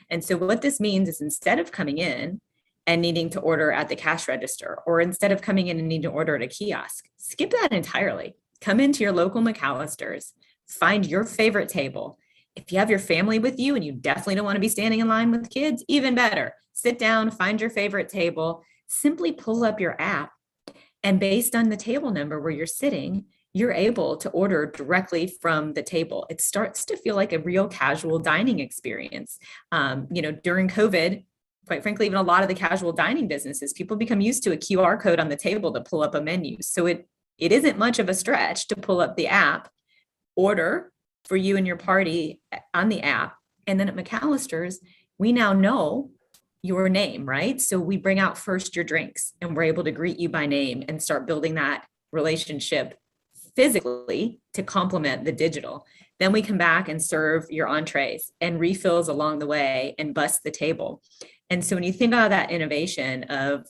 And so what this means is instead of coming in and needing to order at the cash register, or instead of coming in and needing to order at a kiosk, skip that entirely. Come into your local McAllister's, find your favorite table. If you have your family with you and you definitely don't want to be standing in line with kids, even better. Sit down, find your favorite table, simply pull up your app, and based on the table number where you're sitting, you're able to order directly from the table. It starts to feel like a real casual dining experience. During COVID, quite frankly, even a lot of the casual dining businesses, people become used to a QR code on the table to pull up a menu. So it isn't much of a stretch to pull up the app, order for you and your party on the app. And then at McAllister's, we now know your name, right? So we bring out first your drinks and we're able to greet you by name and start building that relationship physically to complement the digital. Then we come back and serve your entrees and refills along the way and bust the table. And so when you think about that innovation of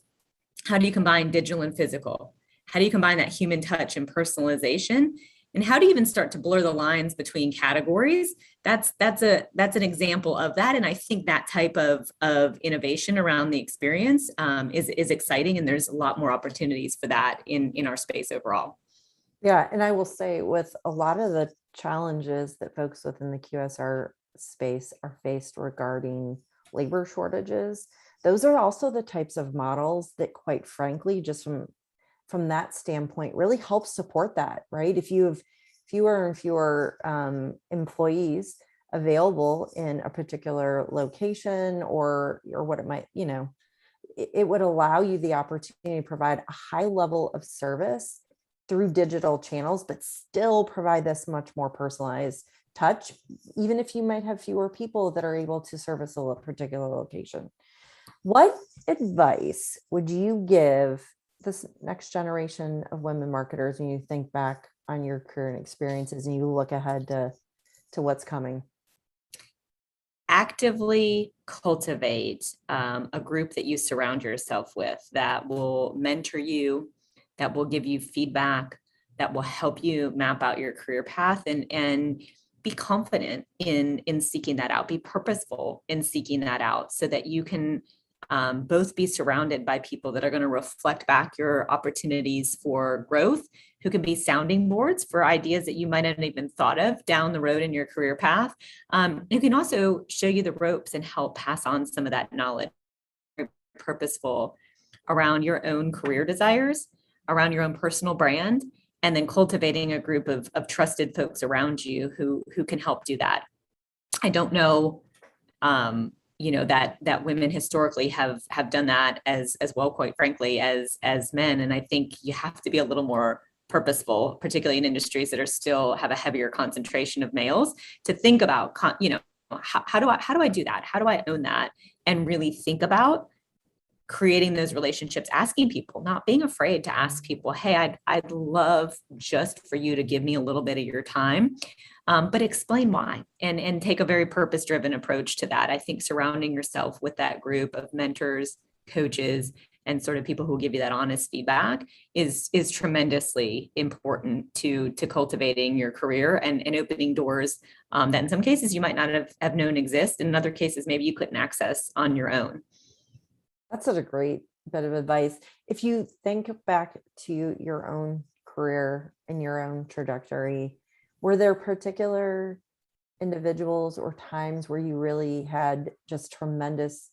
how do you combine digital and physical, how do you combine that human touch and personalization, and how do you even start to blur the lines between categories? That's an example of that. And I think that type of innovation around the experience is exciting, and there's a lot more opportunities for that in our space overall. Yeah, and I will say, with a lot of the challenges that folks within the QSR space are faced regarding labor shortages, those are also the types of models that, quite frankly, just from that standpoint, really help support that, right? If you have fewer and fewer employees available in a particular location or what it might, it would allow you the opportunity to provide a high level of service through digital channels, but still provide this much more personalized touch, even if you might have fewer people that are able to service a particular location. What advice would you give this next generation of women marketers when you think back on your current experiences and you look ahead to what's coming? actively cultivate a group that you surround yourself with that will mentor you, that will give you feedback, that will help you map out your career path, and be confident in seeking that out, be purposeful in seeking that out, so that you can both be surrounded by people that are going to reflect back your opportunities for growth, who can be sounding boards for ideas that you might not have even thought of down the road in your career path, who can also show you the ropes and help pass on some of that knowledge. Purposeful around your own career desires, around your own personal brand, and then cultivating a group of trusted folks around you who can help do that. I don't know, that women historically have done that as well, quite frankly, as men. And I think you have to be a little more purposeful, particularly in industries that are still have a heavier concentration of males, to think about, how do I do that? How do I own that? And really think about creating those relationships, asking people, not being afraid to ask people, hey, I'd love just for you to give me a little bit of your time, but explain why, and take a very purpose-driven approach to that. I think surrounding yourself with that group of mentors, coaches, and sort of people who give you that honest feedback is tremendously important to cultivating your career and opening doors that in some cases you might not have known exist. In other cases, maybe you couldn't access on your own. That's such a great bit of advice. If you think back to your own career and your own trajectory, were there particular individuals or times where you really had just tremendous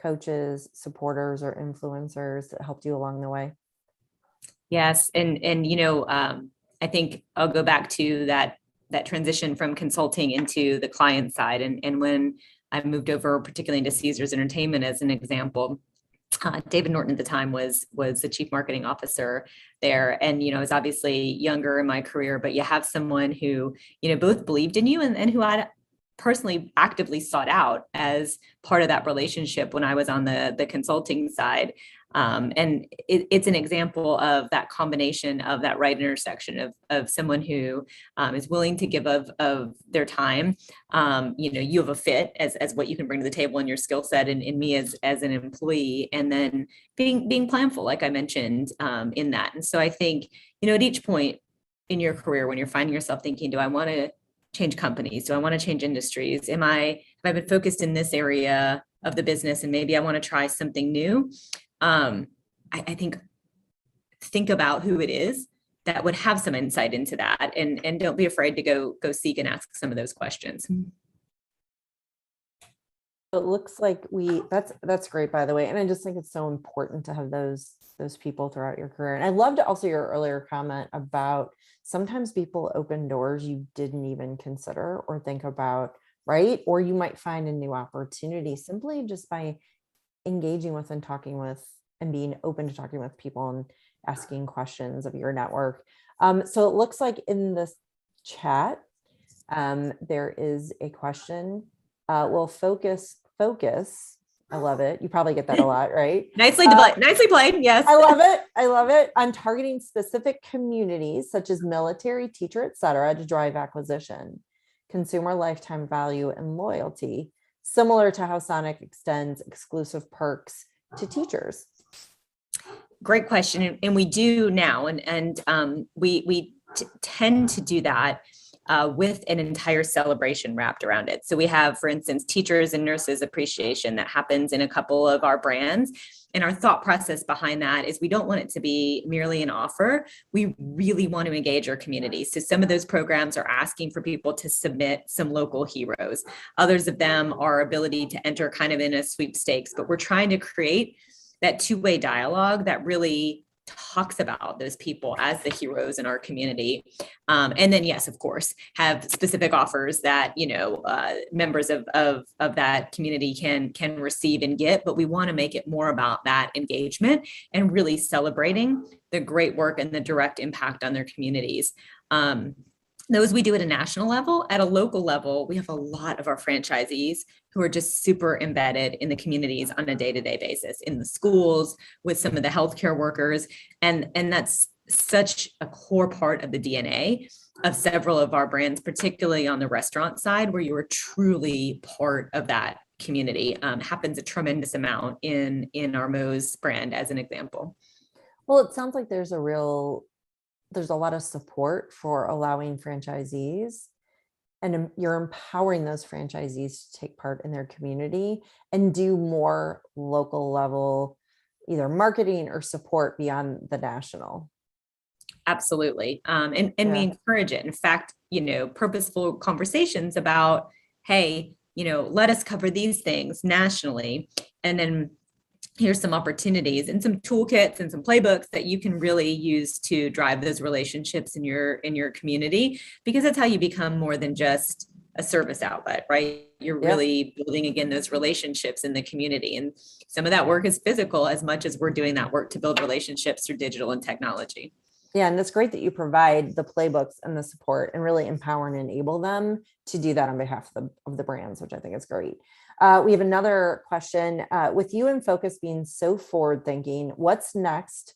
coaches, supporters, or influencers that helped you along the way? Yes. And I think I'll go back to that transition from consulting into the client side. And when I moved over, particularly into Caesars Entertainment as an example, David Norton at the time was the chief marketing officer there. And, I was obviously younger in my career, but you have someone who, both believed in you and who I personally actively sought out as part of that relationship when I was on the consulting side. And it's an example of that combination of that right intersection of someone who is willing to give of their time. You have a fit as what you can bring to the table in your skill set, and in me as an employee, and then being planful, like I mentioned, in that. And so I think, at each point in your career, when you're finding yourself thinking, do I want to change companies? Do I want to change industries? Have I been focused in this area of the business and maybe I want to try something new? I think about who it is that would have some insight into that, and don't be afraid to go seek and ask some of those questions. It looks like that's great, by the way. And I just think it's so important to have those people throughout your career. And I loved also your earlier comment about sometimes people open doors you didn't even consider or think about, right? Or you might find a new opportunity simply just by engaging with and talking with and being open to talking with people and asking questions of your network. So it looks like in this chat, there is a question. Well, focus. I love it. You probably get that a lot, right? Nicely played. Yes. I love it. On targeting specific communities such as military, teacher, et cetera, to drive acquisition, consumer lifetime value, and loyalty, similar to how Sonic extends exclusive perks to teachers. Great question. And we do now, and we tend to do that with an entire celebration wrapped around it. So we have, for instance, teachers and nurses appreciation that happens in a couple of our brands. And our thought process behind that is we don't want it to be merely an offer. We really want to engage our community. So some of those programs are asking for people to submit some local heroes. Others of them are ability to enter kind of in a sweepstakes, but we're trying to create that two-way dialogue that really talks about those people as the heroes in our community. And then, yes, of course, have specific offers that, members of that community can receive and get, but we want to make it more about that engagement and really celebrating the great work and the direct impact on their communities. Those we do at a national level. At a local level, we have a lot of our franchisees who are just super embedded in the communities on a day-to-day basis, in the schools, with some of the healthcare workers. And that's such a core part of the DNA of several of our brands, particularly on the restaurant side, where you are truly part of that community. Happens a tremendous amount in our Moe's brand, as an example. Well, it sounds like there's a lot of support for allowing franchisees, and you're empowering those franchisees to take part in their community and do more local level, either marketing or support beyond the national. Absolutely. And Yeah. we encourage it. In fact, purposeful conversations about, hey, let us cover these things nationally. And then here's some opportunities and some toolkits and some playbooks that you can really use to drive those relationships in your community, because that's how you become more than just a service outlet, right? You're really building, again, those relationships in the community. And some of that work is physical as much as we're doing that work to build relationships through digital and technology. Yeah, and it's great that you provide the playbooks and the support and really empower and enable them to do that on behalf of the brands, which I think is great. We have another question. With you in focus being so forward thinking, what's next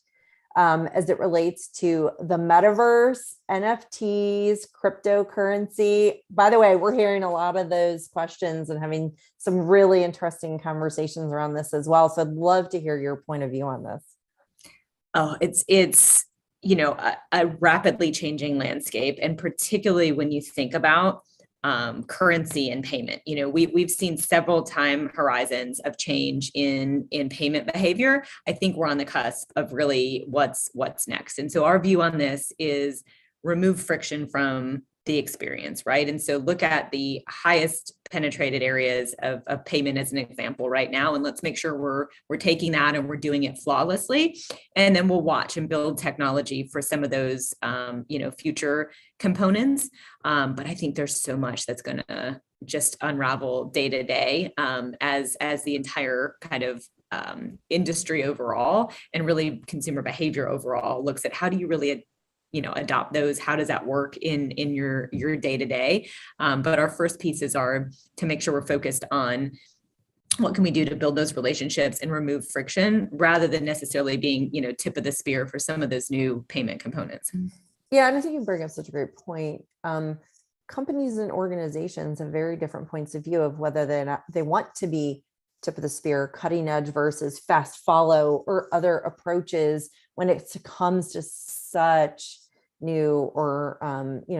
as it relates to the metaverse, NFTs, cryptocurrency? By the way, we're hearing a lot of those questions and having some really interesting conversations around this as well. So I'd love to hear your point of view on this. Oh, it's a rapidly changing landscape, and particularly when you think about currency and payment. We've seen several time horizons of change in payment behavior. I think we're on the cusp of really what's next. And so our view on this is remove friction from the experience, right? And so look at the highest penetrated areas of payment as an example right now, and let's make sure we're taking that and we're doing it flawlessly. And then we'll watch and build technology for some of those future components. But I think there's so much that's going to just unravel day to day as the entire kind of industry overall, and really consumer behavior overall looks at how do you really adopt those. How does that work in your day to day? But our first pieces are to make sure we're focused on what can we do to build those relationships and remove friction, rather than necessarily being, tip of the spear for some of those new payment components. Yeah, and I think you bring up such a great point. Companies and organizations have very different points of view of whether they want to be tip of the spear, cutting edge versus fast follow or other approaches when it comes to such new or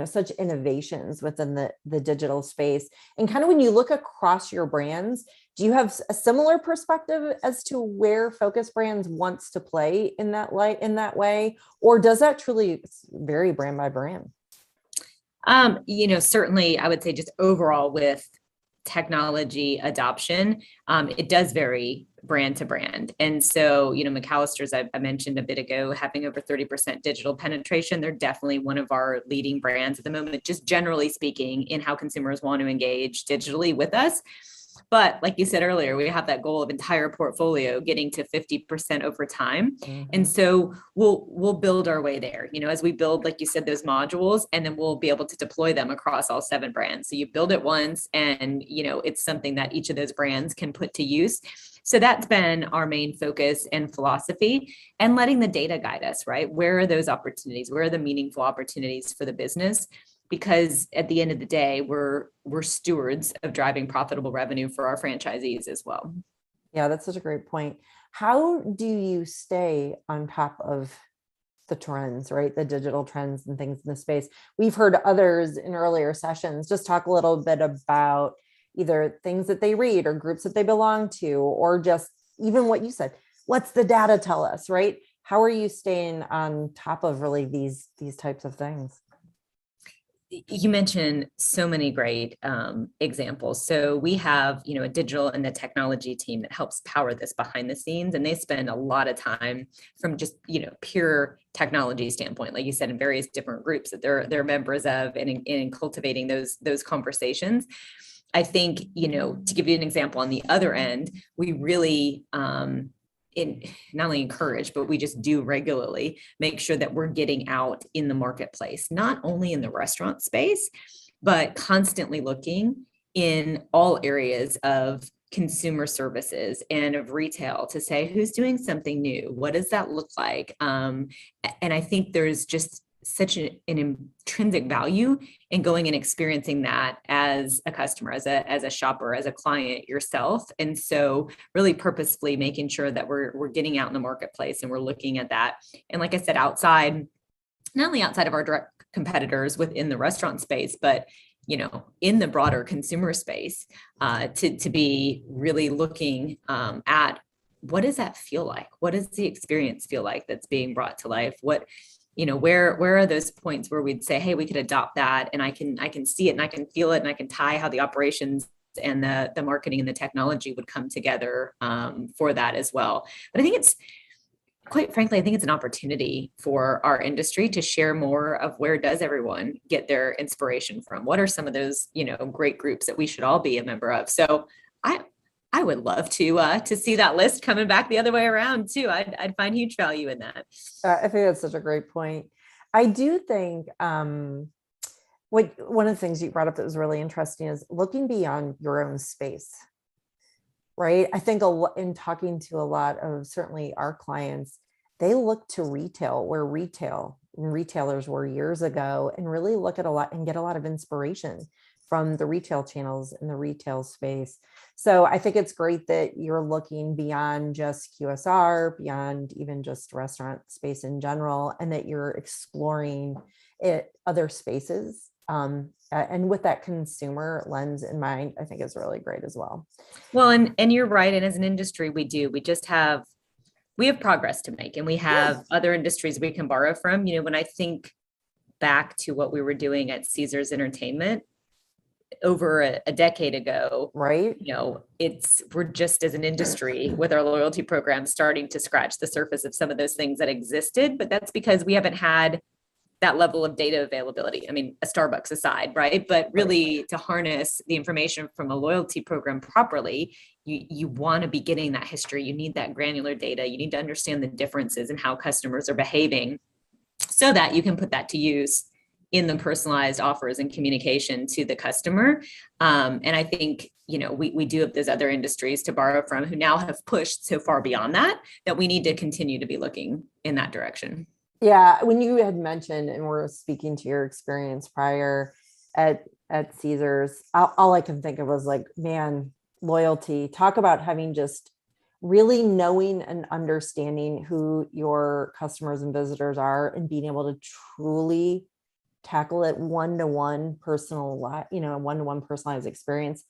such innovations within the digital space. And kind of when you look across your brands, do you have a similar perspective as to where Focus Brands wants to play in that way, or does that truly vary brand by brand? Certainly I would say just overall with technology adoption, it does vary brand to brand. And so, McAllister's, I mentioned a bit ago, having over 30% digital penetration. They're definitely one of our leading brands at the moment, just generally speaking, in how consumers want to engage digitally with us. But like you said earlier, we have that goal of entire portfolio getting to 50% over time. Mm-hmm. And so we'll build our way there, as we build, like you said, those modules, and then we'll be able to deploy them across all 7 brands. So you build it once and, it's something that each of those brands can put to use. So that's been our main focus and philosophy, and letting the data guide us, right? Where are those opportunities? Where are the meaningful opportunities for the business? Because at the end of the day, we're stewards of driving profitable revenue for our franchisees as well. Yeah, that's such a great point. How do you stay on top of the trends, right? The digital trends and things in the space. We've heard others in earlier sessions just talk a little bit about either things that they read or groups that they belong to, or just even what you said. What's the data tell us, right? How are you staying on top of really these types of things? You mentioned so many great examples. So we have, a digital and the technology team that helps power this behind the scenes, and they spend a lot of time from just, pure technology standpoint, like you said, in various different groups that they're members of, and in cultivating those conversations. I think, to give you an example on the other end, we really not only encourage, but we just do regularly make sure that we're getting out in the marketplace, not only in the restaurant space, but constantly looking in all areas of consumer services and of retail to say, who's doing something new? What does that look like? And I think there's just such an intrinsic value in going and experiencing that as a customer, as a shopper, as a client yourself. And so really purposefully making sure that we're getting out in the marketplace and we're looking at that. And like I said, outside, not only outside of our direct competitors within the restaurant space, but in the broader consumer space, to be really looking at what does that feel like? What does the experience feel like that's being brought to life? What, where are those points where we'd say, hey, we could adopt that, and I can see it and I can feel it and I can tie how the operations and the marketing and the technology would come together for that as well. But I think quite frankly, I think it's an opportunity for our industry to share more of where does everyone get their inspiration from? What are some of those, great groups that we should all be a member of? So I would love to see that list coming back the other way around too. I'd find huge value in that. I think that's such a great point. I do think one of the things you brought up that was really interesting is looking beyond your own space. Right. I think in talking to a lot of certainly our clients, they look to retail where retailers were years ago, and really look at a lot and get a lot of inspiration from the retail channels in the retail space. So I think it's great that you're looking beyond just QSR, beyond even just restaurant space in general, and that you're exploring other spaces. And with that consumer lens in mind, I think is really great as well. Well, and you're right. And as an industry, we have progress to make, and we have other industries we can borrow from. When I think back to what we were doing at Caesars Entertainment over a decade ago, right? We're just as an industry with our loyalty program starting to scratch the surface of some of those things that existed, but that's because we haven't had that level of data availability. I mean, a Starbucks aside, right? But really to harness the information from a loyalty program properly, you want to be getting that history. You need that granular data. You need to understand the differences in how customers are behaving so that you can put that to use in the personalized offers and communication to the customer. And I think, we do have those other industries to borrow from who now have pushed so far beyond that we need to continue to be looking in that direction. Yeah, when you had mentioned, and we're speaking to your experience prior at Caesars, all I can think of was like, man, loyalty. Talk about having just really knowing and understanding who your customers and visitors are, and being able to truly tackle it one-to-one one-to-one personalized experience.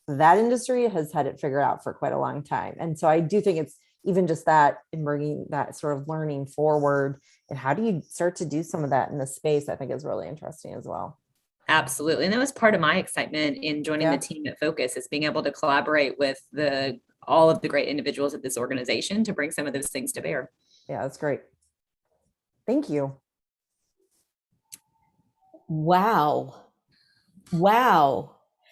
That industry has had it figured out for quite a long time. And so I do think it's even just that, in bringing that sort of learning forward, and how do you start to do some of that in the space, I think is really interesting as well. Absolutely. And that was part of my excitement in joining the team at Focus, is being able to collaborate with all of the great individuals at this organization to bring some of those things to bear. Yeah, that's great. Thank you. Wow.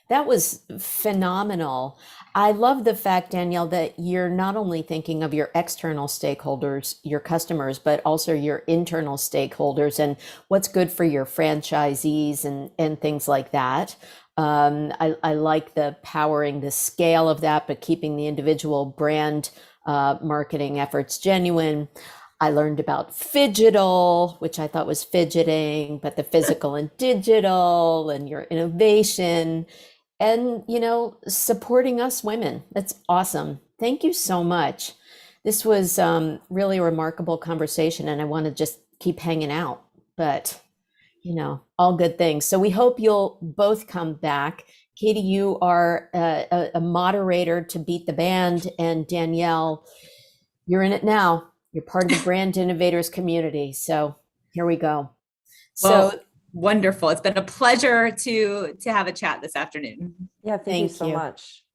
That was phenomenal. I love the fact, Danielle, that you're not only thinking of your external stakeholders, your customers, but also your internal stakeholders and what's good for your franchisees and things like that. I like the powering the scale of that, but keeping the individual brand marketing efforts genuine. I learned about phygital, which I thought was fidgeting, but the physical and digital, and your innovation, and, supporting us women. That's awesome. Thank you so much. This was really a remarkable conversation, and I want to just keep hanging out, but, all good things. So we hope you'll both come back. Katie, you are a moderator to Beat the Band, and Danielle, you're in it now. You're part of the Brand Innovators community. So here we go. Well, wonderful. It's been a pleasure to have a chat this afternoon. Yeah, thank you so much.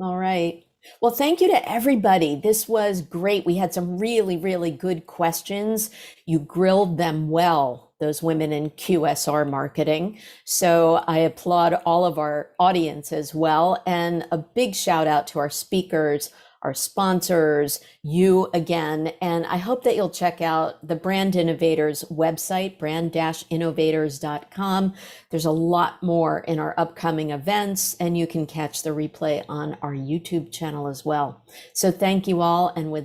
All right. Well, thank you to everybody. This was great. We had some really, really good questions. You grilled them well, those women in QSR marketing. So I applaud all of our audience as well. And a big shout out to our speakers, our sponsors, you again. And I hope that you'll check out the Brand Innovators website, brand-innovators.com. There's a lot more in our upcoming events, and you can catch the replay on our YouTube channel as well. So thank you all. And with